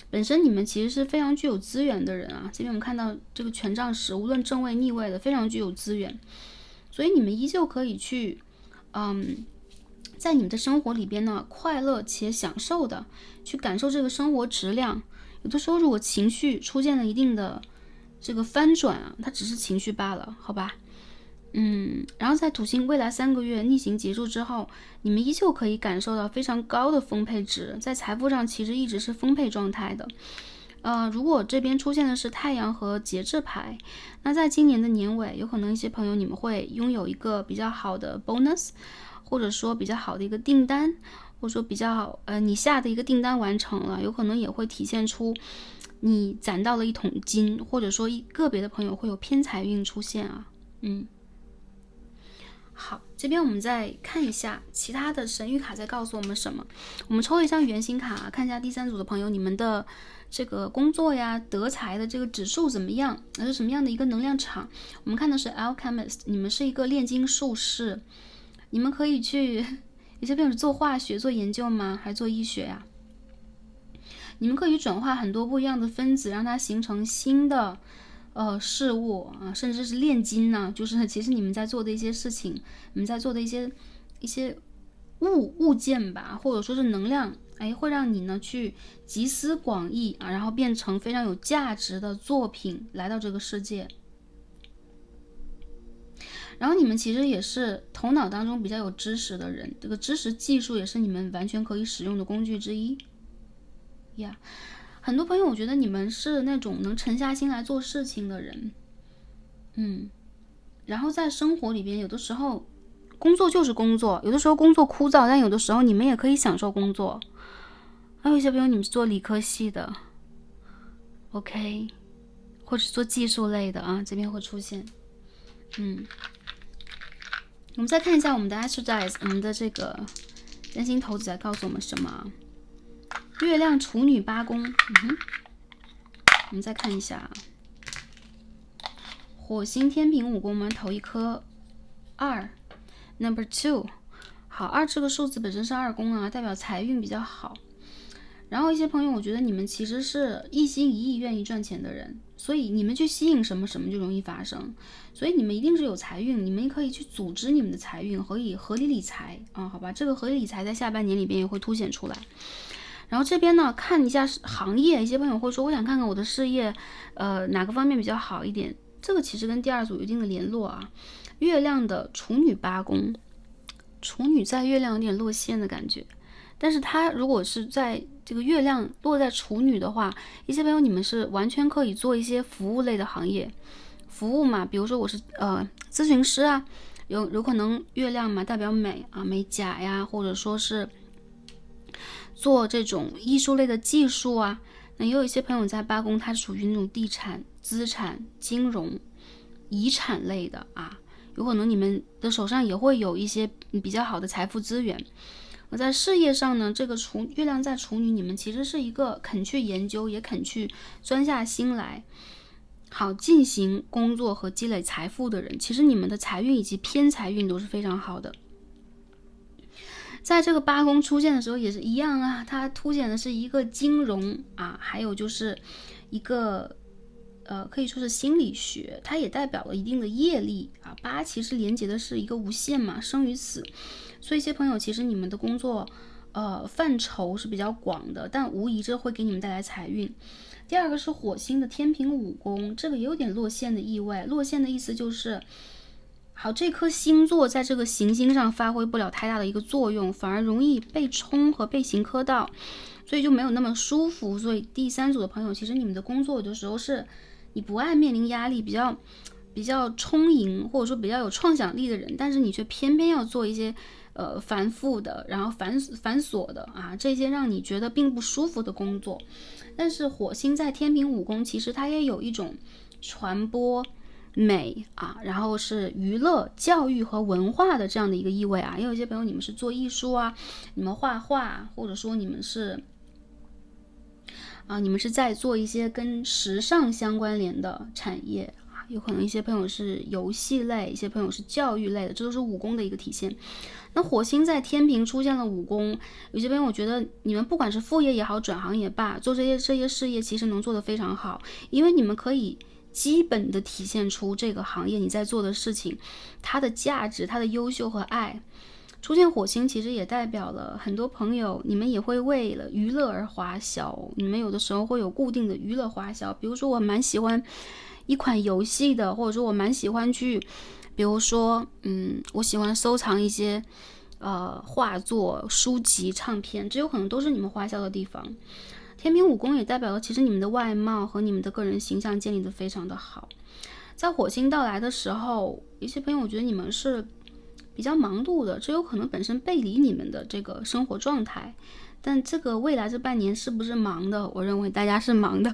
S1: 本身你们其实是非常具有资源的人啊，这边我们看到这个权杖10，无论正位逆位的，非常具有资源，所以你们依旧可以去，在你们的生活里边呢，快乐且享受的去感受这个生活质量。有的时候如果情绪出现了一定的这个翻转啊，它只是情绪罢了，好吧？然后在土星未来3个月逆行结束之后，你们依旧可以感受到非常高的丰沛值，在财富上其实一直是丰沛状态的。如果这边出现的是太阳和节制牌，那在今年的年尾，有可能一些朋友你们会拥有一个比较好的 bonus， 或者说比较好的一个订单，或者说比较好你下的一个订单完成了，有可能也会体现出你攒到了一桶金，或者说个别的朋友会有偏财运出现啊。好，这边我们再看一下其他的神谕卡在告诉我们什么。我们抽了一张圆形卡，看一下第3组的朋友，你们的这个工作呀、得财的这个指数怎么样？是什么样的一个能量场？我们看的是 Alchemist， 你们是一个炼金术士，你们可以去，有些朋友是做化学、做研究吗？还是做医学呀？你们可以转化很多不一样的分子，让它形成新的事物啊，甚至是炼金呢，就是其实你们在做的一些事情，你们在做的一些物件吧，或者说是能量，会让你呢去集思广益啊，然后变成非常有价值的作品来到这个世界。然后你们其实也是头脑当中比较有知识的人，这个知识技术也是你们完全可以使用的工具之一呀。很多朋友我觉得你们是那种能沉下心来做事情的人，然后在生活里边有的时候工作就是工作，有的时候工作枯燥，但有的时候你们也可以享受工作。还有一些朋友你们是做理科系的 OK， 或者是做技术类的啊，这边会出现。我们再看一下我们的 Astrodice， 我们的这个人形骰子在告诉我们什么？月亮处女8宫，我们再看一下火星天平5宫，我们投一颗2 Number 2。好，2这个数字本身是2宫啊，代表财运比较好。然后一些朋友我觉得你们其实是一心一意愿意赚钱的人，所以你们去吸引什么，什么就容易发生。所以你们一定是有财运，你们可以去组织你们的财运，可以合理理财啊，好吧？这个合理理财在下半年里边也会凸显出来。然后这边呢，看一下行业，一些朋友会说，我想看看我的事业，哪个方面比较好一点。这个其实跟第2组有一定的联络啊。月亮的处女8宫，处女在月亮有点落陷的感觉，但是它如果是在这个月亮落在处女的话，一些朋友你们是完全可以做一些服务类的行业，服务嘛，比如说我是咨询师啊，有可能月亮嘛代表美啊，美甲呀，或者说是做这种艺术类的技术啊。那也有一些朋友在8宫，它属于那种地产、资产、金融、遗产类的啊，有可能你们的手上也会有一些比较好的财富资源。而在事业上呢，这个月亮在处女，你们其实是一个肯去研究，也肯去钻下心来，好进行工作和积累财富的人。其实你们的财运以及偏财运都是非常好的。在这个八宫出现的时候也是一样啊，它凸显的是一个金融啊，还有就是一个可以说是心理学，它也代表了一定的业力啊。八其实连接的是一个无限嘛，生与死，所以一些朋友其实你们的工作范畴是比较广的，但无疑这会给你们带来财运。第二个是火星的天平五宫，这个也有点落陷的意味。落陷的意思就是好，这颗星座在这个行星上发挥不了太大的一个作用，反而容易被冲和被刑磕到，所以就没有那么舒服。所以第三组的朋友，其实你们的工作有的时候是你不爱面临压力，比较充盈，或者说比较有创想力的人，但是你却偏偏要做一些繁复的，然后繁琐的啊，这些让你觉得并不舒服的工作。但是火星在天平五宫，其实它也有一种传播美啊，然后是娱乐、教育和文化的这样的一个意味啊。也有一些朋友你们是做艺术啊，你们画画，或者说你们是在做一些跟时尚相关联的产业啊，有可能一些朋友是游戏类，一些朋友是教育类的，这都是五宫的一个体现。那火星在天平出现了五宫，有些朋友我觉得你们不管是副业也好，转行也罢，做这些事业其实能做得非常好，因为你们可以基本的体现出这个行业你在做的事情它的价值、它的优秀和爱。出现火星其实也代表了很多朋友，你们也会为了娱乐而花销，你们有的时候会有固定的娱乐花销，比如说我蛮喜欢一款游戏的，或者说我蛮喜欢去，比如说我喜欢收藏一些画作、书籍、唱片，这有可能都是你们花销的地方。天平五宫也代表了其实你们的外貌和你们的个人形象建立的非常的好。在火星到来的时候，一些朋友我觉得你们是比较忙碌的，这有可能本身背离你们的这个生活状态，但这个未来这半年是不是忙的？我认为大家是忙的，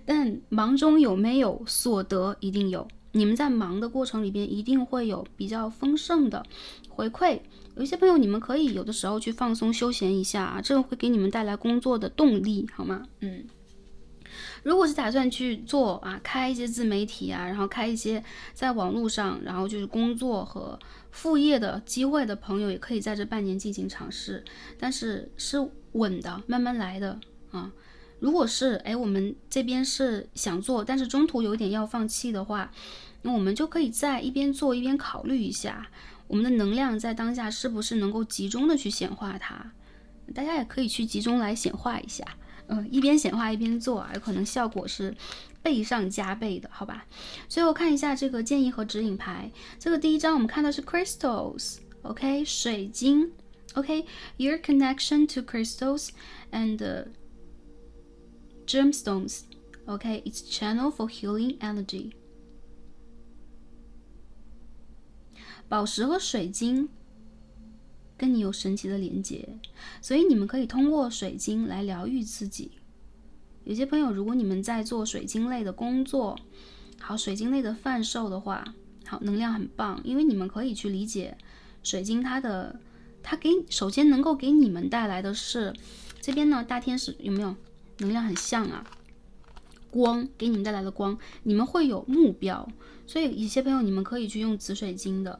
S1: 但忙中有没有所得？一定有。你们在忙的过程里边一定会有比较丰盛的回馈。有一些朋友你们可以有的时候去放松休闲一下啊，这个会给你们带来工作的动力，好吗？如果是打算去做开一些自媒体啊，然后开一些在网络上，然后就是工作和副业的机会的朋友，也可以在这半年进行尝试，但是是稳的，慢慢来的啊。如果是我们这边是想做，但是中途有点要放弃的话，那我们就可以在一边做一边考虑一下，我们的能量在当下是不是能够集中的去显化它。大家也可以去集中来显化一下。一边显化一边做有可能效果是倍上加倍的，好吧？最后看一下这个建议和指引牌。这个第一张我们看到是 crystals， OK， 水晶 OK， your connection to crystals and gemstones OK， it's channel for healing energy。 宝石和水晶跟你有神奇的连接，所以你们可以通过水晶来疗愈自己。有些朋友如果你们在做水晶类的工作，好，水晶类的贩售的话，好，能量很棒，因为你们可以去理解水晶它首先能够给你们带来的是这边呢，大天使有没有能量很像啊，光给你们带来的光，你们会有目标，所以有些朋友你们可以去用紫水晶的。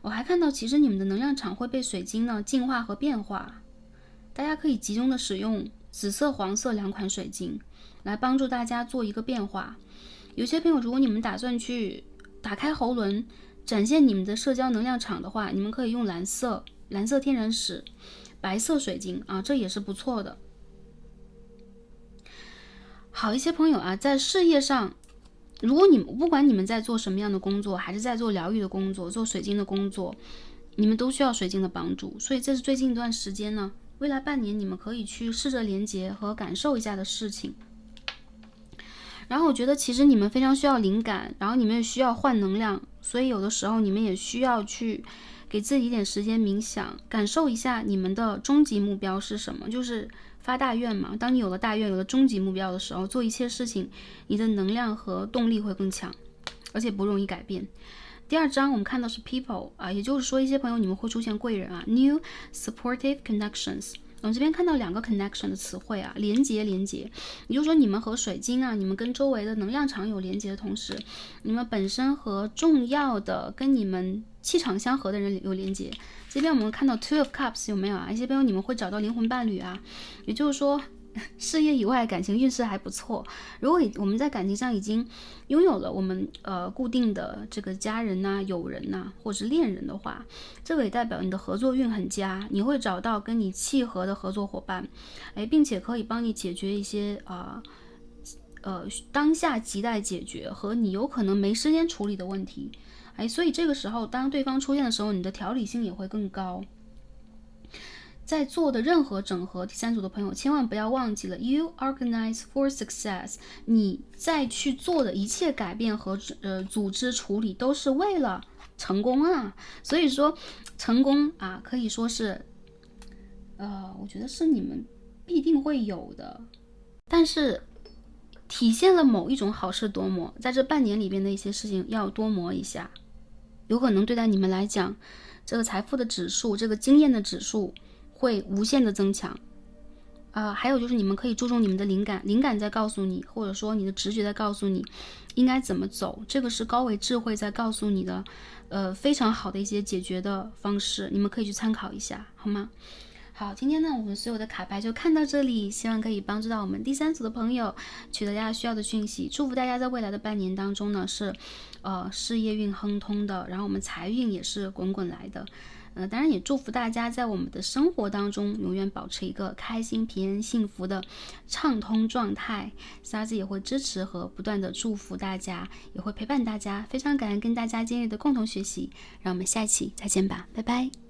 S1: 我还看到其实你们的能量场会被水晶呢净化和变化，大家可以集中的使用紫色、黄色两款水晶来帮助大家做一个变化。有些朋友如果你们打算去打开喉轮，展现你们的社交能量场的话，你们可以用蓝色天然石、白色水晶啊，这也是不错的。好，一些朋友在事业上，如果不管你们在做什么样的工作，还是在做疗愈的工作，做水晶的工作，你们都需要水晶的帮助。所以这是最近一段时间呢，未来半年你们可以去试着连接和感受一下的事情。然后我觉得其实你们非常需要灵感，然后你们也需要换能量，所以有的时候你们也需要去给自己一点时间冥想，感受一下你们的终极目标是什么，就是发大愿嘛。当你有了大愿，有了终极目标的时候，做一切事情你的能量和动力会更强，而且不容易改变。第二章我们看到是 people也就是说一些朋友你们会出现贵人new supportive connections 我们这边看到2个 connection 的词汇啊，连接，也就是说你们和水晶啊，你们跟周围的能量场有连接的同时，你们本身和重要的跟你们气场相合的人有连接。这边我们看到 Two of Cups 有没有啊？一些朋友你们会找到灵魂伴侣啊，也就是说事业以外感情运势还不错。如果我们在感情上已经拥有了我们固定的这个家人呐、友人呐、或者是恋人的话，这个也代表你的合作运很佳，你会找到跟你契合的合作伙伴，并且可以帮你解决一些当下亟待解决和你有可能没时间处理的问题。所以这个时候当对方出现的时候，你的条理性也会更高。在做的任何整合，第3组的朋友千万不要忘记了 You organize for success， 你在去做的一切改变和组织处理都是为了成功啊。所以说成功啊，可以说是我觉得是你们必定会有的，但是体现了某一种好事多磨，在这半年里边的一些事情要多磨一下，有可能对待你们来讲，这个财富的指数，这个经验的指数会无限的增强。还有就是你们可以注重你们的灵感在告诉你，或者说你的直觉在告诉你应该怎么走，这个是高维智慧在告诉你的非常好的一些解决的方式，你们可以去参考一下，好吗？好，今天呢我们所有的卡牌就看到这里，希望可以帮助到我们第3组的朋友取得大家需要的讯息。祝福大家在未来的半年当中呢是事业运亨通的，然后我们财运也是滚滚来的。当然也祝福大家在我们的生活当中永远保持一个开心、平安、幸福的畅通状态。沙子也会支持和不断的祝福大家，也会陪伴大家。非常感恩跟大家今日的共同学习，让我们下一期再见吧，拜拜。